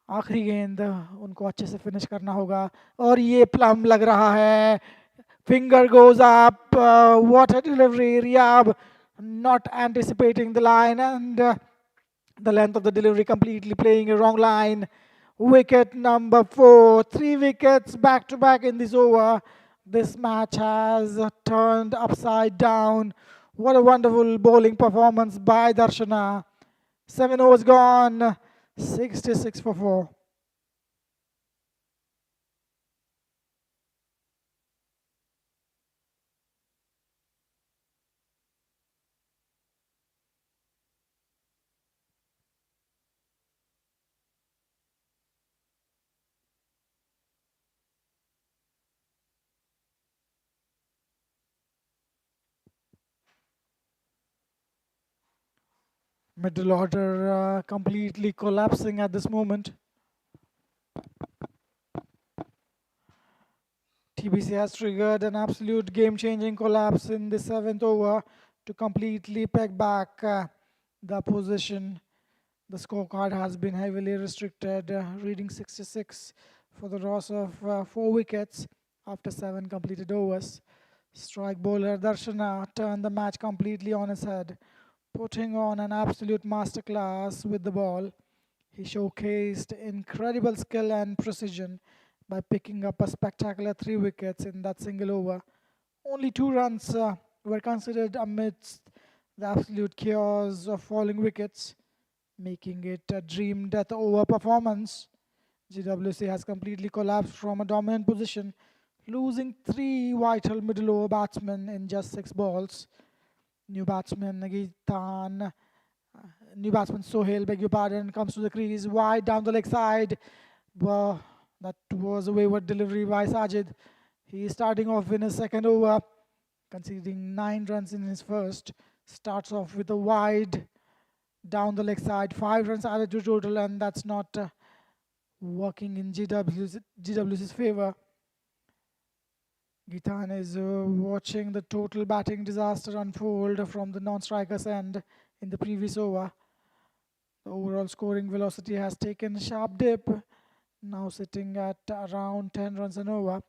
आखिरी गेंद उनको अच्छे से फिनिश करना होगा. और ये प्लम लग रहा है. Finger goes up. What a delivery. Rehab not anticipating the line and the length of the delivery, completely playing a wrong line. Wicket number 4. 3 wickets back to back in this over. This match has turned upside down. What a wonderful bowling performance by Darshana. 7 overs gone. 66 for 4. Middle order completely collapsing at this moment. TBC has triggered an absolute game-changing collapse in the 7th over to completely peg back the position. The scorecard has been heavily restricted, reading 66 for the loss of 4 wickets after 7 completed overs. Strike bowler Darshana turned the match completely on its head, putting on an absolute masterclass with the ball. He showcased incredible skill and precision by picking up a spectacular 3 wickets in that single over. Only 2 runs were considered amidst the absolute chaos of falling wickets, making it a dream death over performance. GWC has completely collapsed from a dominant position, losing 3 vital middle over batsmen in just 6 balls. New batsman Sohail, beg your pardon, comes to the crease, wide down the leg side. Well, that was a wayward delivery by Sajid. He is starting off in his second over, conceding 9 runs in his first. Starts off with a wide down the leg side, 5 runs added to total, and that's not working in GWC's favor. Gitan is watching the total batting disaster unfold from the non-striker's end in the previous over. The overall scoring velocity has taken a sharp dip, now sitting at around 10 runs an over.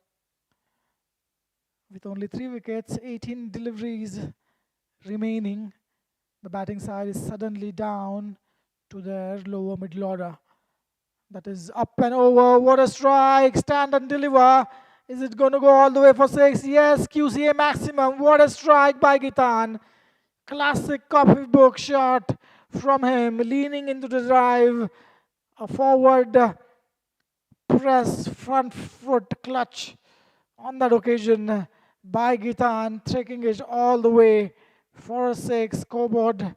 With only 3 wickets, 18 deliveries remaining, the batting side is suddenly down to their lower middle order. That is up and over. What a strike! Stand and deliver. Is it going to go all the way for 6? Yes, QCA maximum. What a strike by Gitan. Classic copybook shot from him, leaning into the drive. A forward press, front foot clutch on that occasion by Gitan, taking it all the way for a 6. Scoreboard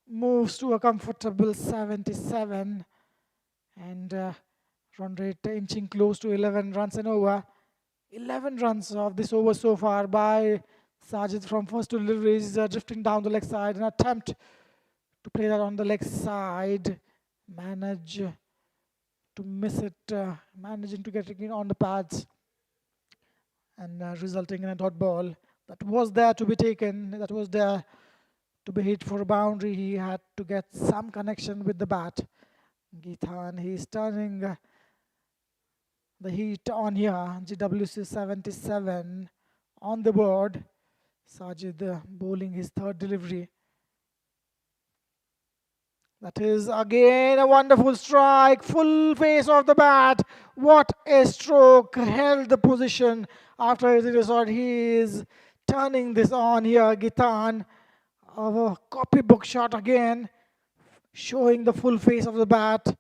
moves to a comfortable 77 and run rate inching close to 11 runs an over. 11 runs of this over so far by Sajid from first two deliveries, drifting down the leg side. An attempt to play that on the leg side, manage to miss it, managing to get it on the pads and resulting in a dot ball that was there to be taken, that was there to be hit for a boundary. He had to get some connection with the bat. Gitan, he's turning the heat on here. GWC 77 on the board. Sajid bowling his third delivery. That is again a wonderful strike, full face of the bat. What a stroke, held the position after his resort. He is turning this on here, Gitan. A copybook shot again, showing the full face of the bat,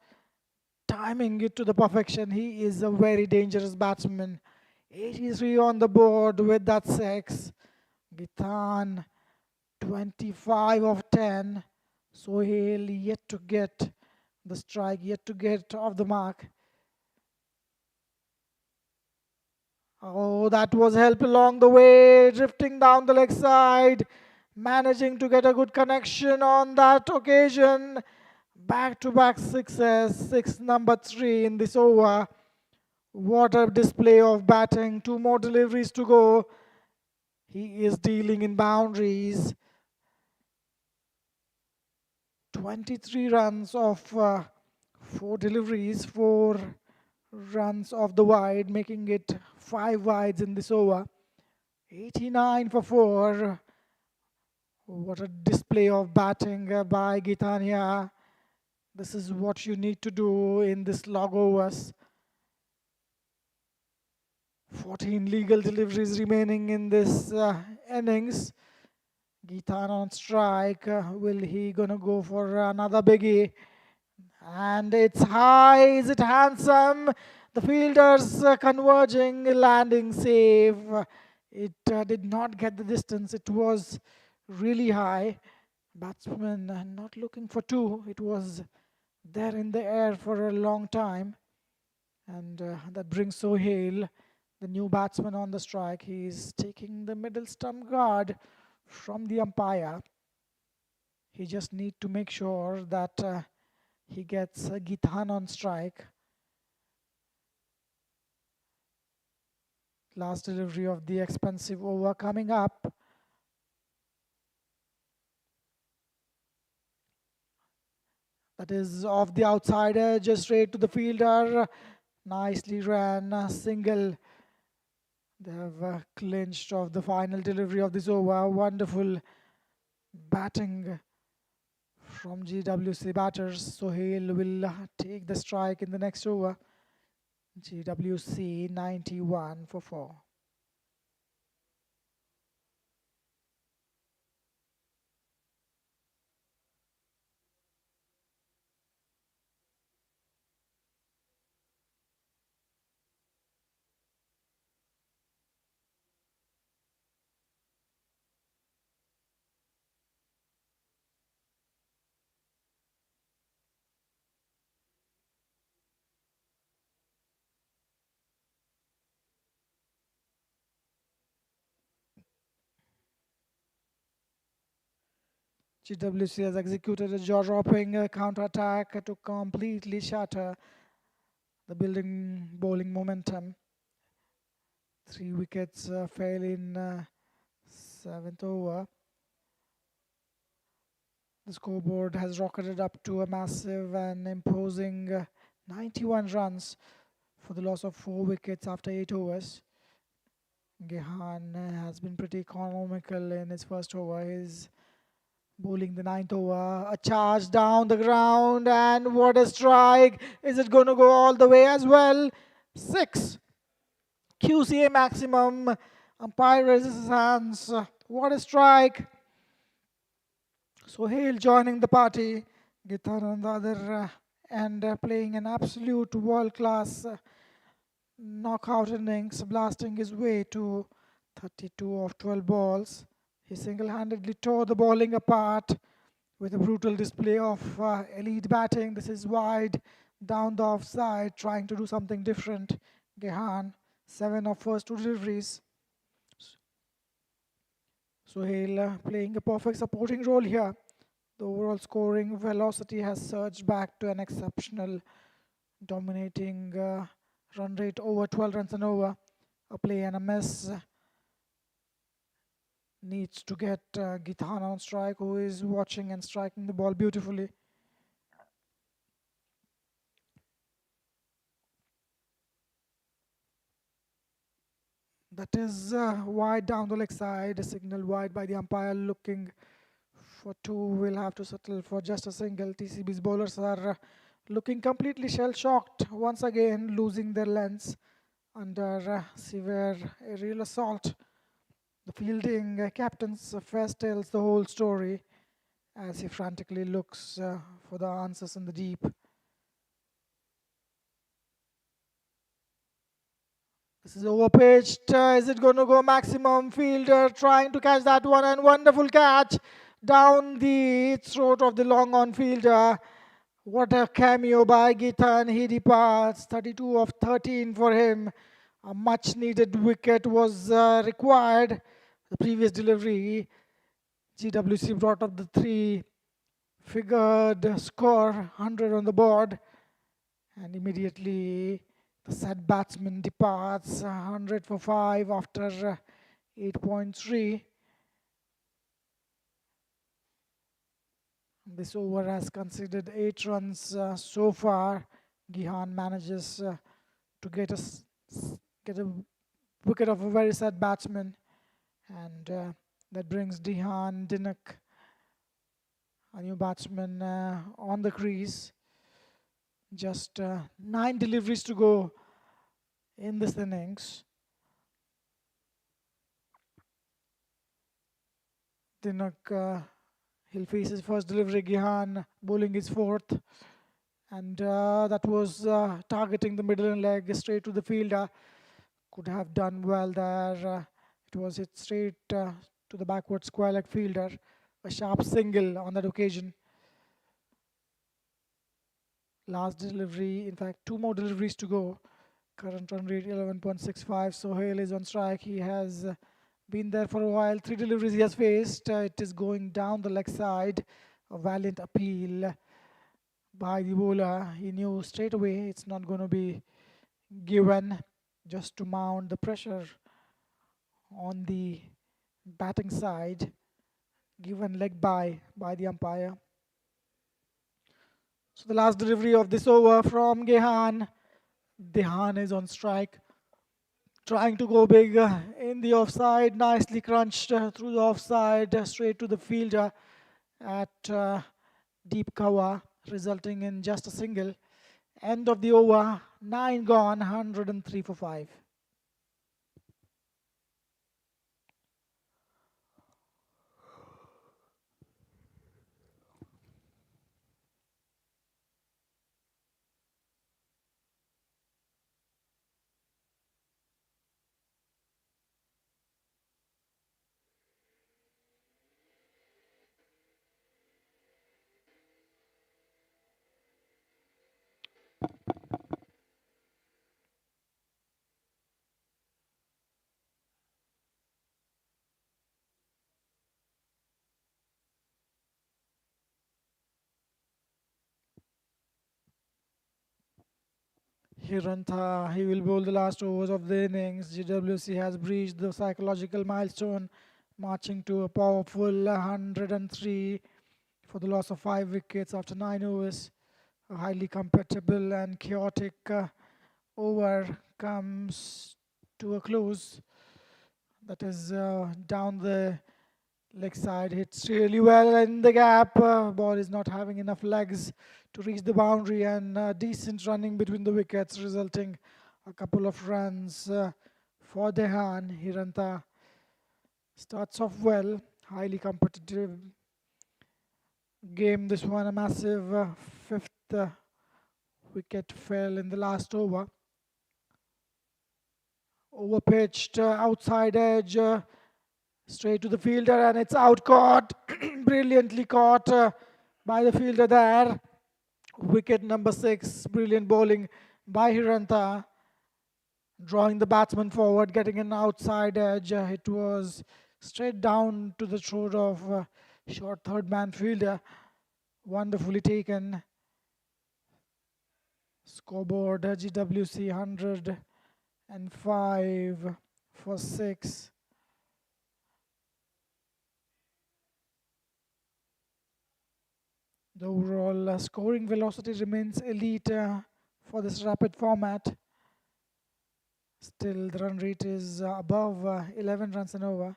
timing it to the perfection. He is a very dangerous batsman. 83 on the board with that 6. Gitan, 25 of 10. Sohail yet to get the strike, yet to get off the mark. Oh, that was help along the way, drifting down the leg side, managing to get a good connection on that occasion. Back-to-back sixes, 6 number 3 in this over. What a display of batting. 2 more deliveries to go. He is dealing in boundaries. 23 runs of 4 deliveries, 4 runs off the wide, making it 5 wides in this over. 89 for 4. What a display of batting by Gitania. This is what you need to do in this log overs. 14 legal deliveries remaining in this innings. Gitan on strike. Will he gonna go for another biggie? And it's high. Is it handsome? The fielders converging, landing safe. It did not get the distance. It was really high. Batsman not looking for 2. It was there in the air for a long time. And that brings Sohail, the new batsman on the strike. He's taking the middle stump guard from the umpire. He just need to make sure that he gets Gitan on strike. Last delivery of the expensive over coming up. That is off the outside edge, straight to the fielder. Nicely ran, a single. They have clinched off the final delivery of this over. Wonderful batting from GWC batters. Sohail will take the strike in the next over. GWC 91 for 4. GWC has executed a jaw-dropping counter-attack to completely shatter the building bowling momentum. 3 wickets fell in 7th over. The scoreboard has rocketed up to a massive and imposing 91 runs for the loss of 4 wickets after 8 overs. Gehan has been pretty economical in his first over. He's bowling the 9th over. A charge down the ground, and what a strike! Is it going to go all the way as well? 6. QCA maximum. Umpire raises his hands. What a strike! Sohail joining the party. Gitan on the other end playing an absolute world-class knockout innings, blasting his way to 32 of 12 balls. He single-handedly tore the bowling apart with a brutal display of elite batting. This is wide down the offside, trying to do something different. Gehan, 7 of first 2 deliveries. Sohail playing a perfect supporting role here. The overall scoring velocity has surged back to an exceptional, dominating run rate over 12 runs and over. A play and a miss needs to get Githan on strike, who is watching and striking the ball beautifully. That is wide down the leg side, a signal wide by the umpire, looking for 2. Will have to settle for just a single. TCB's bowlers are looking completely shell-shocked, once again losing their lengths under severe aerial assault. The fielding captain's face tells the whole story as he frantically looks for the answers in the deep. This is overpitched. Is it going to go maximum? Fielder trying to catch that one, and wonderful catch down the throat of the long on fielder. What a cameo by Gitan. He departs. 32 of 13 for him. A much needed wicket was required. The previous delivery, GWC brought up the 3-figured score, 100 on the board, and immediately the said batsman departs. 100 for 5 after 8.3. This over has conceded 8 runs so far. Gihan manages to get a wicket of a very sad batsman, and that brings Dihan Dinak, a new batsman, on the crease. Just 9 deliveries to go in this innings. Dinak, he'll face his first delivery. Gihan bowling his 4th, and that was targeting the middle and leg straight to the fielder. Could have done well there. It was hit straight to the backward square leg fielder. A sharp single on that occasion. Last delivery, in fact 2 more deliveries to go. Current run rate 11.65. Sohail is on strike. He has been there for a while. 3 deliveries he has faced. It is going down the leg side. A valiant appeal by the bowler. He knew straight away it's not going to be given, just to mount the pressure on the batting side. Given leg by the umpire. So the last delivery of this over from Gehan. Dehan is on strike, trying to go big in the offside. Nicely crunched through the offside, straight to the fielder at deep cover, resulting in just a single. End of the over, 9 gone, 103 for 5. Hiranta, he will bowl the last overs of the innings. GWC has breached the psychological milestone, marching to a powerful 103 for the loss of 5 wickets after 9 overs. A highly compatible and chaotic over comes to a close. That is down the leg side, hits really well in the gap. Ball is not having enough legs to reach the boundary, and decent running between the wickets, resulting a couple of runs for Dehan. Hiranta starts off well, highly competitive game. This one, a massive fifth wicket fell in the last over. Over pitched, outside edge, straight to the fielder, and it's out caught. Brilliantly caught by the fielder there. Wicket number 6, brilliant bowling by Hiranta, drawing the batsman forward, getting an outside edge. It was straight down to the throat of short third man fielder. Wonderfully taken. Scoreboard GWC 105 for 6. The overall scoring velocity remains elite for this rapid format. Still, the run rate is above 11 runs an over.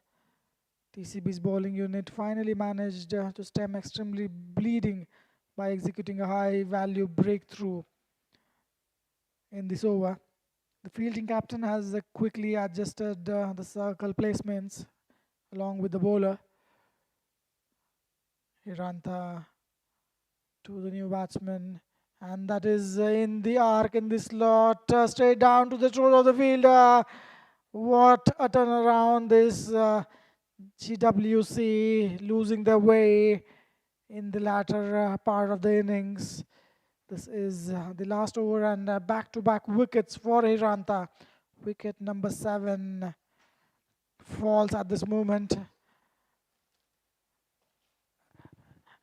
TCB's bowling unit finally managed to stem extremely bleeding by executing a high-value breakthrough in this over. The fielding captain has quickly adjusted the circle placements along with the bowler. Hiranta to the new batsman, and that is in the arc, in the slot, straight down to the throat of the fielder. What a turnaround! This GWC losing their way in the latter part of the innings. This is the last over, and back-to-back wickets for Hiranta. Wicket number 7 falls at this moment.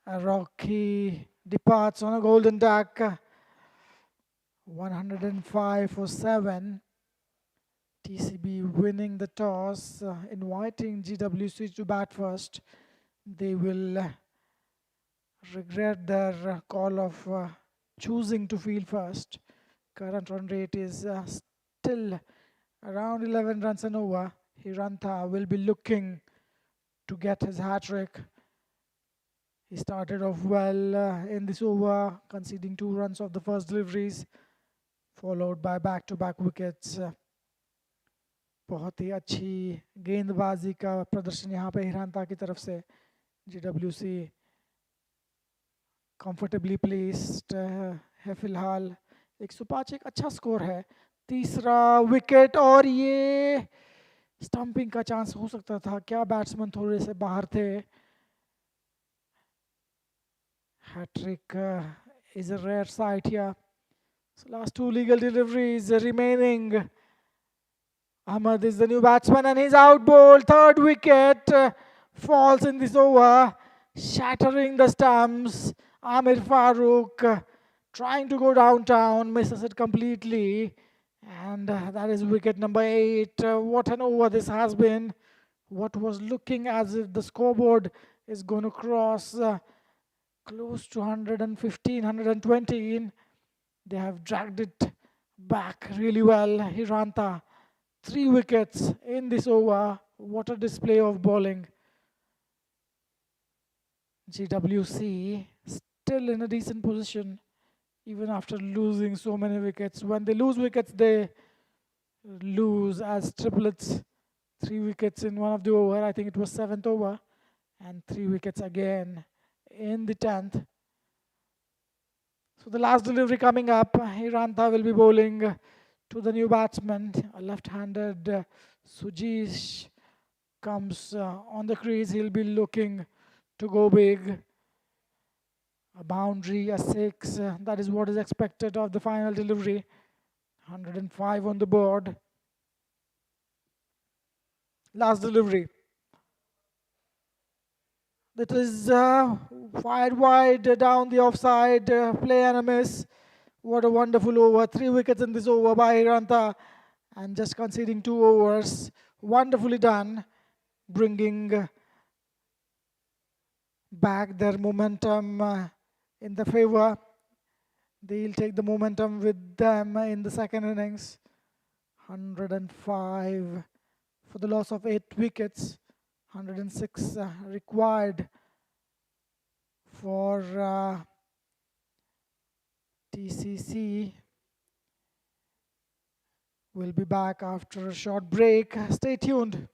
Rocky departs on a golden duck. 105 for 7. TCB winning the toss, inviting GWC to bat first. They will regret their call of choosing to field first. Current run rate is still around 11 runs an over. Hiranta will be looking to get his hat-trick. He started off well in this over, conceding 2 runs of the first deliveries, followed by back-to-back wickets. बहुत ही अच्छी गेंदबाजी का प्रदर्शन यहाँ पे हिरांता की तरफ से. GWC कंफर्टेबली प्लेस्ड है फिलहाल. 105 एक अच्छा स्कोर है. तीसरा विकेट, और ये स्टंपिंग का चांस हो सकता था. क्या बैट्समैन थोड़े से बाहर थे. Hat-trick is a rare sight here. So last 2 legal deliveries remaining. Ahmed is the new batsman, and he's out bowled. Third wicket falls in this over, shattering the stumps. Amir Farooq trying to go downtown, misses it completely. And that is wicket number 8. What an over this has been. What was looking as if the scoreboard is going to cross close to 115, 120. They have dragged it back really well. Hiranta, 3 wickets in this over. What a display of bowling. GWC still in a decent position even after losing so many wickets. When they lose wickets, they lose as triplets. 3 wickets in one of the over. I think it was 7th over. And 3 wickets again in the 10th. So the last delivery coming up. Hiranta will be bowling to the new batsman. A left-handed Sujish comes on the crease. He'll be looking to go big. A boundary, a 6. That is what is expected of the final delivery. 105 on the board. Last delivery. That is fired wide down the offside, play and a miss. What a wonderful over. 3 wickets in this over by Hiranta and just conceding 2 overs. Wonderfully done, bringing back their momentum in the favor. They'll take the momentum with them in the second innings. 105 for the loss of 8 wickets. 106 required for TCC. We'll be back after a short break. Stay tuned.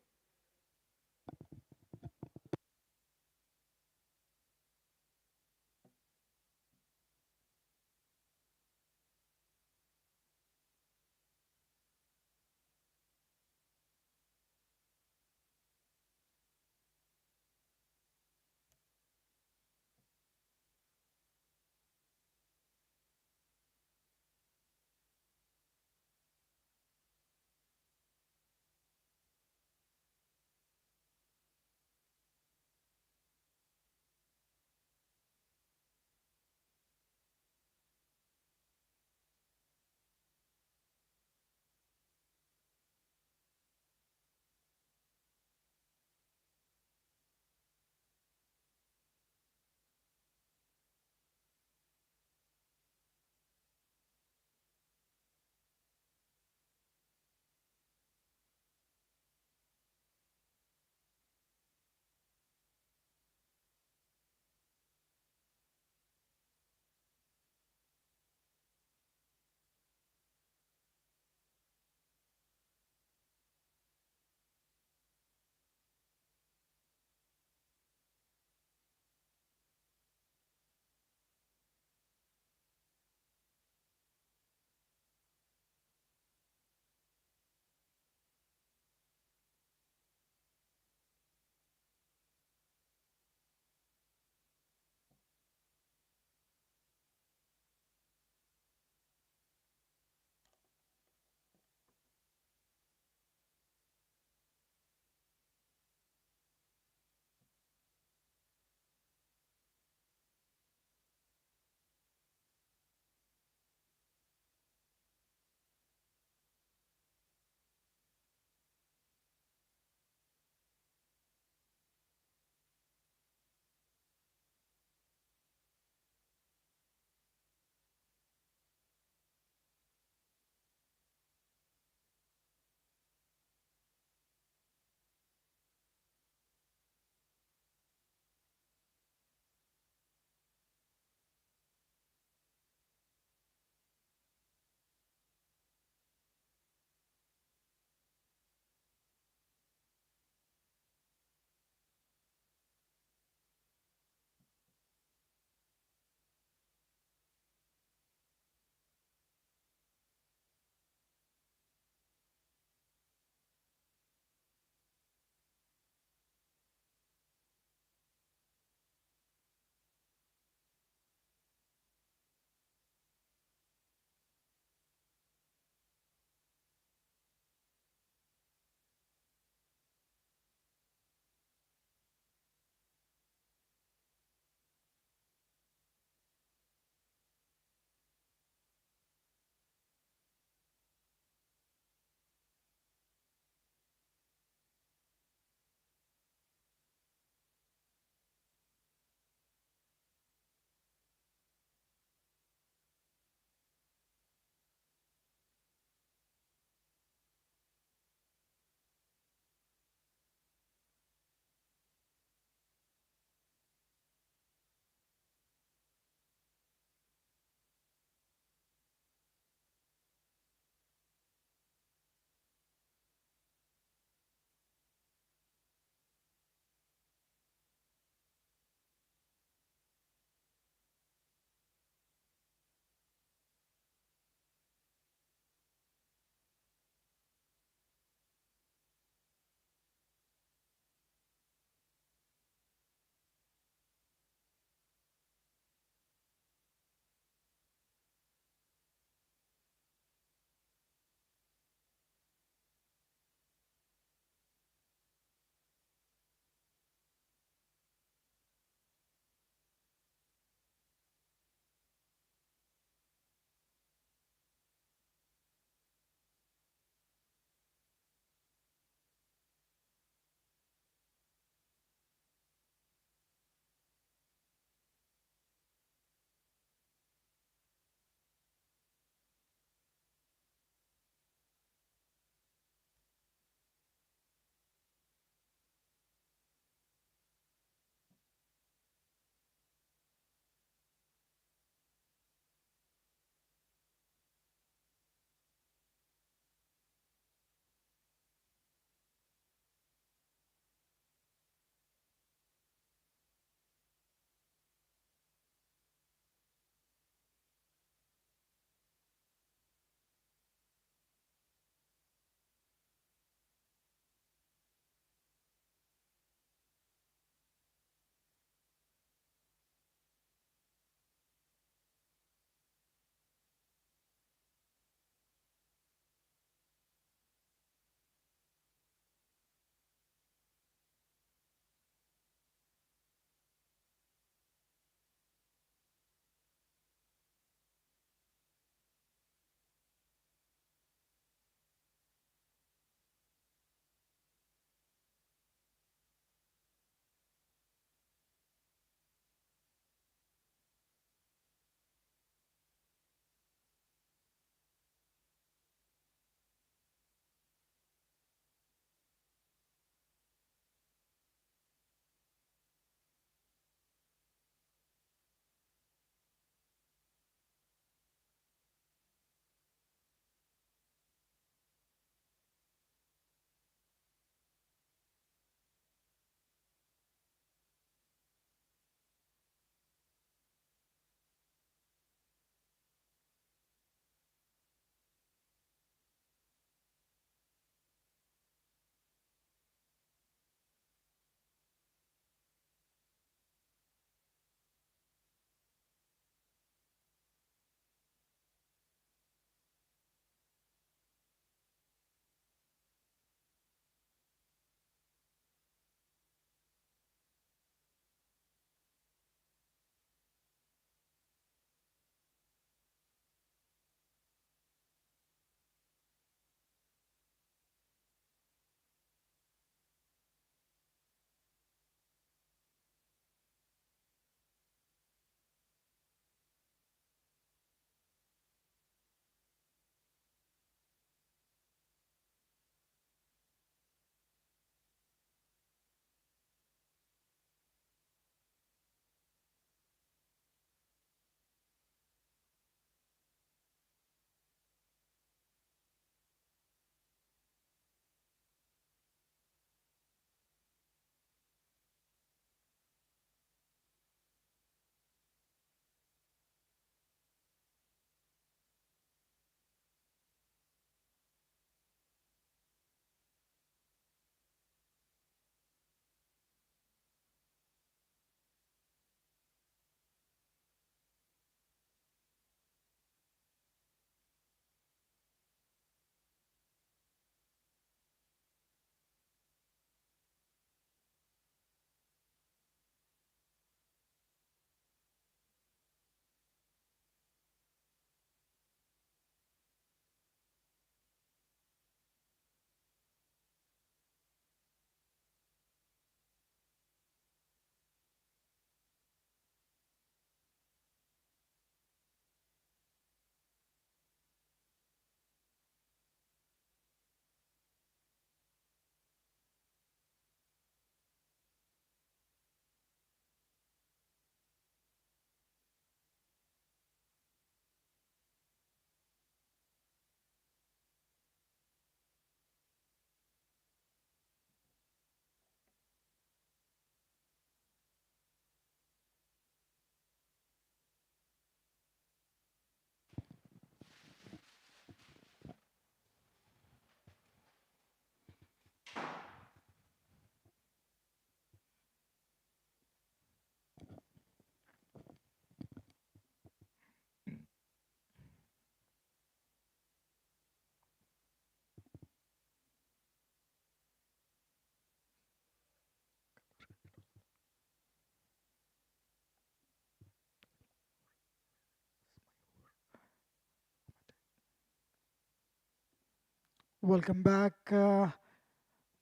Welcome back,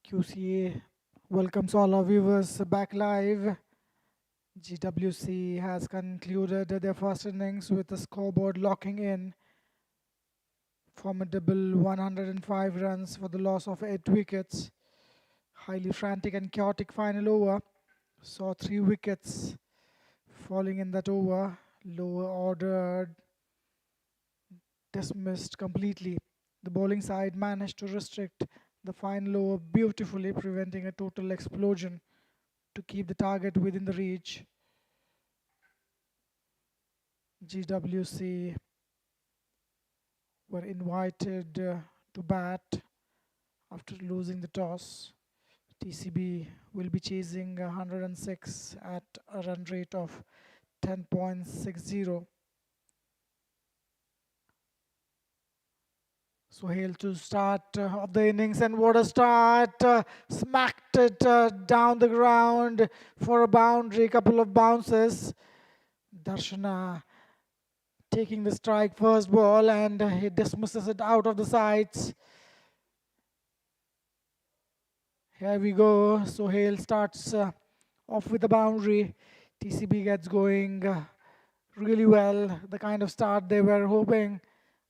QCA. Welcomes all our viewers back live. GWC has concluded their first innings with the scoreboard locking in. Formidable 105 runs for the loss of 8 wickets. Highly frantic and chaotic final over. Saw 3 wickets falling in that over. Lower order dismissed completely. The bowling side managed to restrict the final over beautifully, preventing a total explosion to keep the target within the reach. GWC were invited to bat after losing the toss. TCB will be chasing 106 at a run rate of 10.60. Sohail to start of the innings, and what a start! Smacked it down the ground for a boundary, couple of bounces. Darshana taking the strike first ball, and he dismisses it out of the sides. Here we go. Sohail starts off with a boundary. TCB gets going really well. The kind of start they were hoping.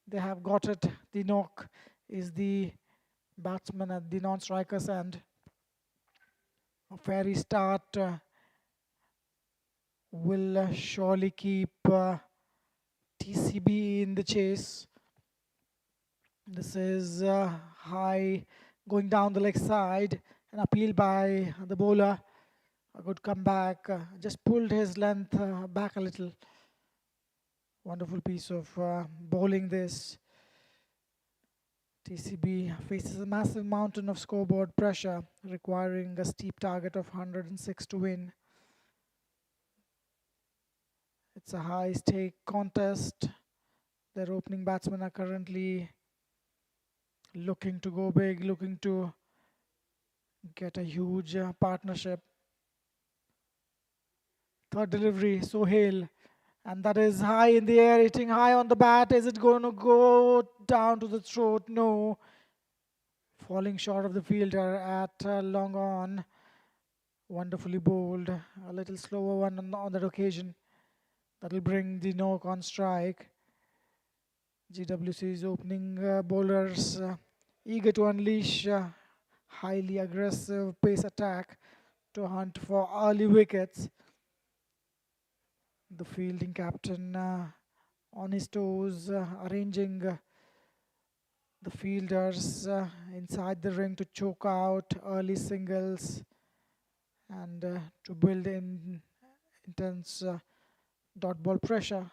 They have got it. The knock is the batsman at the non-striker's end. A fairy start will surely keep TCB in the chase. This is high going down the leg side. An appeal by the bowler. A good comeback. Just pulled his length back a little. Wonderful piece of bowling this. TCB faces a massive mountain of scoreboard pressure, requiring a steep target of 106 to win. It's a high-stake contest. Their opening batsmen are currently looking to go big, looking to get a huge partnership. Third delivery, Sohail, and that is high in the air, hitting high on the bat. Is it going to go down to the throat? No. Falling short of the fielder at long on. Wonderfully bowled. A little slower one on that occasion. That'll bring the knock on strike. GWC's opening bowlers eager to unleash highly aggressive pace attack to hunt for early wickets. The fielding captain on his toes, arranging the fielders inside the ring to choke out early singles and to build in intense dot ball pressure.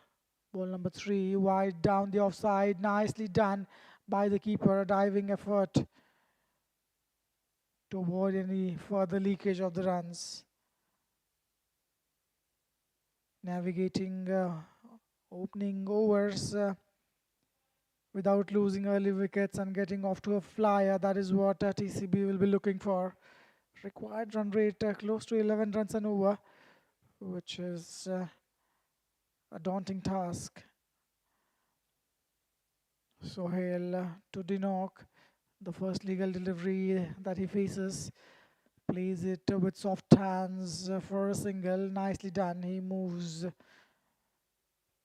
Ball number 3 wide down the offside. Nicely done by the keeper. A diving effort to avoid any further leakage of the runs. Navigating opening overs without losing early wickets and getting off to a flyer. That is what TCB will be looking for. Required run rate close to 11 runs and over, which is a daunting task. Sohail to Dinok, the first legal delivery that he faces, plays it with soft hands for a single. Nicely done. He moves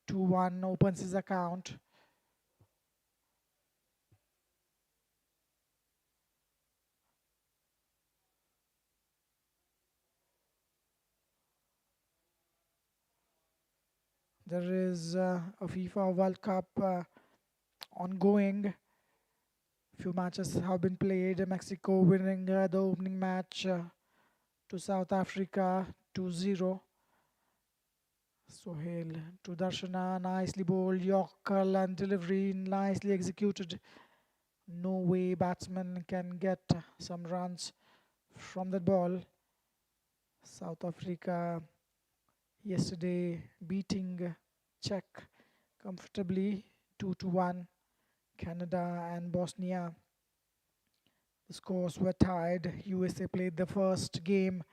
2-1, opens his account. There is a FIFA World Cup ongoing. Few matches have been played. Mexico winning the opening match to South Africa 2-0. Sohail to Darshana, nicely bowled. Yorker and delivery nicely executed. No way batsman can get some runs from that ball. South Africa yesterday beating Czech comfortably 2-1. Canada and Bosnia, the scores were tied. USA played the first game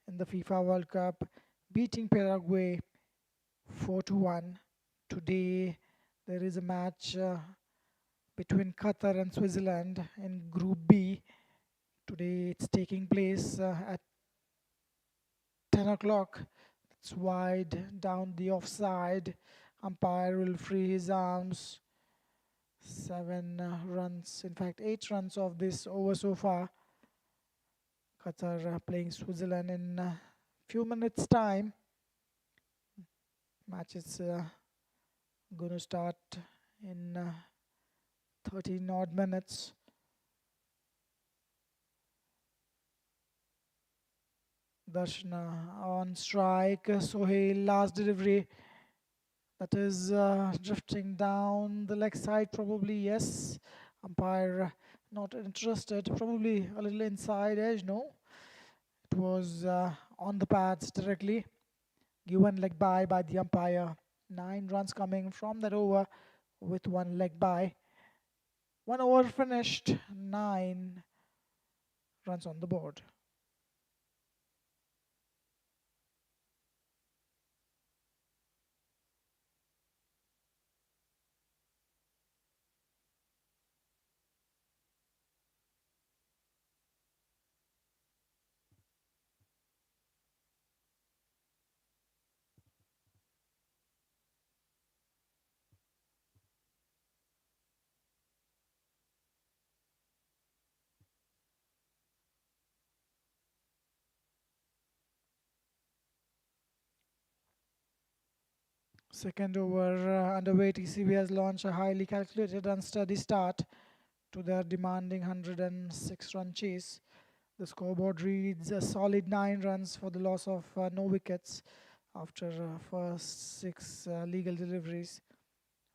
in the FIFA World Cup, beating Paraguay 4-1. Today there is a match between Qatar and Switzerland in Group B. Today it's taking place at 10 o'clock. It's wide down the offside. Umpire will free his arms. 7 runs, in fact 8 runs of this over so far. Qatar playing Switzerland in a few minutes time. Match is going to start in 13 odd minutes. Darshana on strike. Sohail, last delivery. That is drifting down the leg side, probably, yes. Umpire not interested, probably a little inside edge, no. It was on the pads directly. Given leg by the umpire. 9 runs coming from that over with 1 leg by. 1 over finished, 9 runs on the board. Second over underway. TCB has launched a highly calculated and steady start to their demanding 106 run chase. The scoreboard reads a solid 9 runs for the loss of no wickets after first 6 legal deliveries.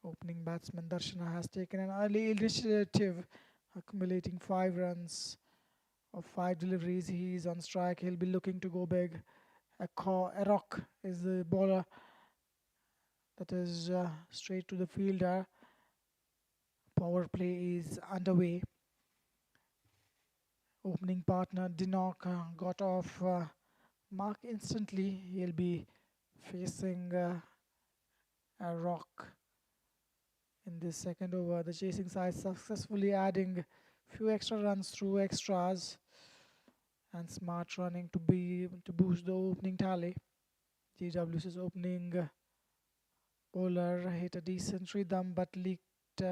Opening batsman Darshana has taken an early initiative, accumulating 5 runs of 5 deliveries. He is on strike. He'll be looking to go big. Rock is the bowler that is straight to the fielder. Power play is underway. Opening partner Dinok got off mark instantly. He'll be facing a Rock in this second over. The chasing side successfully adding few extra runs through extras and smart running to boost the opening tally. GWC's opening bowler hit a decent rhythm but leaked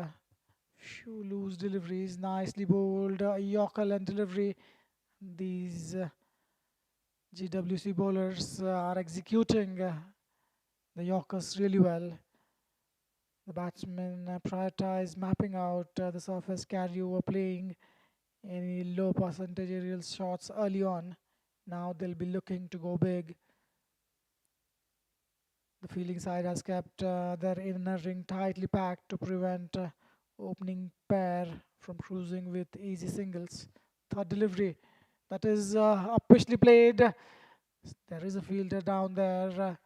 few loose deliveries. Nicely bowled Yorker and delivery. These GWC bowlers are executing the Yorkers really well. The batsmen prioritize mapping out the surface carryover, playing any low percentage aerial shots early on. Now they'll be looking to go big. The fielding side has kept their inner ring tightly packed to prevent opening pair from cruising with easy singles. Third delivery, that is upishly played. There is a fielder down there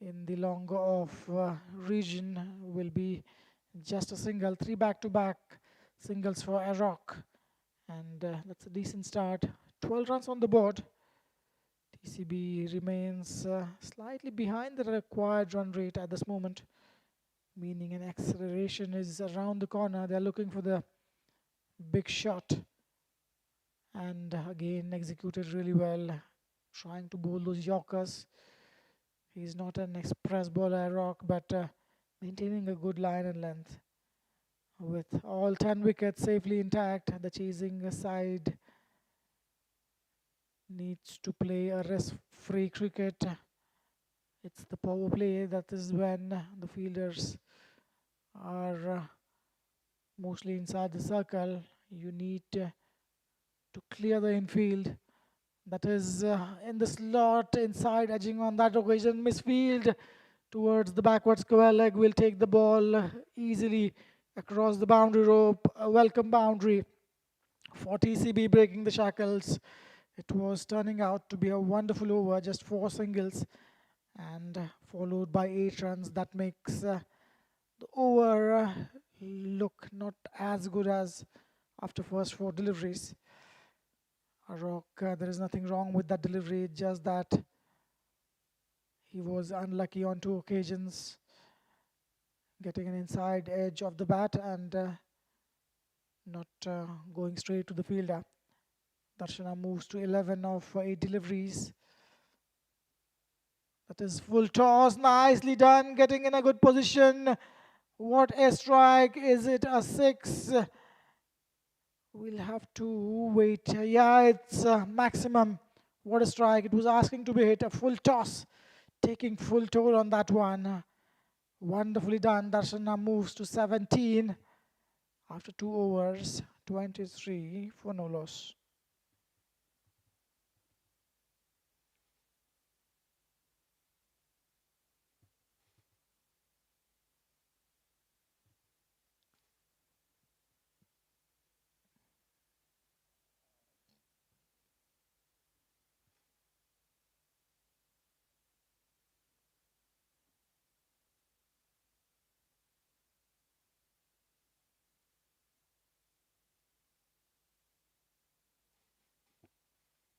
in the long off region. Will be just a single. 3 back-to-back singles for a Rock, and that's a decent start. 12 runs on the board. TCB remains slightly behind the required run rate at this moment, meaning an acceleration is around the corner. They're looking for the big shot, and again executed really well, trying to bowl those Yorkers. He's not an express bowler, Rock, but maintaining a good line and length. With all 10 wickets safely intact, the chasing side needs to play a rest-free cricket. It's the power play that is when the fielders are mostly inside the circle. You need to clear the infield. That is in the slot inside, edging on that occasion. Misfield towards the backward square leg will take the ball easily across the boundary rope. A welcome boundary for TCB, breaking the shackles. It was turning out to be a wonderful over, just 4 singles and followed by 8 runs. That makes the over look not as good as after first 4 deliveries. Rock, there is nothing wrong with that delivery, just that he was unlucky on 2 occasions. getting an inside edge of the bat and not going straight to the fielder. Darshana moves to 11 of 8 deliveries. That is full toss, nicely done, getting in a good position. What a strike, is it a 6? We'll have to wait. Yeah, it's maximum. What a strike, it was asking to be hit, a full toss, taking full toll on that one. Wonderfully done. Darshana moves to 17 after 2 overs, 23 for no loss.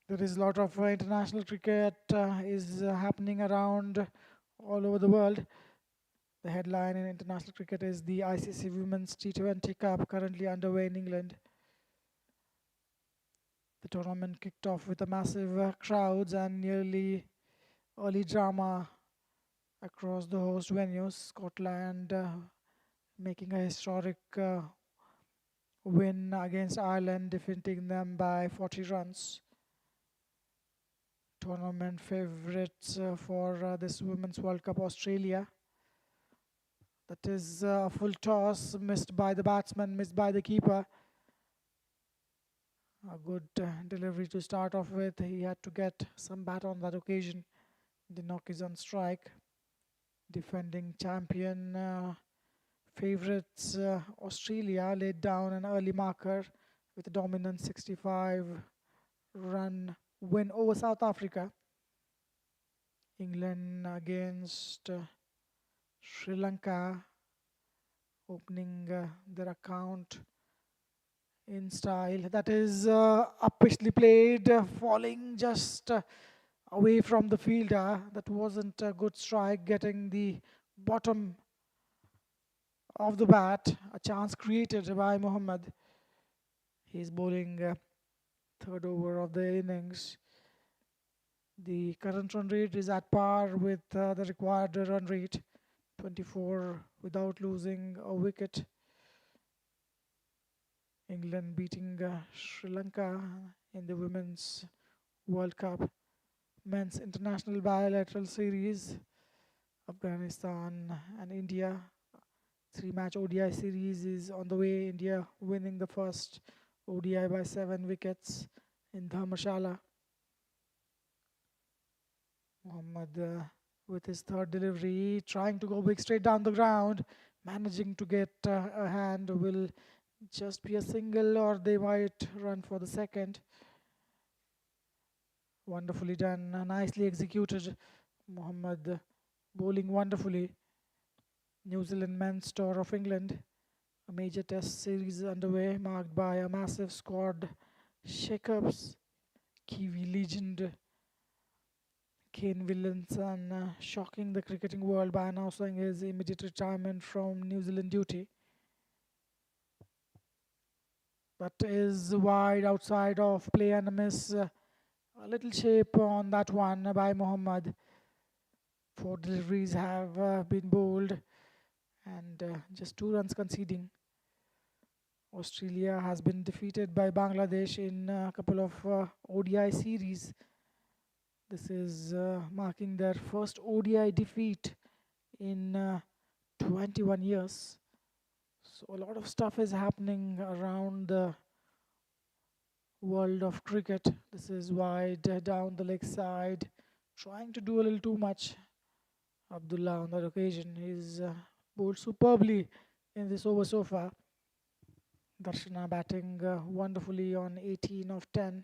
There is a lot of international cricket is happening around all over the world. The headline in international cricket is the ICC Women's T20 Cup currently underway in England. The tournament kicked off with a massive crowds and nearly early drama across the host venues. Scotland making a historic win against Ireland, defeating them by 40 runs. Tournament favourites for this Women's World Cup, Australia. That is a full toss, missed by the batsman, missed by the keeper. A good delivery to start off with. He had to get some bat on that occasion. The knock is on strike. Defending champion favourites Australia laid down an early marker with a dominant 65-run win over South Africa. England against Sri Lanka, opening their account in style. That is uppishly played, falling just away from the fielder. That wasn't a good strike, getting the bottom of the bat. A chance created by Mohammad. He's bowling third over of the innings. The current run rate is at par with the required run rate, 24 without losing a wicket. England beating Sri Lanka in the Women's World Cup Men's International Bilateral Series. Afghanistan and India. 3-match ODI series is on the way. India winning the first ODI by 7 wickets in Dharmshala. Mohammad with his third delivery, trying to go big straight down the ground, managing to get a hand. Will just be a single, or they might run for the second. Wonderfully done, nicely executed. Mohammad bowling wonderfully. New Zealand men's tour of England, a major test series underway, marked by a massive squad shake-ups. Kiwi legend Kane Williamson shocking the cricketing world by announcing his immediate retirement from New Zealand duty. That is wide outside of play and a miss. A little shape on that one by Mohammad. 4 deliveries have been bowled and just 2 runs conceding. Australia has been defeated by Bangladesh in a couple of ODI series. This is marking their first ODI defeat in 21 years. So a lot of stuff is happening around the world of cricket. This is wide down the leg side, trying to do a little too much. Abdullah on that occasion, he's bowled superbly in this over so far. Darshana batting wonderfully on 18 of 10.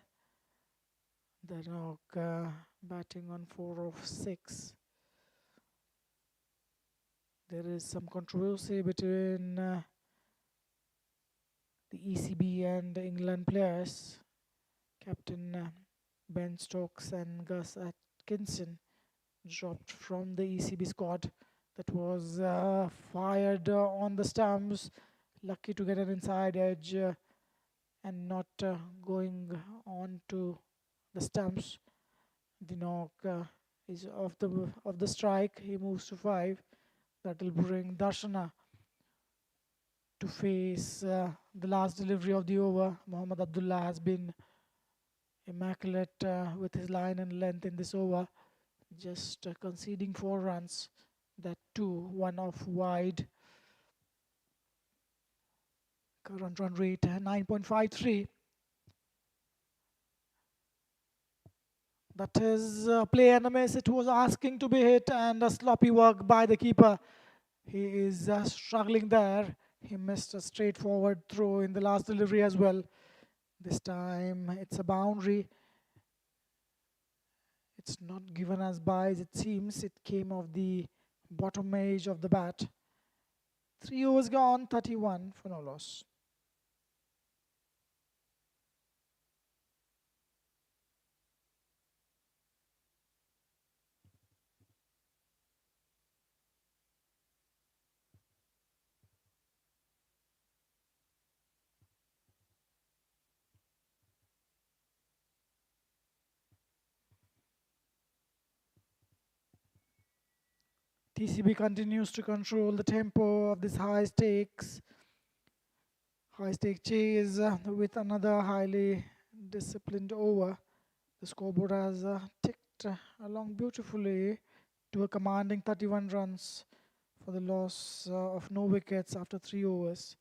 Darnock batting on 4 of 6. There is some controversy between the ECB and England players. Captain Ben Stokes and Gus Atkinson dropped from the ECB squad. That was fired on the stumps. Lucky to get an inside edge and not going on to the stumps. Dinok is of the strike. He moves to 5. That will bring Darshana to face the last delivery of the over. Mohammad Abdullah has been immaculate with his line and length in this over, just conceding 4 runs. That too, one off wide. Current run rate 9.53. That is play and a miss. It was asking to be hit, and a sloppy work by the keeper. He is struggling there. He missed a straightforward throw in the last delivery as well. This time it's a boundary. It's not given as buys, it seems. It came off the bottom edge of the bat. 3 overs gone, 31 for no loss. TCB continues to control the tempo of this high stakes chase with another highly disciplined over. The scoreboard has ticked along beautifully to a commanding 31 runs for the loss of no wickets after 3 overs.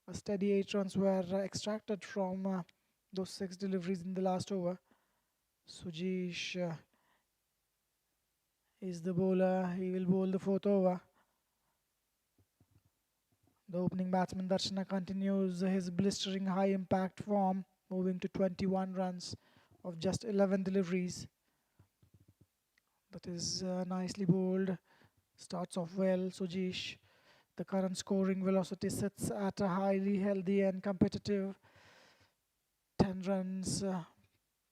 A steady 8 runs were extracted from those 6 deliveries in the last over. Sujesh is the bowler. He will bowl the 4th over. The opening batsman Darshana continues his blistering high impact form, moving to 21 runs of just 11 deliveries. That is nicely bowled. Starts off well, Sujesh. The current scoring velocity sits at a highly healthy and competitive 10 runs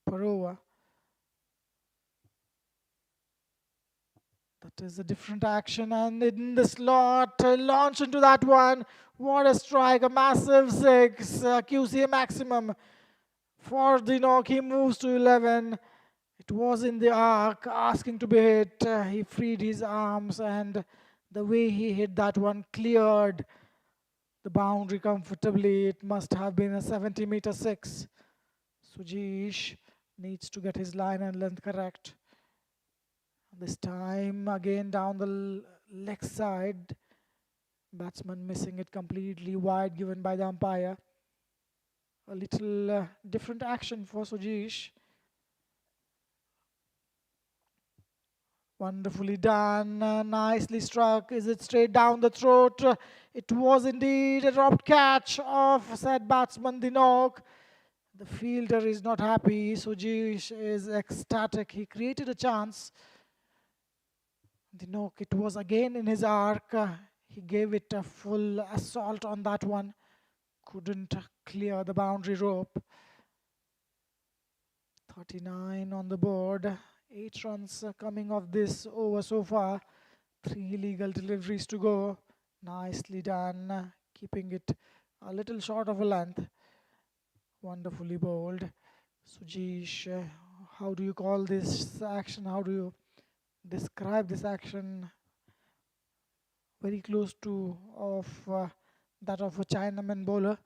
per over. That is a different action, and in the slot, launch into that one. What a strike, a massive 6, QCA maximum for Dinok. He moves to 11. It was in the arc, asking to be hit. He freed his arms, and the way he hit that one cleared the boundary comfortably. It must have been a 70-meter 6. Sujesh needs to get his line and length correct. This time again down the leg side. Batsman missing it completely, wide given by the umpire. A little different action for Sujesh. Wonderfully done, nicely struck. Is it straight down the throat? It was indeed a dropped catch of said batsman Dinok. The fielder is not happy. Sujesh is ecstatic. He created a chance. Dinok, it was again in his arc. He gave it a full assault on that one. Couldn't clear the boundary rope. 39 on the board. 8 runs coming off this over so far. 3 legal deliveries to go. Nicely done. Keeping it a little short of a length. Wonderfully bowled. Sujesh, how do you call this action? How do you describe this action? Very close to that of a Chinaman bowler.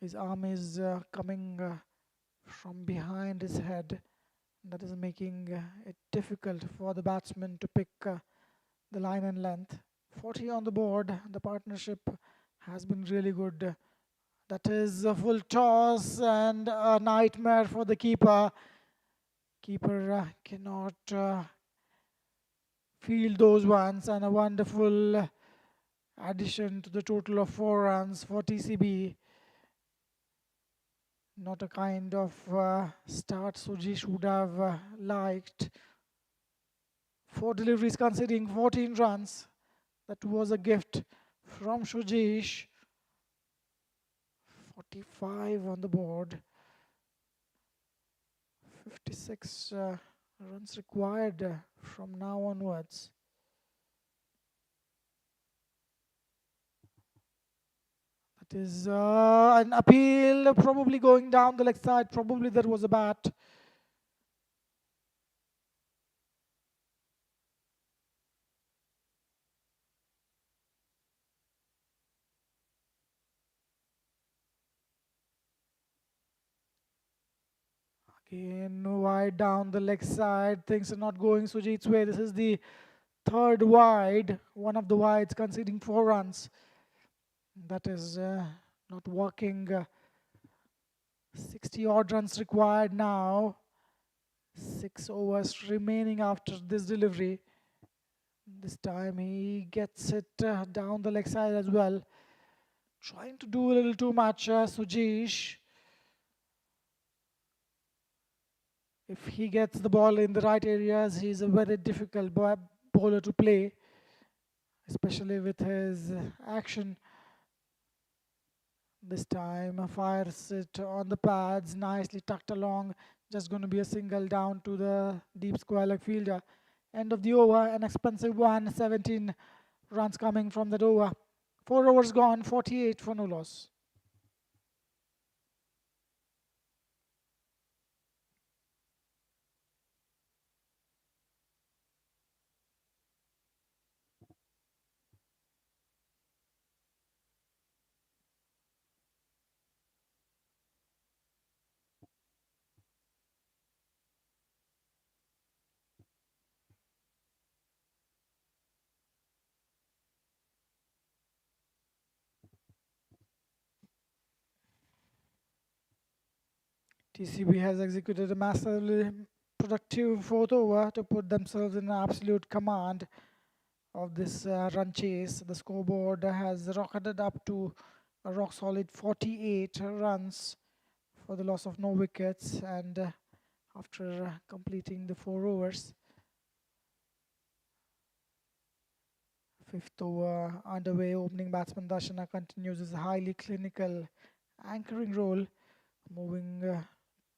His arm is coming from behind his head. That is making it difficult for the batsman to pick the line and length. 40 on the board. The partnership has been really good. That is a full toss and a nightmare for the keeper. Keeper cannot field those ones, and a wonderful addition to the total of 4 runs for TCB. Not a kind of start Sujesh would have liked. 4 deliveries conceding 14 runs. That was a gift from Sujesh. 45 on the board. 56 Runs required from now onwards. That is an appeal, probably going down the leg side. Probably there was a bat. Again, wide down the leg side. Things are not going Sujit's way. This is the third wide. One of the wides conceding 4 runs. That is not working. 60 odd runs required now. 6 overs remaining after this delivery. This time he gets it down the leg side as well. Trying to do a little too much, Sujish. If he gets the ball in the right areas, he's a very difficult bowler to play, especially with his action. This time fires it on the pads, nicely tucked along. Just going to be a single down to the deep square leg fielder. End of the over, an expensive one, 17 runs coming from that over. 4 overs gone, 48 for no loss. TCB has executed a massively productive 4th over to put themselves in absolute command of this run chase. The scoreboard has rocketed up to a rock solid 48 runs for the loss of no wickets, and after completing the 4 overs. 5th over underway. Opening batsman Darshana continues his highly clinical anchoring role, moving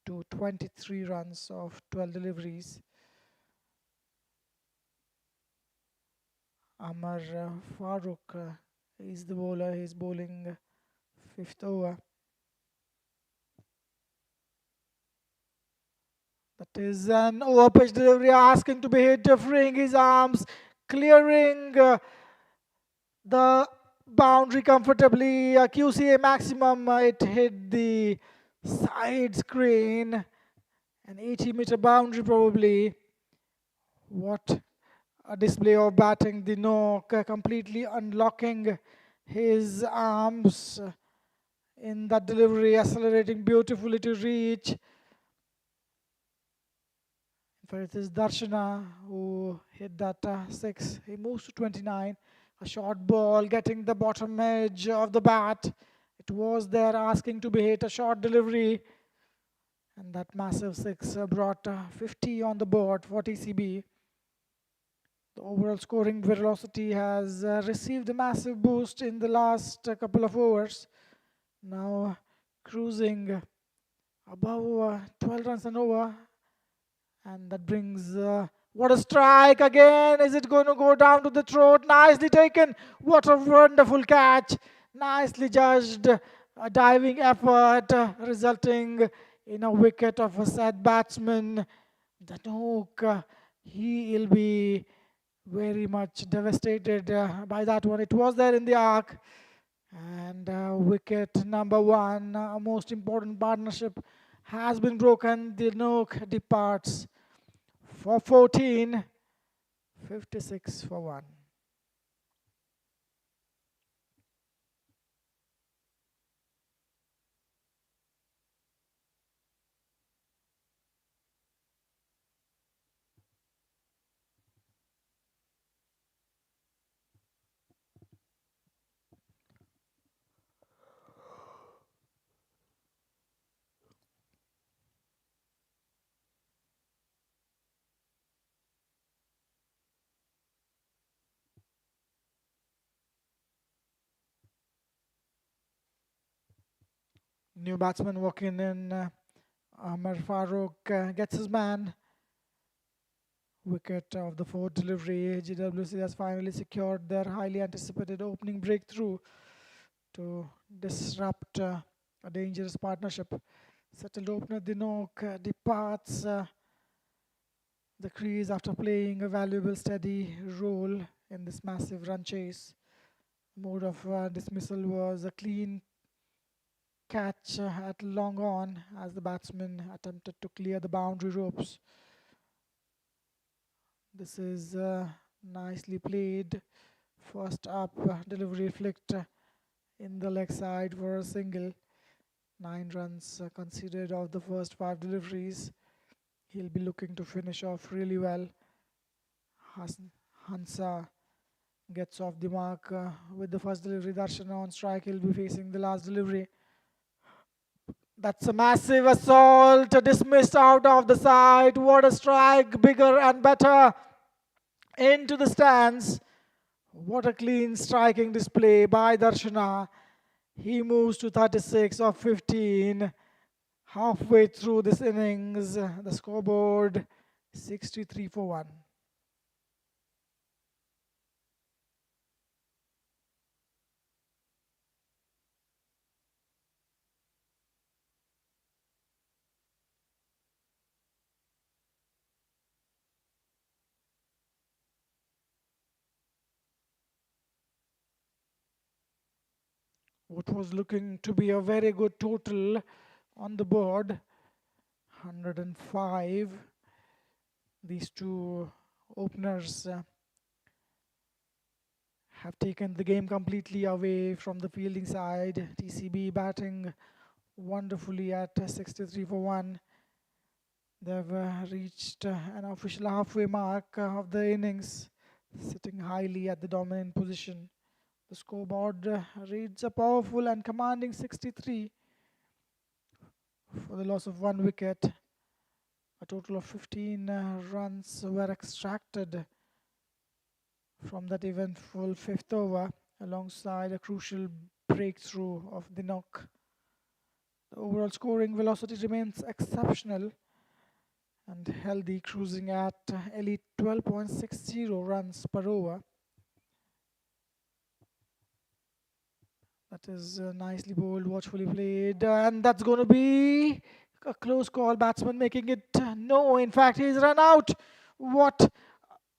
to 23 runs of 12 deliveries. Amar Farooq is the bowler. He's bowling 5th over. That is an over-pitch delivery, asking to be hit, freeing his arms, clearing the boundary comfortably. QCA maximum, it hit the side screen, an 80-meter boundary probably. What a display of batting. The knock, completely unlocking his arms in that delivery, accelerating beautifully to reach. For it is Darshana who hit that 6. He moves to 29. A short ball getting the bottom edge of the bat. It was there asking to be hit. A short delivery. And that massive 6 brought 50 on the board for TCB. The overall scoring velocity has received a massive boost in the last couple of overs. Now cruising above 12 runs and over. And that brings, what a strike again. Is it going to go down to the throat? Nicely taken. What a wonderful catch. Nicely judged. A diving effort resulting in a wicket of a sad batsman. Danok, he will be very much devastated by that one. It was there in the arc. And wicket number 1, a most important partnership, has been broken. Danok departs for 14, 56 for 1. New batsman walking in. Amar Farooq gets his man. wicket of the fourth delivery. GWC has finally secured their highly anticipated opening breakthrough to disrupt a dangerous partnership. Settled opener Dinok departs the crease after playing a valuable steady role in this massive run chase. Mode of dismissal was a clean catch at long on as the batsman attempted to clear the boundary ropes. This is nicely played. First up, delivery flicked in the leg side for a single. 9 runs conceded of the first 5 deliveries. He'll be looking to finish off really well. Hansa gets off the mark with the first delivery. Darshana on strike. He'll be facing the last delivery. That's a massive assault, dismissed out of the side. What a strike, bigger and better into the stands. What a clean striking display by Darshana. He moves to 36 of 15. Halfway through this innings, the scoreboard 63 for 1. What was looking to be a very good total on the board, 105. These two openers have taken the game completely away from the fielding side. TCB batting wonderfully at 63 for 1. They've reached an official halfway mark of the innings, sitting highly at the dominant position. The scoreboard reads a powerful and commanding 63 for the loss of 1 wicket. A total of 15 runs were extracted from that eventful 5th over, alongside a crucial breakthrough of the knock. The overall scoring velocity remains exceptional and healthy, cruising at elite 12.60 runs per over. That is nicely bowled, watchfully played, and that's going to be a close call. Batsman making it no. In fact, he's run out. What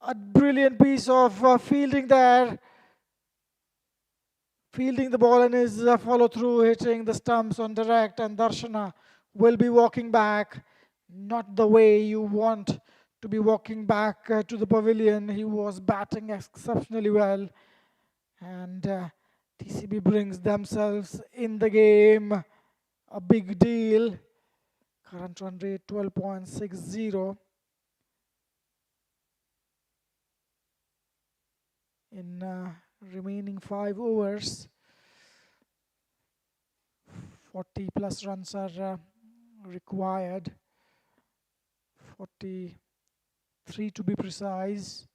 a brilliant piece of fielding there. Fielding the ball and his follow through, hitting the stumps on direct, and Darshana will be walking back. Not the way you want to be walking back to the pavilion. He was batting exceptionally well, and TCB brings themselves in the game. A big deal. Current run rate 12.60 in remaining 5 overs. 40 plus runs are required. 43 to be precise.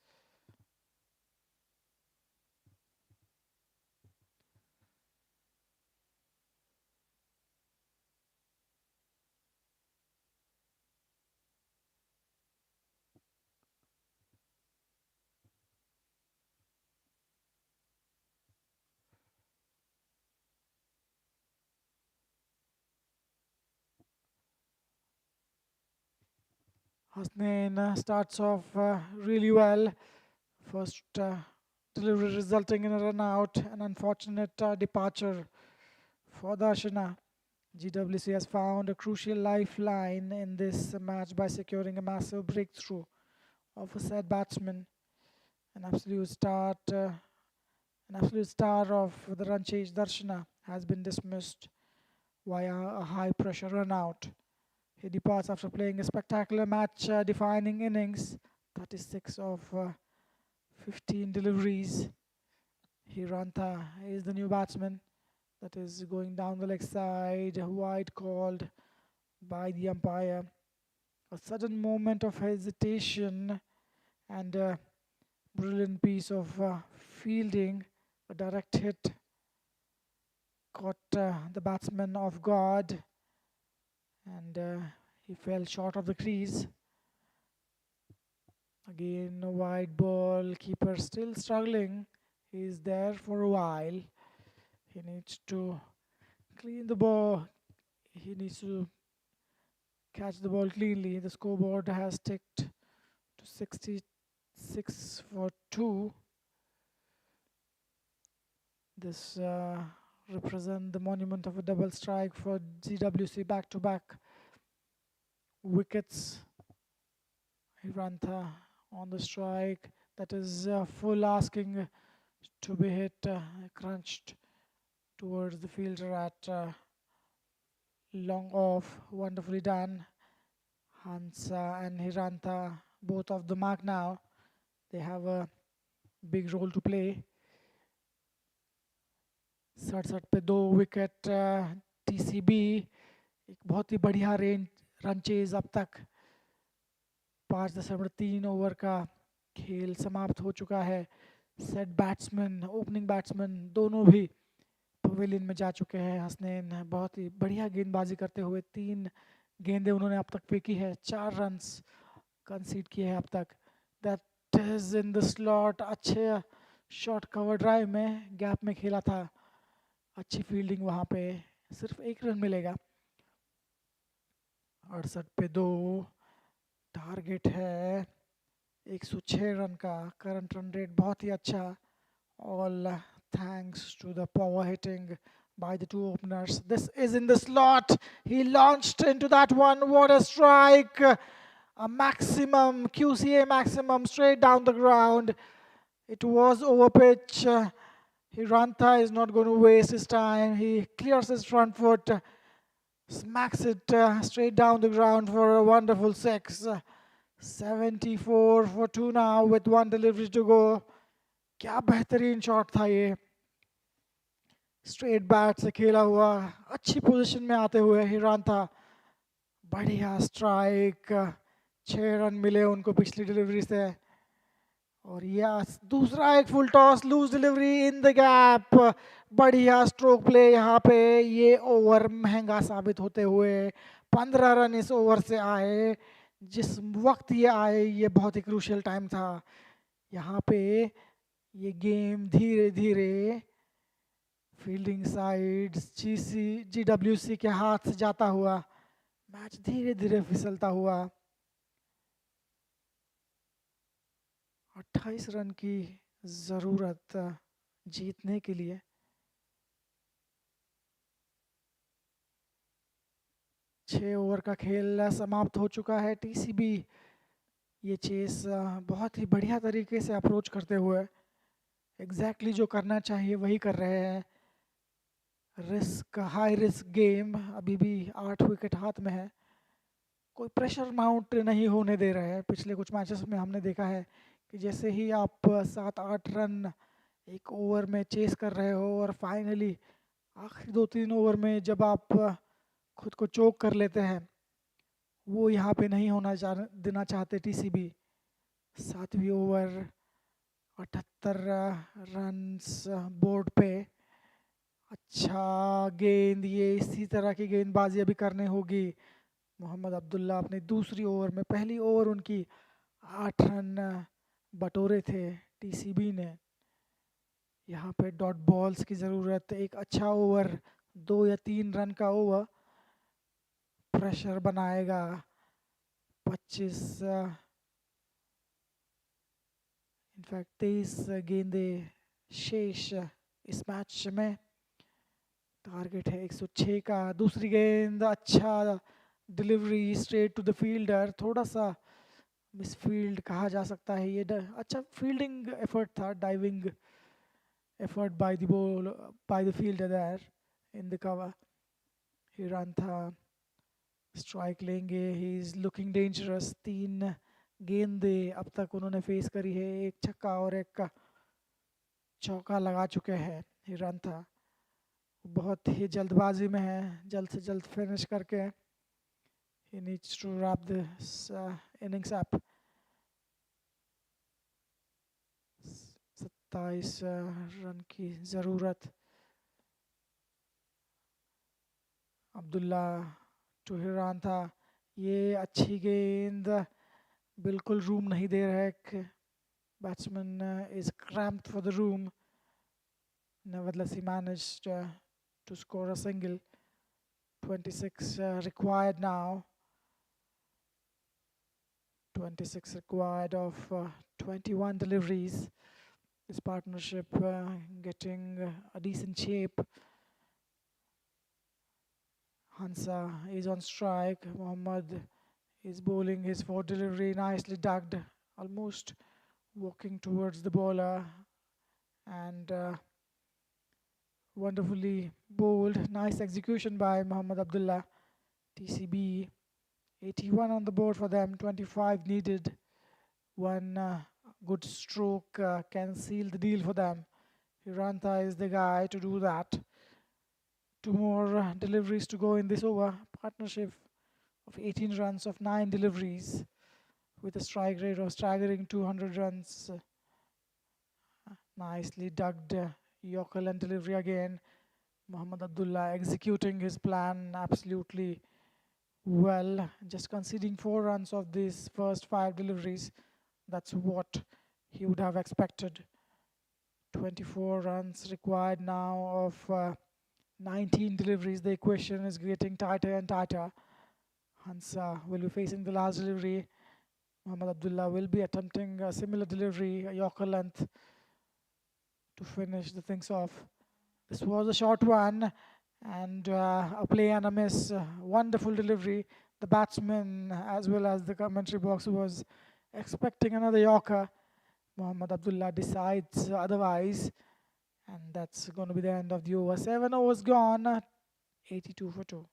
Hasnain starts off really well. First delivery resulting in a run out. An unfortunate departure for Darshana. GWC has found a crucial lifeline in this match by securing a massive breakthrough of a said batsman. An absolute star of the run chase, Darshana, has been dismissed via a high pressure run out. He departs after playing a spectacular match-defining innings, 36 of 15 deliveries. Hiranta is the new batsman that is going down the leg side, wide called by the umpire. A sudden moment of hesitation and a brilliant piece of fielding. A direct hit caught the batsman off guard, and he fell short of the crease. Again, a wide ball. Keeper still struggling. He's there for a while. He needs to clean the ball. He needs to catch the ball cleanly. The scoreboard has ticked to 66 for 2. This represents the monument of a double strike for GWC, back-to-back wickets. Hirantha on the strike. That is full asking to be hit, crunched towards the fielder at long off. Wonderfully done. Hansa and Hirantha, both off the mark now. They have a big role to play. 67 पे 2 wicket TCB. एक बहुत ही बढ़िया run chase अब तक. 5.3 over का खेल समाप्त हो चुका है. सेट बैट्समैन, ओपनिंग बैट्समैन दोनों भी पवेलियन में जा चुके हैं. हसनैन बहुत ही बढ़िया गेंदबाजी करते हुए 3 गेंदें उन्होंने अब तक फेंकी है. 4 रन्स कंसीड किए हैं अब तक. That is in the slot. अच्छे शॉट कवर ड्राइव में गैप में खेला था. अच्छी फील्डिंग वहां पे. सिर्फ 1 रन मिलेगा. 68 पे 2. टारगेट है 106 रन का. करंट रन रेट बहुत ही अच्छा. All thanks to the power hitting by the 2 openers. This is in the slot. He launched into that one. What a strike! A maximum, QCA maximum, straight down the ground. It was over pitch. Hirantha is not going to waste his time. He clears his front foot, smacks it straight down the ground for a wonderful 6. 74 for 2 now with 1 delivery to go. क्या बेहतरीन shot था ये. Straight bat से खेला हुआ, अच्छी position में आते हुए हिरांथा. बढ़िया स्ट्राइक. 6 रन मिले उनको पिछली डिलीवरी से. और यस, दूसरा एक full toss, loose delivery in the gap. बढ़िया स्ट्रोक प्ले यहाँ पे. ये ओवर महंगा साबित होते हुए 15 रन इस ओवर से आए. जिस वक्त ये आए ये बहुत ही क्रूशियल टाइम था. यहाँ पे ये गेम धीरे धीरे फील्डिंग साइड जीडब्ल्यूसी के हाथ से जाता हुआ, मैच धीरे धीरे फिसलता हुआ. 28 रन की जरूरत जीतने के लिए. छह ओवर का खेल समाप्त हो चुका है. टीसीबी ये चेस बहुत ही बढ़िया तरीके से अप्रोच करते हुए एग्जैक्टली जो करना चाहिए वही कर रहे हैं. Risk, high risk game. अभी भी 8 विकेट हाथ में है. कोई प्रेशर माउंट नहीं होने दे रहे हैं. पिछले कुछ मैचेस में हमने देखा है कि जैसे ही आप 7-8 रन एक ओवर में चेस कर रहे हो और फाइनली आखिरी 2-3 ओवर में जब आप खुद को चोक कर लेते हैं, वो यहाँ पे नहीं होना देना चाहते टीसीबी. 7वीं ओवर, 78 रन्स बोर्ड पे. अच्छा गेंद. ये इसी तरह की गेंदबाजी अभी करनी होगी. मोहम्मद अब्दुल्ला अपनी दूसरी ओवर में, पहली ओवर उनकी 8 रन बटोरे थे टीसीबी ने. यहाँ पे डॉट बॉल्स की ज़रूरत. एक अच्छा ओवर, 2 या 3 रन का ओवर प्रेशर बनाएगा. 25 इनफैक्ट 23 गेंदे शेष इस मैच में. टारगेट है 106 का. दूसरी गेंद, अच्छा delivery straight to the fielder. थोड़ा सा मिसफील्ड कहा जा सकता है. ये अच्छा फील्डिंग एफर्ट था, diving effort by the ball, by the fielder there in the cover. Hirantha strike लेंगे. He is looking dangerous. 3 गेंदे अब तक उन्होंने फेस करी है. एक छक्का और एक चौका लगा चुके हैं हिरांथा. बहुत ही जल्दबाजी में है. जल्द से जल्द फिनिश करके he needs to wrap this innings up. 27 run की ज़रूरत. अब्दुल्ला टू हिरांथा. ये अच्छी गेंद बिल्कुल room नहीं दे रहा है. Batsman is cramped for the room. Nevertheless, he managed to score a single. 26 required now. 26 required of 21 deliveries. This partnership getting a decent shape. Hansa is on strike. Mohammad is bowling his fourth delivery, nicely ducked, almost walking towards the bowler, and wonderfully bowled. Nice execution by Muhammad Abdullah. TCB 81 on the board for them, 25 needed. One good stroke can seal the deal for them. Hiranta is the guy to do that. Two more deliveries to go in this over. Partnership of 18 runs of 9 deliveries with a strike rate of staggering 200 runs. Nicely ducked Yorker and delivery again. Muhammad Abdullah executing his plan absolutely well, just conceding 4 runs of these first 5 deliveries. That's what he would have expected. 24 runs required now of 19 deliveries. The equation is getting tighter and tighter. Hansa will be facing the last delivery. Muhammad Abdullah will be attempting a similar delivery, a Yorker length, to finish the things off. This was a short one and a play and a miss. Wonderful delivery. The batsman as well as the commentary box was expecting another Yorker. Muhammad Abdullah decides otherwise, and that's going to be the end of the over. 7 overs gone, 82 for 2.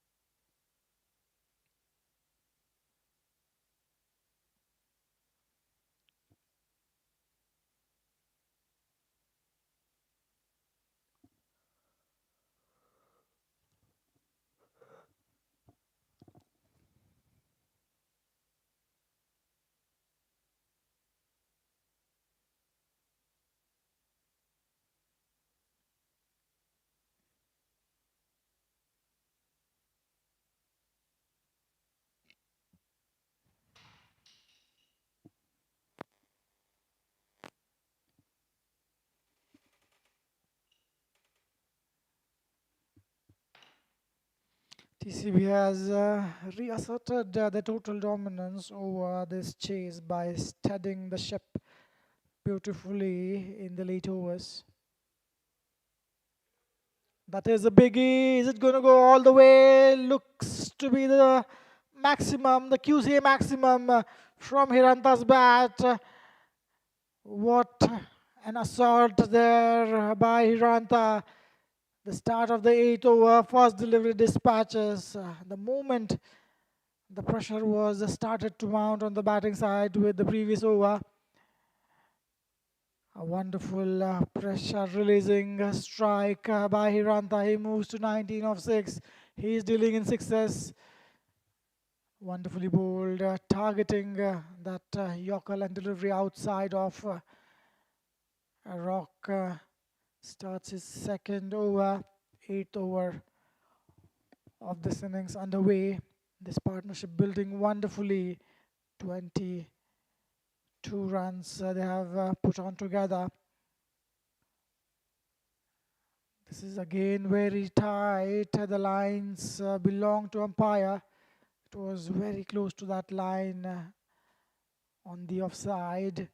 TCB has reasserted the total dominance over this chase by steadying the ship beautifully in the late overs. That is a biggie. Is it going to go all the way? Looks to be the maximum, the QCA maximum from Hiranta's bat. What an assault there by Hiranta. The start of the 8th over, first delivery dispatches. The moment the pressure was started to mount on the batting side with the previous over. A wonderful pressure releasing strike by Hiranta. He moves to 19 of 6. He is dealing in sixes. Wonderfully bowled, targeting that Yorker and delivery outside of a rock. Starts his second over, 8th over of this innings underway. This partnership building wonderfully. 22 runs they have put on together. This is again very tight. The lines belong to umpire. It was very close to that line on the offside.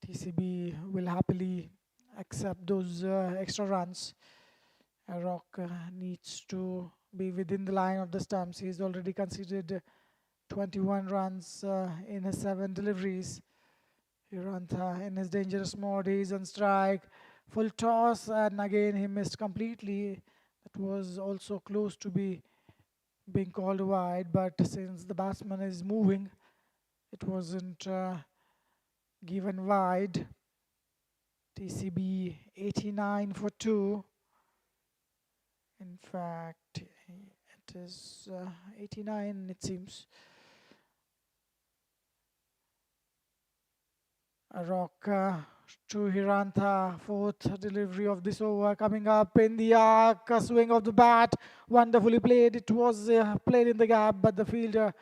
TCB will happily accept those extra runs. Rock needs to be within the line of the stumps. He's already conceded 21 runs in his 7 deliveries. Hiranta in his dangerous mode. He's on strike. Full toss, and again he missed completely. That was also close to being called wide, but since the batsman is moving, it wasn't given wide. TCB 89 for 2. In fact, it is 89, it seems. A rock to Hiranta, 4th delivery of this over coming up in the arc. A swing of the bat, wonderfully played. It was played in the gap, but the fielder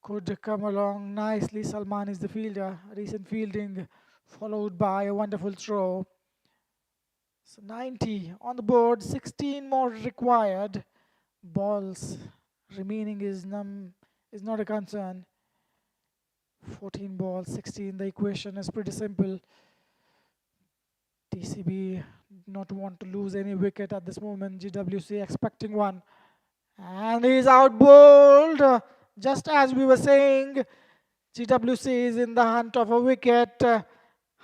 could come along nicely. Salman is the fielder. Recent fielding followed by a wonderful throw. So 90 on the board, 16 more required. Balls remaining is not a concern. 14 balls, 16. The equation is pretty simple. TCB not want to lose any wicket at this moment. GWC expecting one. And he's out bowled. Just as we were saying, GWC is in the hunt of a wicket.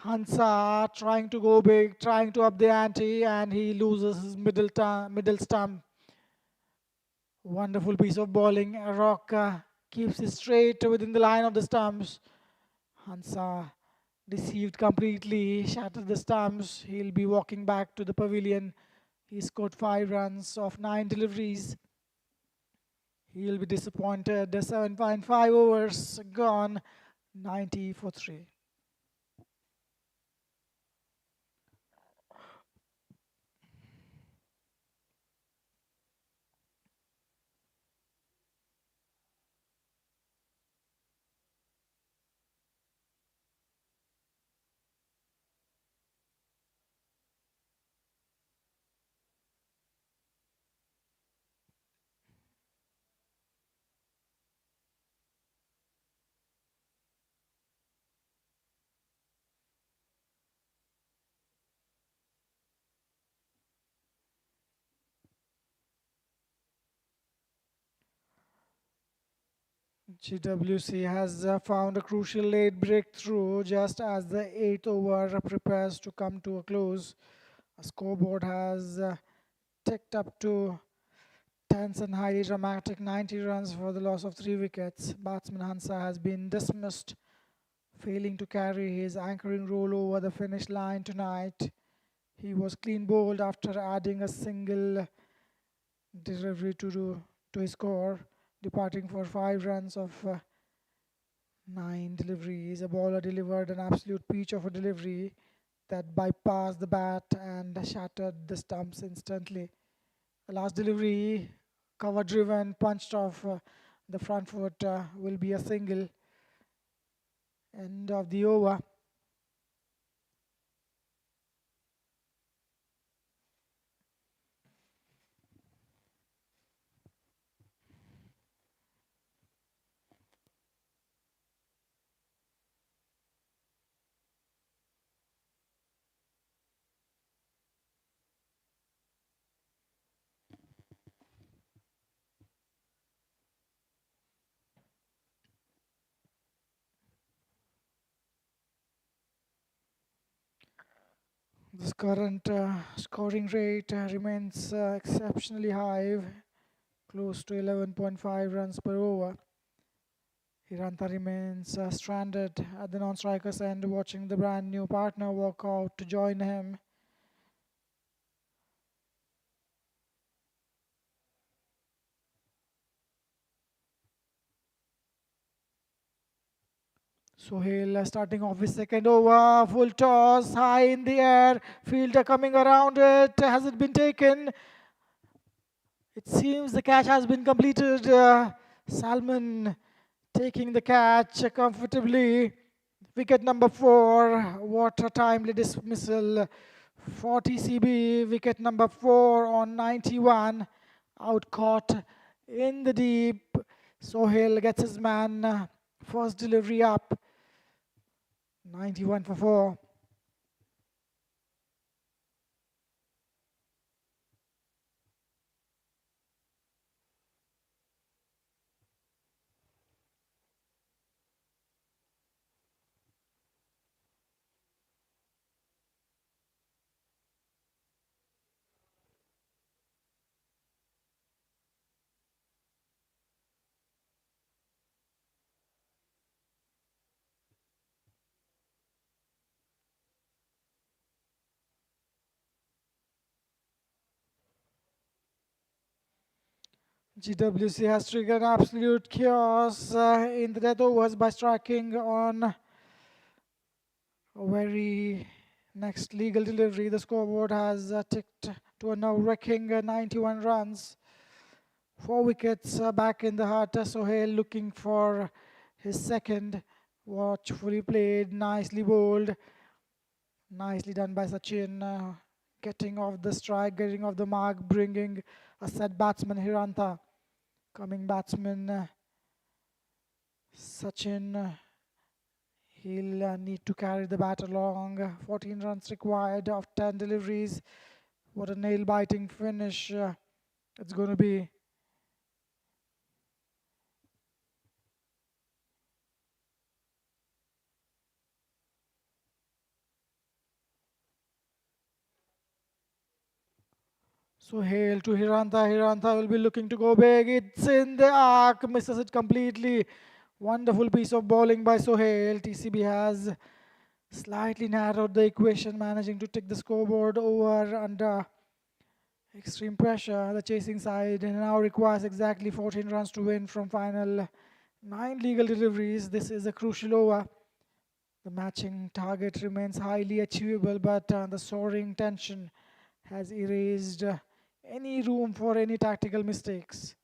Hansa trying to go big, trying to up the ante, and he loses his middle stump. Wonderful piece of bowling. Rock keeps it straight within the line of the stumps. Hansa deceived completely, shattered the stumps. He'll be walking back to the pavilion. He scored 5 runs off 9 deliveries. He'll be disappointed. The 7.5 overs gone, 90 for 3. GWC has found a crucial late breakthrough just as the 8th over prepares to come to a close. A scoreboard has ticked up to tense and highly dramatic 90 runs for the loss of 3 wickets. Batsman Hansa has been dismissed, failing to carry his anchoring role over the finish line tonight. He was clean bowled after adding a single delivery to his score, departing for 5 runs of 9 deliveries. A bowler delivered an absolute peach of a delivery that bypassed the bat and shattered the stumps instantly. The last delivery, cover driven, punched off the front foot, will be a single. End of the over. This current scoring rate remains exceptionally high, close to 11.5 runs per over. Hiranta remains stranded at the non-striker's end, watching the brand new partner walk out to join him. Sohail starting off his second over, full toss, high in the air, fielder coming around it. Has it been taken? It seems the catch has been completed. Salman taking the catch comfortably. Wicket number 4. What a timely dismissal for TCB. Wicket number 4 on 91. Out caught in the deep. Sohail gets his man. First delivery up. 91 for 4. GWC has triggered absolute chaos in the death overs by striking on a very next legal delivery. The scoreboard has ticked to a nerve-wracking 91 runs. 4 wickets back in the heart. Sohail looking for his second. Watchfully played, nicely bowled, nicely done by Sachin. Getting off the strike, getting off the mark, bringing a set batsman Hiranta. Coming batsman Sachin. He'll need to carry the bat along. 14 runs required of 10 deliveries. What a nail-biting finish it's going to be. So hail to Hiranta. Hiranta will be looking to go big. It's in the arc. Misses it completely. Wonderful piece of bowling by Sohail. TCB has slightly narrowed the equation, managing to take the scoreboard over under extreme pressure. The chasing side now requires exactly 14 runs to win from final 9 legal deliveries. This is a crucial over. The matching target remains highly achievable, but the soaring tension has erased any room for any tactical mistakes.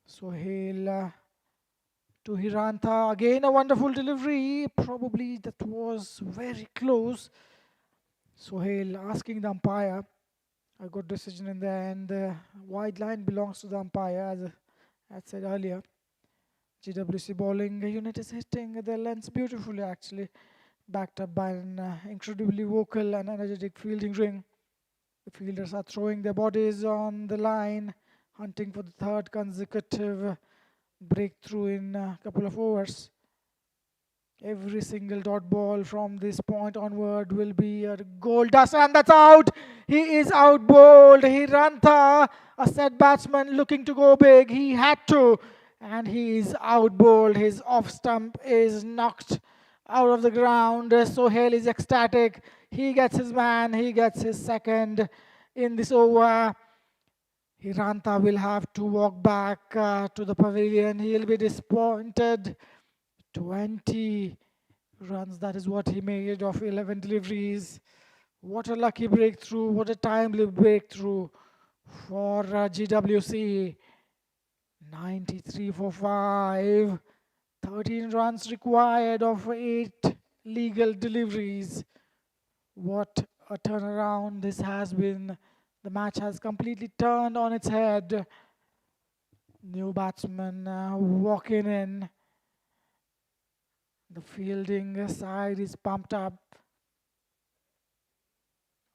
Sohail to Hiranta. Again, a wonderful delivery. Probably that was very close. Sohail asking the umpire. A good decision in the end. The wide line belongs to the umpire, as I said earlier. GWC bowling unit is hitting the lengths beautifully, actually, backed up by an incredibly vocal and energetic fielding ring. The fielders are throwing their bodies on the line, hunting for the third consecutive breakthrough in a couple of overs. Every single dot ball from this point onward will be a goal dust, and that's out. He is out bowled. Hiranta, a set batsman looking to go big. He had to, and he is out bowled. His off stump is knocked out of the ground. Sohail is ecstatic. He gets his man. He gets his second in this over. Hiranta will have to walk back to the pavilion. He'll be disappointed. 20 runs, that is what he made of 11 deliveries. What a lucky breakthrough, what a timely breakthrough for GWC. 93 for 5. 13 runs required of 8 legal deliveries. What a turnaround this has been. The match has completely turned on its head. New batsman walking in. The fielding side is pumped up.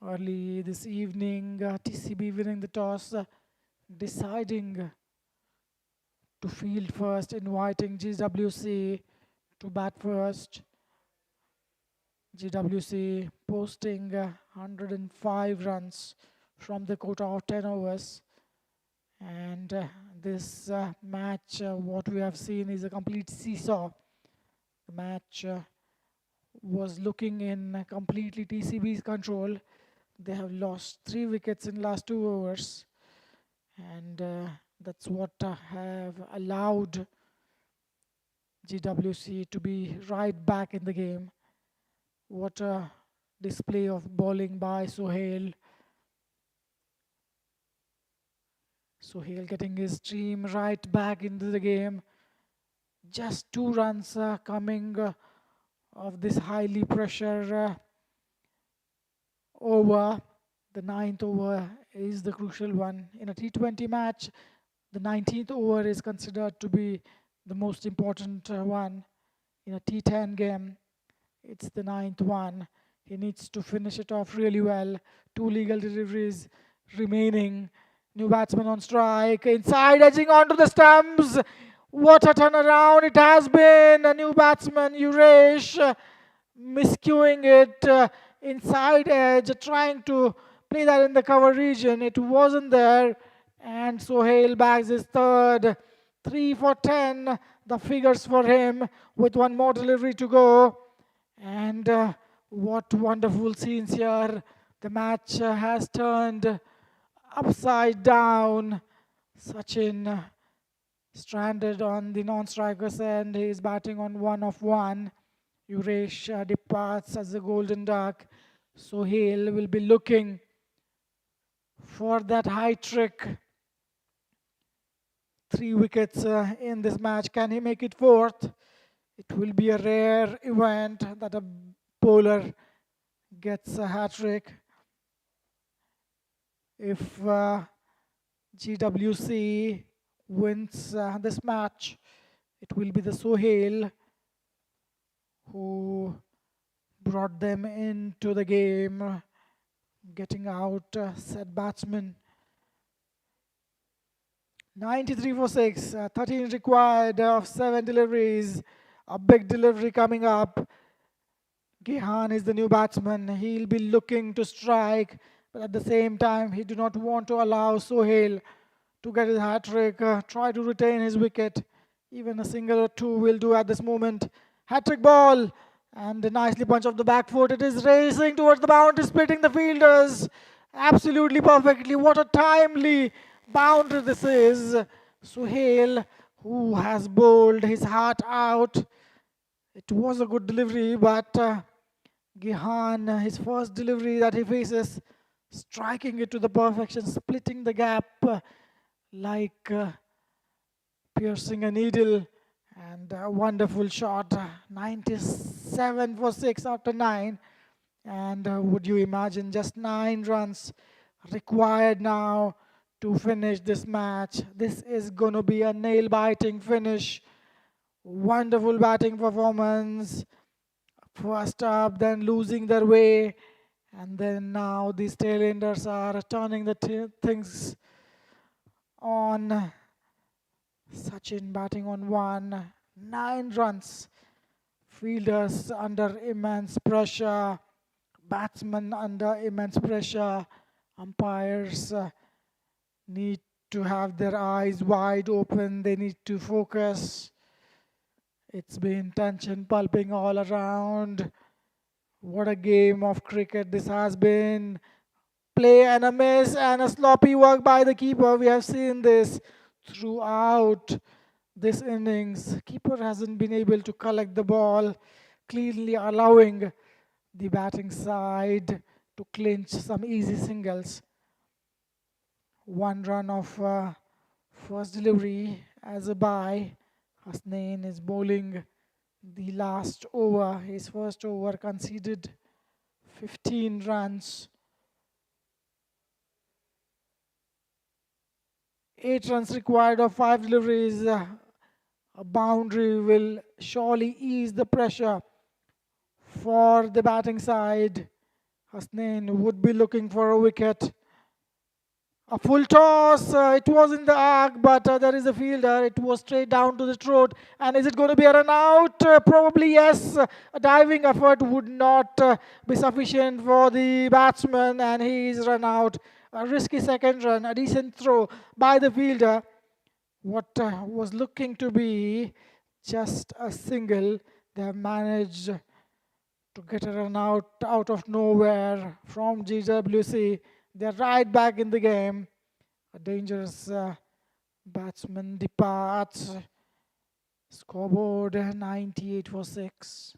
Early this evening, TCB winning the toss, deciding to field first, inviting GWC to bat first. GWC posting 105 runs from the quota of 10 overs. And this match, what we have seen is a complete seesaw. The match was looking in completely TCB's control. They have lost 3 wickets in last 2 overs. And that's what have allowed GWC to be right back in the game. What a display of bowling by Sohail. Sohail getting his team right back into the game. Just 2 runs coming of this highly pressure over. The 9th over is the crucial one. In a T20 match, the 19th over is considered to be the most important one. In a T10 game, it's the 9th one. He needs to finish it off really well. 2 legal deliveries remaining. New batsman on strike. Inside, edging onto the stumps. What a turnaround it has been. A new batsman, Uresh, miscuing it. Inside edge, trying to play that in the cover region. It wasn't there. And Sohail bags his third. 3 for 10. The figures for him with 1 more delivery to go. And what wonderful scenes here. The match has turned upside down. Sachin stranded on the non-striker's end. He is batting on 1 of 1. Uresh departs as the golden duck. Sohail will be looking for that high trick. 3 wickets in this match. Can he make it fourth? It will be a rare event that a bowler gets a hat-trick. If GWC wins this match, it will be the Sohail who brought them into the game, getting out said batsman. 93 for 6, 13 required of 7 deliveries. A big delivery coming up. Gehan is the new batsman. He'll be looking to strike, but at the same time, he do not want to allow Sohail to get his hat-trick, try to retain his wicket. Even a single or two will do at this moment. Hat-trick ball, and nicely punch off the back foot. It is racing towards the boundary, splitting the fielders absolutely perfectly. What a timely boundary this is. Sohail, who has bowled his heart out. It was a good delivery, but Gehan, his first delivery that he faces, striking it to the perfection, splitting the gap like piercing a needle, and a wonderful shot. 97 for 6 after 9. And would you imagine, just 9 runs required now to finish this match. This is going to be a nail-biting finish. Wonderful batting performance. First up, then losing their way, and then now these tailenders are turning the things on. Sachin batting on 1, 9 runs. Fielders under immense pressure, batsmen under immense pressure. Umpires need to have their eyes wide open. They need to focus. It's been tension pulping all around. What a game of cricket this has been. Play and a miss and a sloppy work by the keeper. We have seen this throughout this innings. Keeper hasn't been able to collect the ball, cleanly allowing the batting side to clinch some easy singles. 1 run of first delivery as a bye. Hasnain is bowling the last over. His first over conceded 15 runs. 8 runs required of 5 deliveries. A boundary will surely ease the pressure for the batting side. Hasnain would be looking for a wicket. A full toss, it was in the arc, but there is a fielder. It was straight down to the throat. And is it going to be a run out? Probably yes. A diving effort would not be sufficient for the batsman, and he is run out. A risky second run, a decent throw by the fielder. What was looking to be just a single, they have managed to get a run out of nowhere from GWC. They're right back in the game. A dangerous batsman departs. Scoreboard 98 for 6.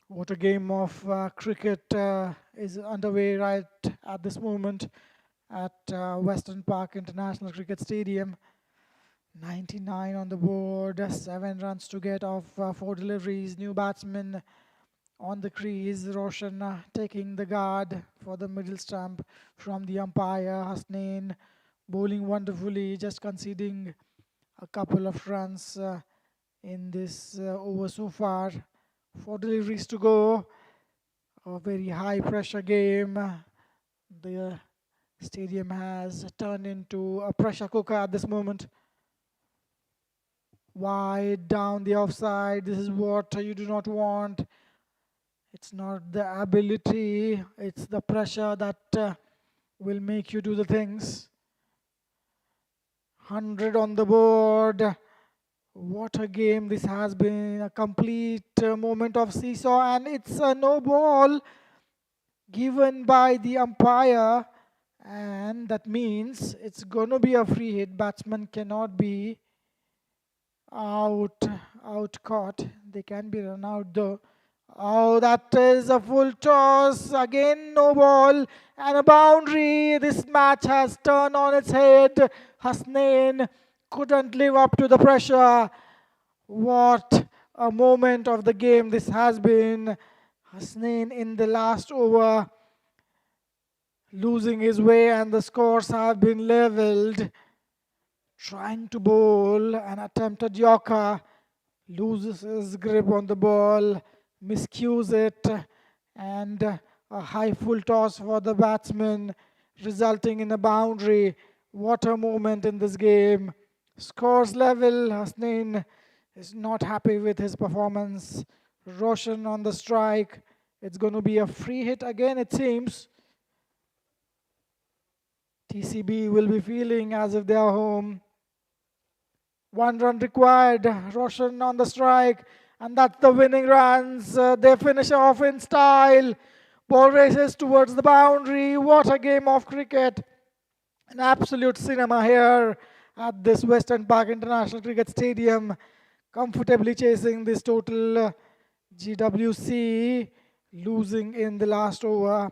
What a game of cricket is underway right at this moment at Western Park International Cricket Stadium. 99 on the board, 7 runs to get off 4 deliveries. New batsman on the crease. Roshan taking the guard for the middle stump from the umpire. Hasnain bowling wonderfully, just conceding a couple of runs in this over so far. 4 deliveries to go. A very high pressure game. The stadium has turned into a pressure cooker at this moment. Wide down the offside. This is what you do not want. It's not the ability, it's the pressure that will make you do the things. 100 on the board. What a game this has been. A complete moment of seesaw, and it's a no ball given by the umpire, and that means it's going to be a free hit. Batsman cannot be out, out caught. They can be run out though. Oh, that is a full toss. Again, no ball and a boundary. This match has turned on its head. Hasnain couldn't live up to the pressure. What a moment of the game this has been. Hasnain in the last over losing his way, and the scores have been leveled. Trying to bowl an attempted yorker, loses his grip on the ball, miscues it, and a high full toss for the batsman, resulting in a boundary. What a moment in this game. Scores level. Hasnain is not happy with his performance. Roshan on the strike. It's going to be a free hit again, it seems. TCB will be feeling as if they are home. 1 run required. Roshan on the strike. And that's the winning runs. They finish off in style. Ball races towards the boundary. What a game of cricket. An absolute cinema here at this Western Park International Cricket Stadium. Comfortably chasing this total GWC. Losing in the last over.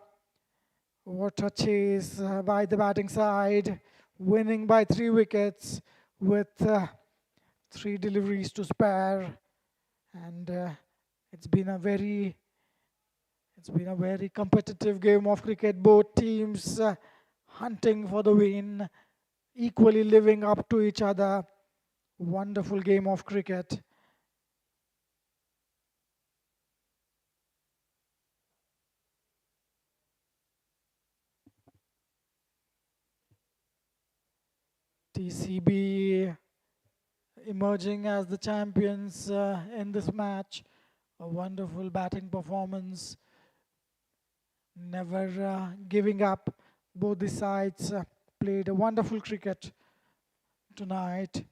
What a chase by the batting side. Winning by 3 wickets with 3 deliveries to spare, and it's been a very competitive game of cricket. Both teams hunting for the win, equally living up to each other. Wonderful game of cricket. TCB emerging as the champions in this match. A wonderful batting performance, never giving up. Both the sides played a wonderful cricket tonight.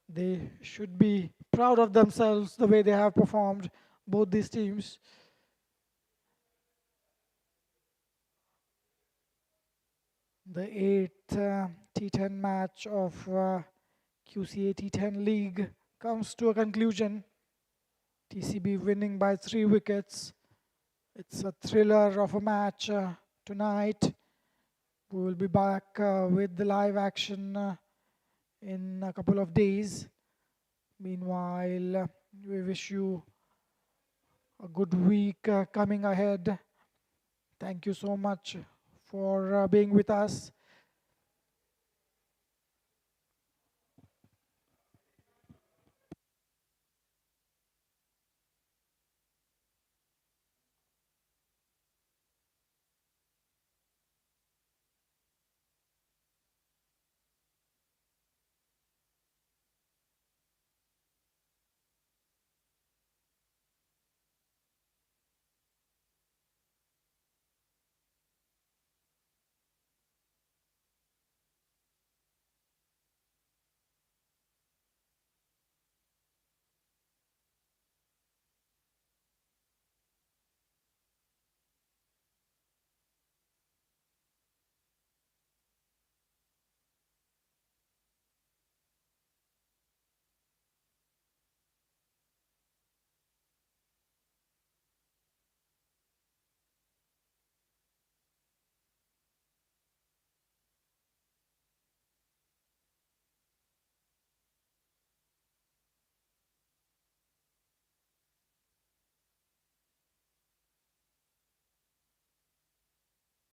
They should be proud of themselves the way they have performed, both these teams. The 8th T10 match of QCA T10 League comes to a conclusion. TCB winning by 3 wickets. It's a thriller of a match tonight. We will be back with the live action in a couple of days. Meanwhile, we wish you a good week coming ahead. Thank you so much for being with us.